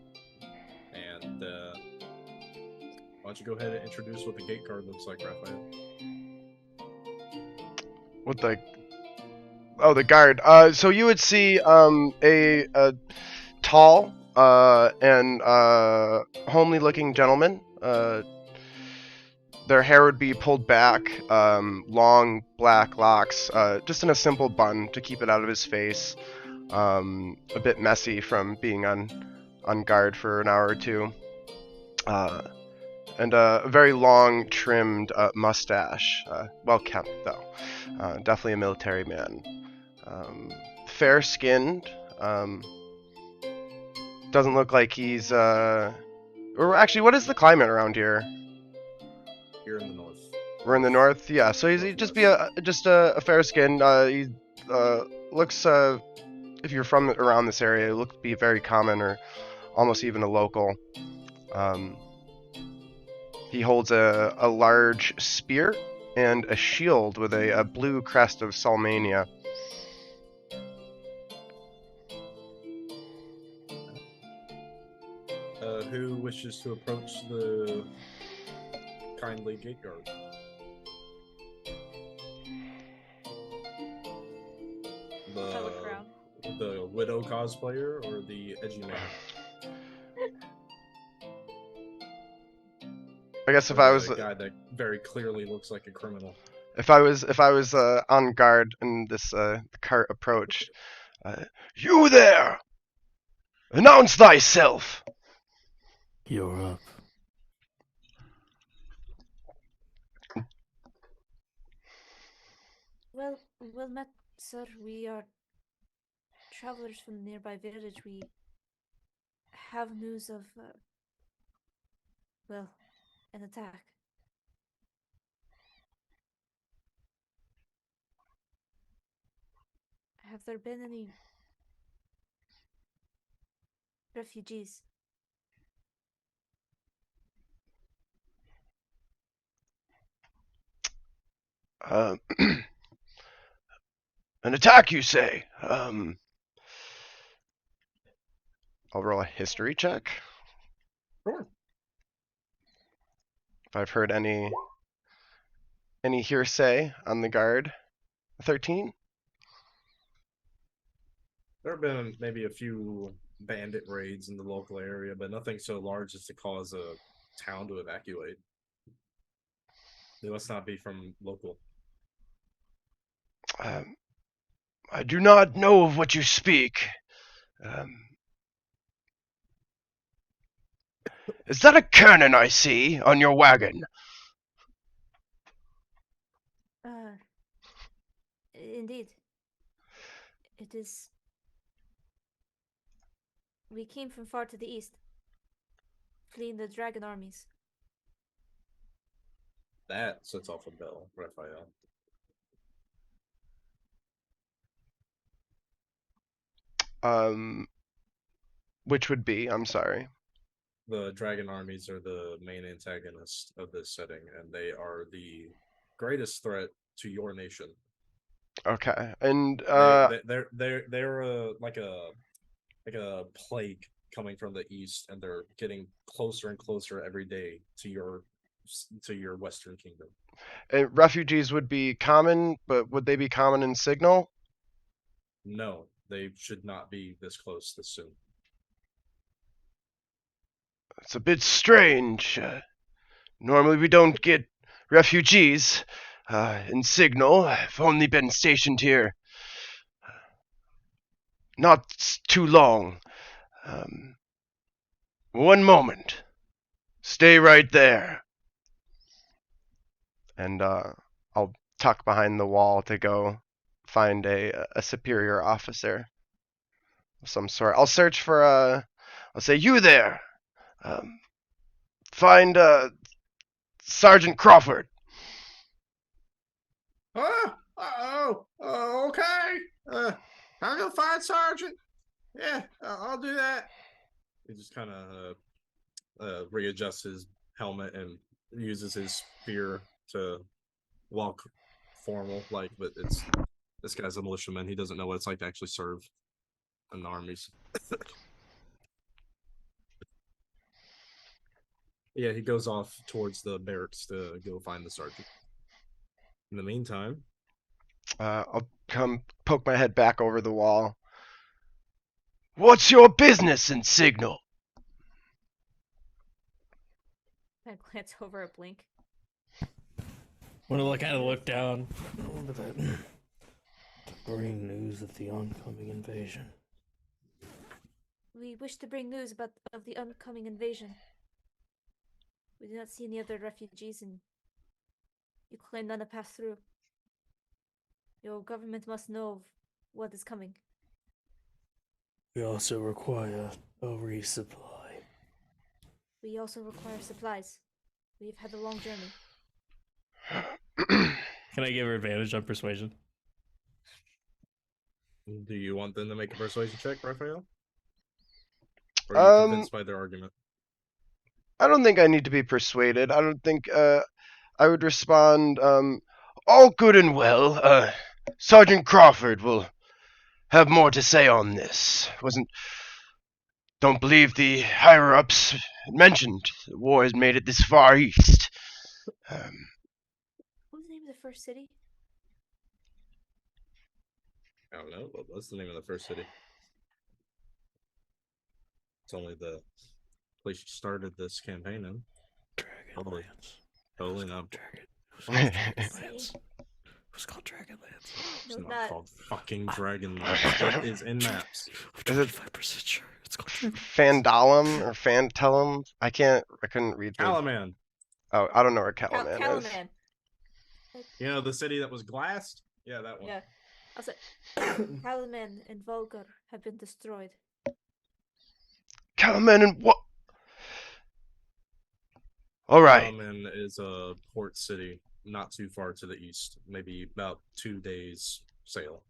And why don't you go ahead and introduce what the gate guard looks like, Raphael? With the Oh, the guard. So you would see a tall and homely-looking gentleman. Their hair would be pulled back, long black locks, just in a simple bun to keep it out of his face. A bit messy from being on guard for an hour or two. And a very long, trimmed mustache. Well kept, though. Definitely a military man. Fair-skinned. Doesn't look like he's. Or actually, what is the climate around here? Here in the north. We're in the north, yeah. So he'd just be a fair-skinned. He looks. If you're from around this area, look to be very common or almost even a local. He holds a large spear and a shield with a blue crest of Salmania. Who wishes to approach the kindly gate guard? I look around. The widow cosplayer or the edgy man? I guess if Or I the was guy that very clearly looks like a criminal. if I was on guard and this cart approached, you there! Announce thyself! You're up. Well met, sir. We are travelers from the nearby village. We have news of, an attack. Have there been any refugees? An attack, you say? I'll roll a history check. Sure. If I've heard any hearsay on the guard. 13? There have been maybe a few bandit raids in the local area, but nothing so large as to cause a town to evacuate. They must not be from local. I do not know of what you speak. Is that a cannon I see on your wagon? Indeed. It is. We came from far to the east, fleeing the dragon armies. That sets off a bell, Raphael. Which would be, I'm sorry. The dragon armies are the main antagonist of this setting, and they are the greatest threat to your nation. Okay, and they're like a plague coming from the east, and they're getting closer and closer every day to your western kingdom. And refugees would be common, but would they be common in Signal? No, they should not be this close this soon. It's a bit strange. Normally we don't get refugees in Signal. I've only been stationed here not too long. One moment. Stay right there. And I'll tuck behind the wall to go find a superior officer of some sort. I'll search for I'll say, you there. Find Sergeant Crawford. Okay. I'll go find Sergeant. Yeah, I'll do that. He just kind of readjusts his helmet and uses his spear to walk formal, but this guy's a militiaman. He doesn't know what it's like to actually serve in the armies. Yeah, he goes off towards the barracks to go find the sergeant. In the meantime, I'll come poke my head back over the wall. What's your business in Signal? I glance over at Blink. When I kind of look down. Look at that. Bring news of the oncoming invasion. We wish to bring news of the oncoming invasion. We do not see any other refugees, and you claim none have passed through. Your government must know of what is coming. We also require a resupply. We also require supplies. We've had a long journey. Can I give her advantage on persuasion? Do you want them to make a persuasion check, Raphael? Or are you convinced by their argument? I don't think I need to be persuaded. I don't think I would respond, all good and well. Sergeant Crawford will have more to say on this. Don't believe the higher-ups mentioned the war has made it this far east. What was the name of the first city? I don't know. What's the name of the first city? It's only the place you started this campaign in. Dragonlance. Totally not. Dragonlance. It was called Dragonlance. It's No, not called fucking Dragonlance. That is in maps. I'm Is it 25% sure it's called Dragonlance. Fandalum or Fantellum? I couldn't read the... Calaman. Oh, I don't know where Calaman is. Calaman. You know the city that was glassed? Yeah, that one. Yeah. I was like, Calaman and Volgar have been destroyed. Calaman and what? Alright. Calaman is a port city not too far to the east. Maybe about 2 days sail.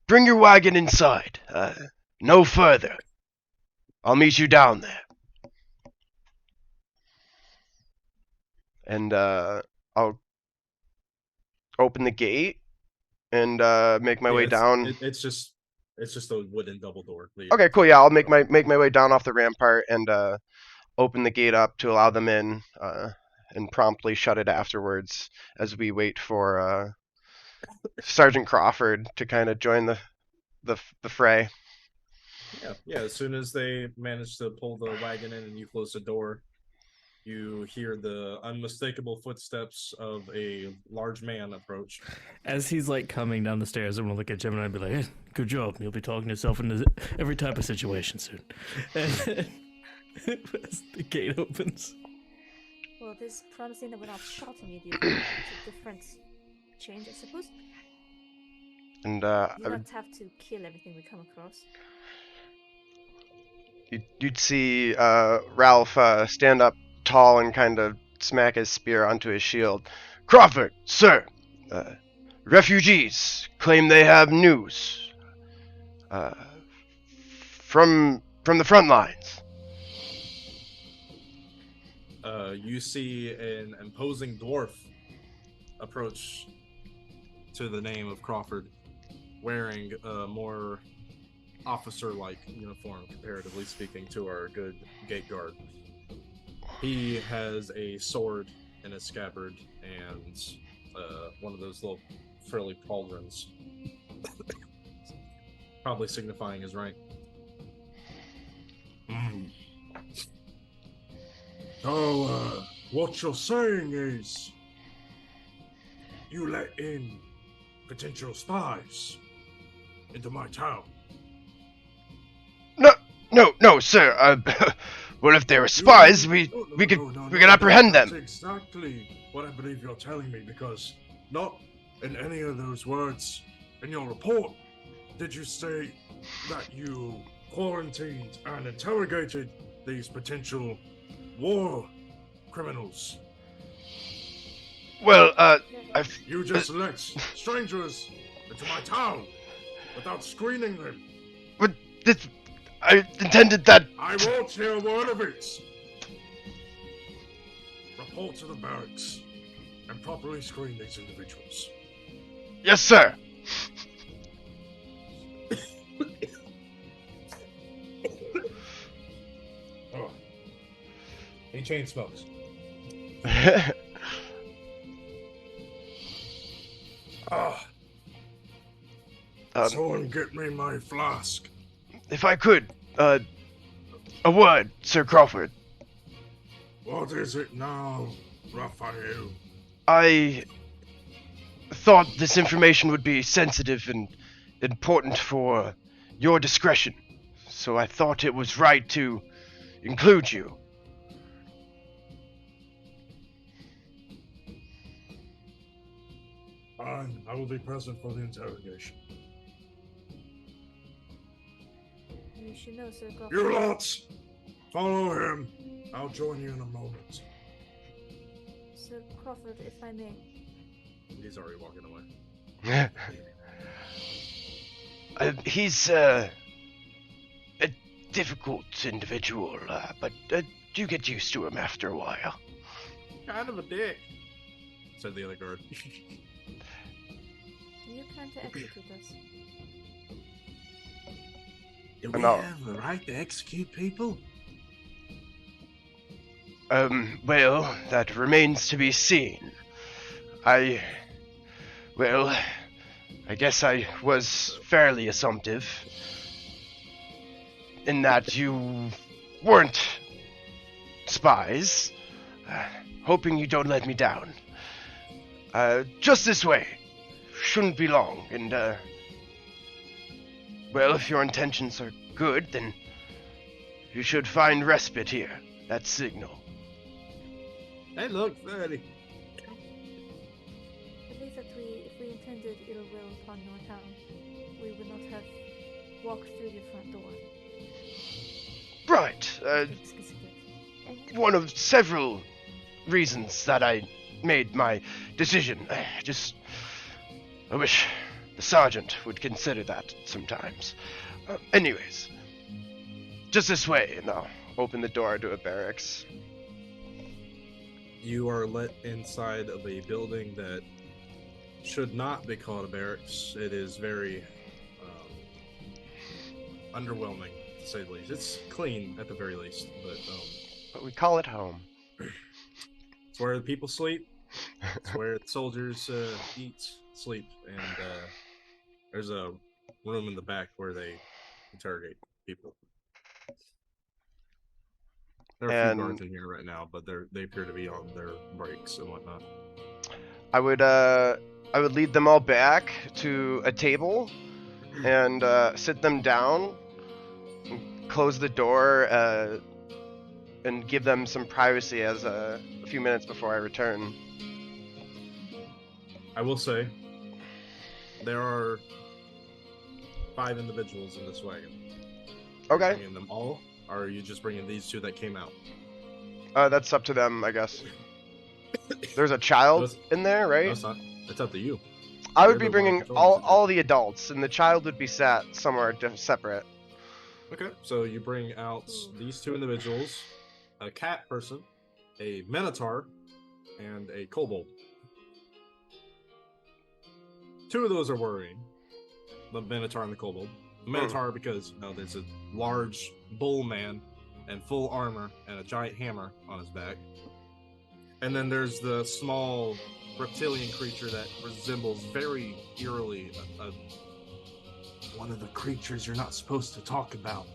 Bring your wagon inside. No further. I'll meet you down there. And I'll open the gate and make my way down. It's just a wooden double door. Okay, cool. Yeah, I'll make my way down off the rampart and open the gate up to allow them in, and promptly shut it afterwards as we wait for Sergeant Crawford to kind of join the fray. Yeah. As soon as they manage to pull the wagon in and you close the door, you hear the unmistakable footsteps of a large man approach. As he's like coming down the stairs, I'm gonna look at Jim and I'd be like, hey, good job. You'll be talking yourself into every type of situation soon. And then, as the gate opens. Well, it is promising that we're not shot immediately. It's a different change, I suppose. And You don't have to kill everything we come across. you'd see Ralph stand up tall and kind of smack his spear onto his shield. Crawford, sir, refugees claim they have news from the front lines. You see an imposing dwarf approach to the name of Crawford, wearing a more officer-like uniform, comparatively speaking, to our good gate guard. He has a sword in his scabbard and one of those little frilly pauldrons, probably signifying his rank. So, what you're saying is you let in potential spies into my town. No, sir. Well, if they were spies, we could apprehend them. That's exactly what I believe you're telling me, because not in any of those words in your report did you say that you quarantined and interrogated these potential war criminals. Well, You just let strangers into my town without screening them. But I intended that. I won't hear a word of it. Report to the barracks and properly screen these individuals. Yes, sir. Oh. He chain smokes. Ah, Um, someone get me my flask. if I could, a word, Sir Crawford. What is it now, Raphael? I thought this information would be sensitive and important for your discretion, so I thought it was right to include you. Fine, I will be present for the interrogation. You should know, Sir Crawford. You lot, follow him. I'll join you in a moment. Sir Crawford, if I may. He's already walking away. He's a difficult individual, but you get used to him after a while. Kind of a dick, said the other guard. Do you plan to execute us? Do we No. have the right to execute people? Well, that remains to be seen. I guess I was fairly assumptive in that you weren't spies. Hoping you don't let me down. Just this way. Shouldn't be long, and, well, if your intentions are good, then you should find respite here. That signal. Hey, look, 30. I believe that if we intended ill will upon your town, we would not have walked through your front door. Right. One of several reasons that I made my decision. I wish the sergeant would consider that sometimes. Anyways, just this way, and I'll open the door to a barracks. You are let inside of a building that should not be called a barracks. It is very underwhelming, to say the least. It's clean at the very least, But we call it home. it's where the people sleep. It's where the soldiers eat, sleep, and there's a room in the back where they interrogate people. There are a few And- guards in here right now, but they appear to be on their breaks and whatnot. I would lead them all back to a table and sit them down, and close the door, and give them some privacy as a few minutes before I return. I will say, there are 5 individuals in this wagon. Are you Okay, bringing them all, or are you just bringing these 2 that came out? that's up to them, I guess. There's a child Those- in there, No, right? it's not. It's up to you. I would You're be the one bringing controlling the all the adults, and the child would be sat somewhere separate. Okay, so you bring out these 2 individuals, a cat person, a minotaur, and a kobold. 2 of those are worrying. The minotaur and the kobold. The minotaur because there's a large bull man in full armor and a giant hammer on his back. And then there's the small reptilian creature that resembles very eerily one of the creatures you're not supposed to talk about.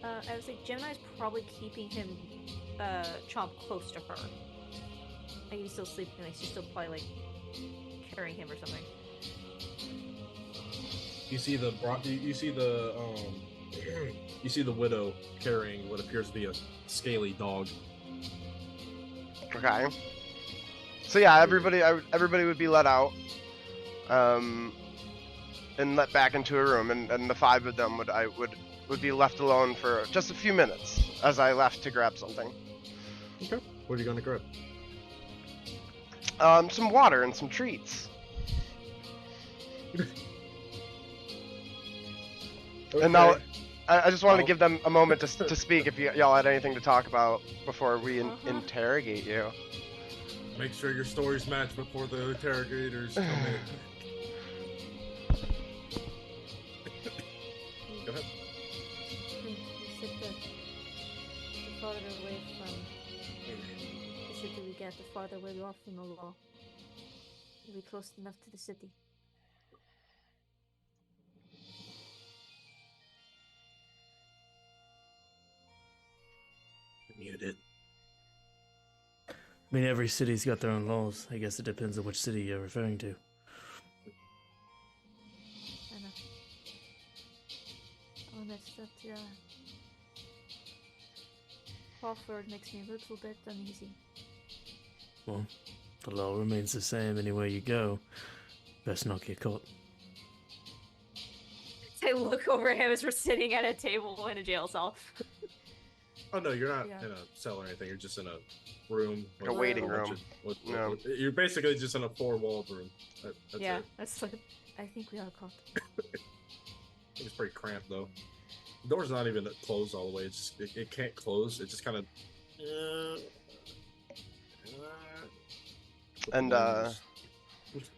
I was like, Gemini's probably keeping him, Chomp close to her. Like he's still sleeping, like she's still probably like carrying him or something. You see the you see the widow carrying what appears to be a scaly dog. Okay. So yeah, everybody would be let out, and let back into a room, and the 5 of them would be left alone for just a few minutes as I left to grab something. Okay. What are you gonna grab? Some water and some treats. And now, I just wanted to give them a moment to speak if y'all had anything to talk about before we interrogate you. Make sure your stories match before the interrogators come in. Go ahead. You said the farther away from... You said that we get the farther away off from the law. be close enough to the city. Muted. I mean, every city's got their own laws. I guess it depends on which city you're referring to. I know. Oh, that's that, Crawford makes me a little bit uneasy. Well, the law remains the same anywhere you go. Best not get caught. I look over at him as we're sitting at a table in a jail cell. Oh no, you're not Yeah. in a cell or anything. You're just in a room. A waiting room. No. You're basically just in a four-walled room. That's Yeah, it. that's like, I think we are caught. It's pretty cramped though. The door's not even closed all the way. It can't close. It just kind of. And This place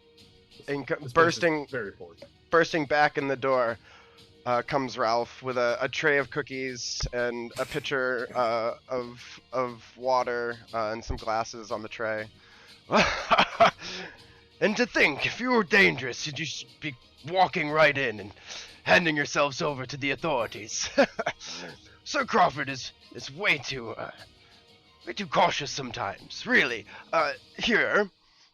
is bursting very poor. bursting back in the door comes Ralph with a tray of cookies and a pitcher of water and some glasses on the tray. And to think, if you were dangerous, you'd just be walking right in and handing yourselves over to the authorities. Sir Crawford is way too cautious sometimes. Really. Here.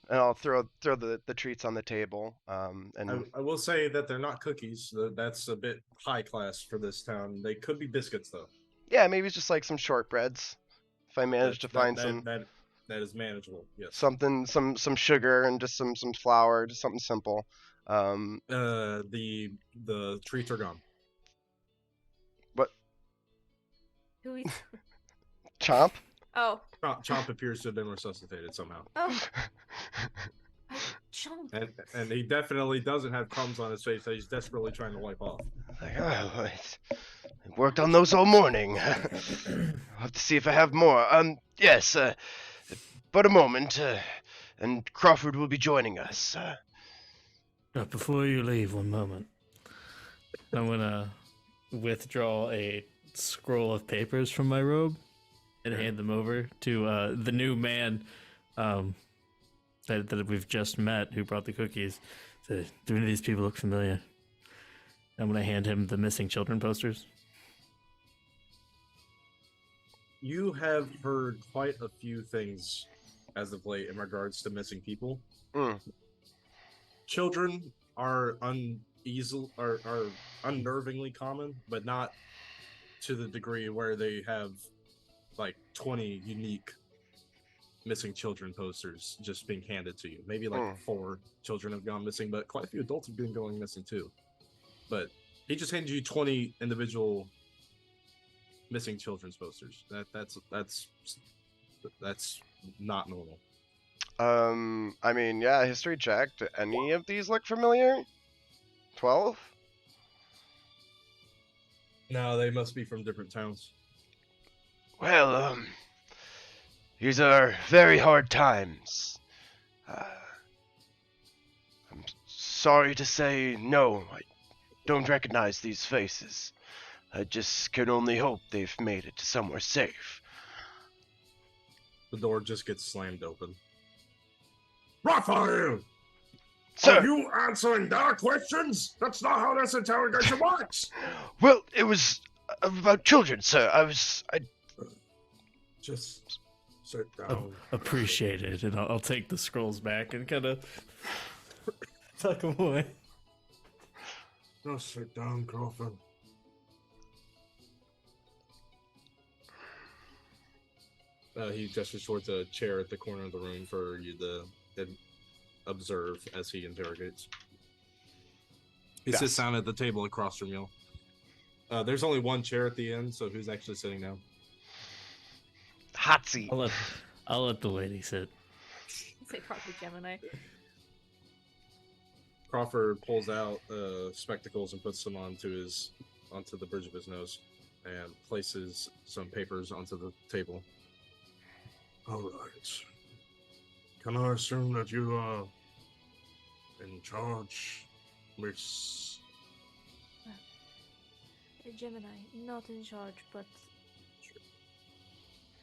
And I'll throw the treats on the table. And I will say that they're not cookies. That's a bit high class for this town. They could be biscuits though. yeah, maybe it's just like some shortbreads. If I manage to find some that is manageable. Yes. something, some sugar and just some flour, just something simple. The treats are gone. Who eats? Chomp. Oh. Chomp appears to have been resuscitated somehow. Oh. Chomp. And he definitely doesn't have crumbs on his face that he's desperately trying to wipe off. Like, oh, I worked on those all morning. I'll have to see if I have more. Yes, but a moment, and Crawford will be joining us. Before you leave, one moment. I'm gonna withdraw a scroll of papers from my robe and hand them over to the new man that we've just met who brought the cookies. So, do any of these people look familiar? I'm gonna hand him the missing children posters. You have heard quite a few things as of late in regards to missing people. Mm. Children are unnervingly common, but not to the degree where they have like 20 unique missing children posters just being handed to you. Maybe like 4 children have gone missing, but quite a few adults have been going missing too. But he just handed you 20 individual missing children's posters. That's not normal. I mean, yeah, history check. Do any of these look familiar? 12? No, they must be from different towns. Well, these are very hard times. I'm sorry to say, no, I don't recognize these faces. I just can only hope they've made it to somewhere safe. The door just gets slammed open. Raphael! Sir! Are you answering their questions? That's not how this interrogation works! Well, it was about children, sir. I Just sit down. Appreciate it, and I'll take the scrolls back and kind of tuck them away. Just sit down, Crawford. He gestures towards a chair at the corner of the room for you to observe as he interrogates. He sits down at the table across from you. There's only one chair at the end, so who's actually sitting down? hot seat. I'll let the lady sit. Say probably Gemini. Crawford pulls out spectacles and puts them onto the bridge of his nose and places some papers onto the table. All right. Can I assume that you are in charge, Miss? Gemini, not in charge, but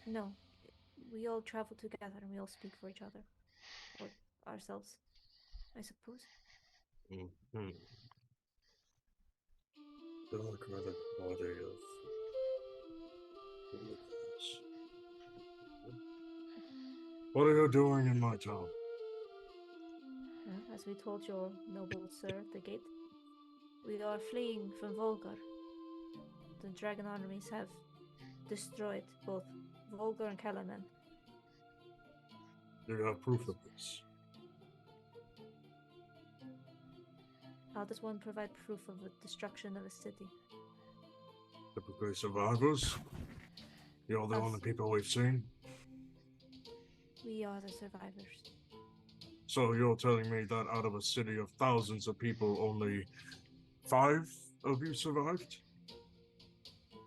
no. We all travel together and we all speak for each other. Or ourselves. I suppose. Mm-hmm. Dark red body of. What are you doing in my town? As we told your noble sir at the gate, we are fleeing from Volgar. The dragon armies have destroyed both Volgar and Kalaman. Do you have proof of this? How does one provide proof of the destruction of a city? Typically survivors? You're the Us. only people we've seen? We are the survivors. So you're telling me that out of a city of thousands of people, only 5 of you survived?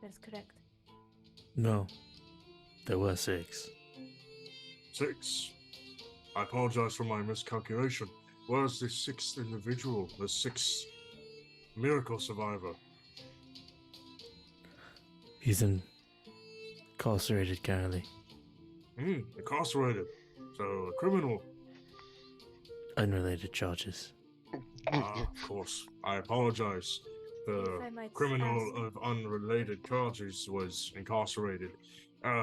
That's correct. No, there were 6. 6. I apologize for my miscalculation. Where's the 6th individual, the 6th miracle survivor? He's incarcerated currently. Incarcerated. So, a criminal. Unrelated charges. Of course. I apologize. The If I might criminal ask- of unrelated charges was incarcerated.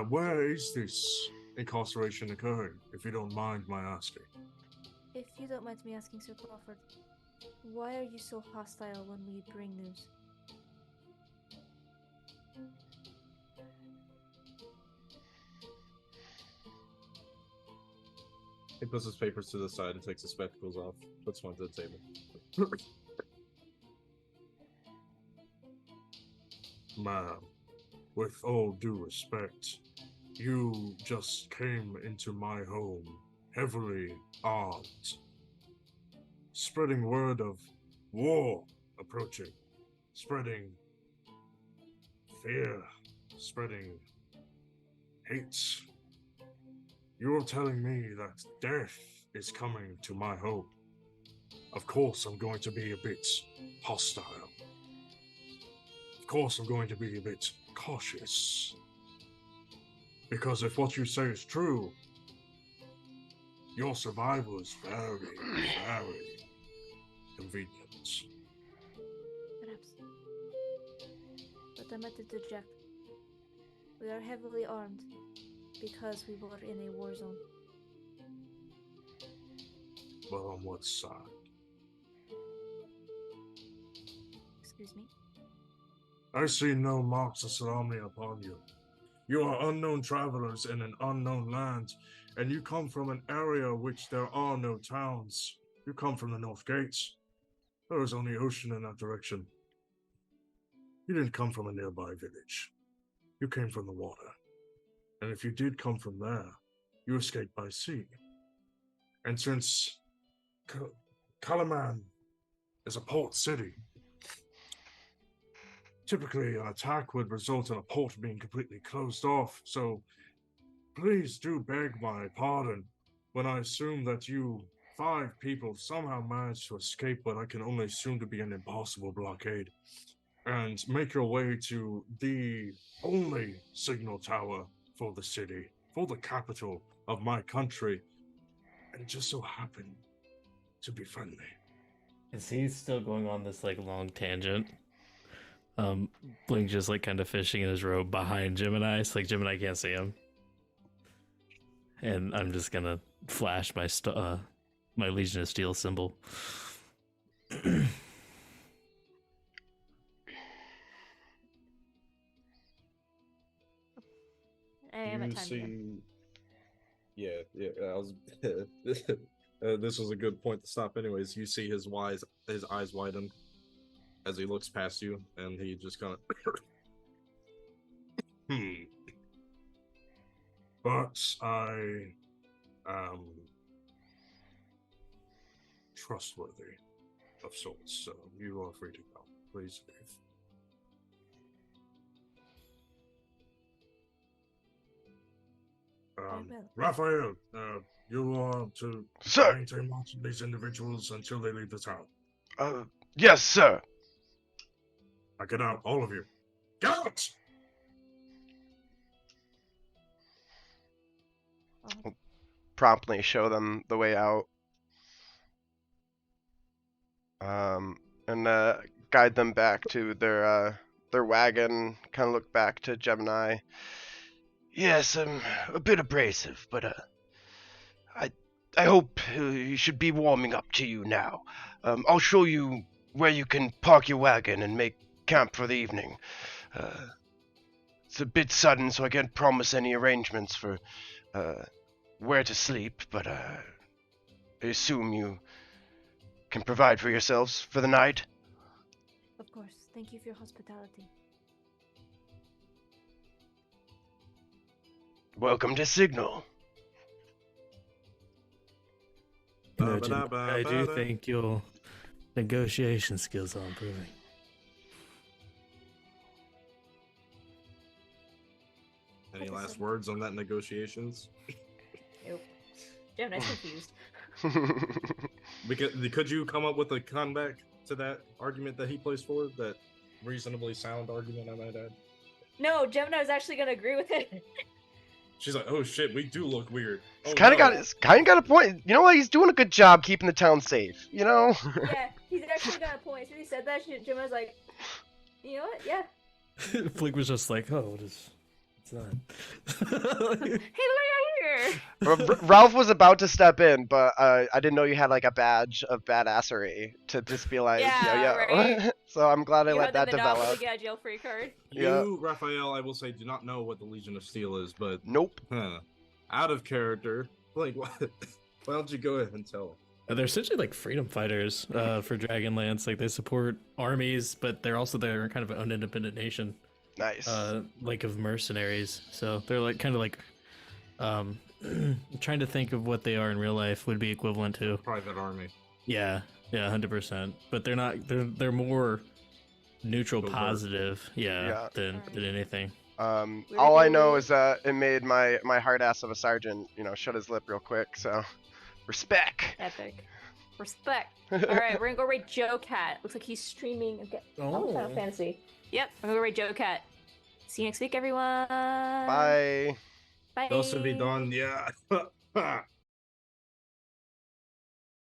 Where is this incarceration occurring, if you don't mind my asking? If you don't mind me asking, Sir Crawford, why are you so hostile when we bring news? He puts his papers to the side and takes his spectacles off, puts one to the table. Ma'am, with all due respect, you just came into my home, heavily armed, spreading word of war approaching, spreading fear, spreading hate. You're telling me that death is coming to my home. Of course, I'm going to be a bit hostile. Of course, I'm going to be a bit cautious. Because if what you say is true, your survival is very, very convenient. Perhaps. But I might interject. We are heavily armed because we were in a war zone. But on what side? Excuse me? I see no marks of salami upon you. You are unknown travelers in an unknown land, and you come from an area which there are no towns. You come from the North Gates. There is only ocean in that direction. You didn't come from a nearby village. You came from the water. And if you did come from there, you escaped by sea. And since Kalaman is a port city, typically an attack would result in a port being completely closed off, so please do beg my pardon when I assume that you 5 people somehow managed to escape what I can only assume to be an impossible blockade, and make your way to the only signal tower for the city, for the capital of my country, and just so happen to be friendly. Is he still going on this like long tangent? Blink's just like kind of fishing in his robe behind Gemini, so like Gemini can't see him. And I'm just gonna flash my my Legion of Steel symbol. I am at You time see, again. yeah. I was. This was a good point to stop. Anyways, you see his eyes widen as he looks past you, and he just kind of. But I am trustworthy of sorts, so you are free to go. Please leave. will. Raphael, you are to Sir! maintain watch of these individuals until they leave the town. Yes, sir. Now get out, all of you. Get out! Promptly show them the way out. and guide them back to their wagon. Kind of look back to Gemini. Yes, I'm a bit abrasive, but I hope you should be warming up to you now. I'll show you where you can park your wagon and make camp for the evening. It's a bit sudden, so I can't promise any arrangements for where to sleep, but I assume you can provide for yourselves for the night. Of course. Thank you for your hospitality. Welcome to Signal. I do think your negotiation skills are improving. Any last words on that negotiations? Nope. Gemini's confused. Because could you come up with a comeback to that argument that he placed forward? That reasonably sound argument, I might add. No, Gemini was actually gonna agree with it. She's like, "Oh shit, we do look weird." It's kind of got a point. You know what? He's doing a good job keeping the town safe. You know. Yeah, he's actually got a point. So he said that, Gemini was like, you know what? Yeah. Flick was just like, oh, what's that? Hey, look right here. Ralph was about to step in, but I didn't know you had like a badge of badassery to just be like, Yeah, yo. right. So I'm glad I You let had that the Monopoly develop. get a jail-free card. You, Raphael, I will say, do not know what the Legion of Steel is, but Nope. Out of character. Like, what? Why don't you go ahead and tell? They're essentially like freedom fighters for Dragonlance. Like they support armies, but they're also their kind of an independent nation. Nice. Like of mercenaries. So they're like kind of like trying to think of what they are in real life would be equivalent to Private army. Yeah, 100%. But they're not. They're more neutral, positive. Than anything. All I know is that it made my hard ass of a sergeant, shut his lip real quick. So, respect. Epic. Respect. All right, we're gonna go raid Joe Cat. Looks like he's streaming. Okay. Oh. Final Fantasy. Yep, I'm gonna go raid Joe Cat. See you next week, everyone. Bye. Bye. Those will be done. Yeah.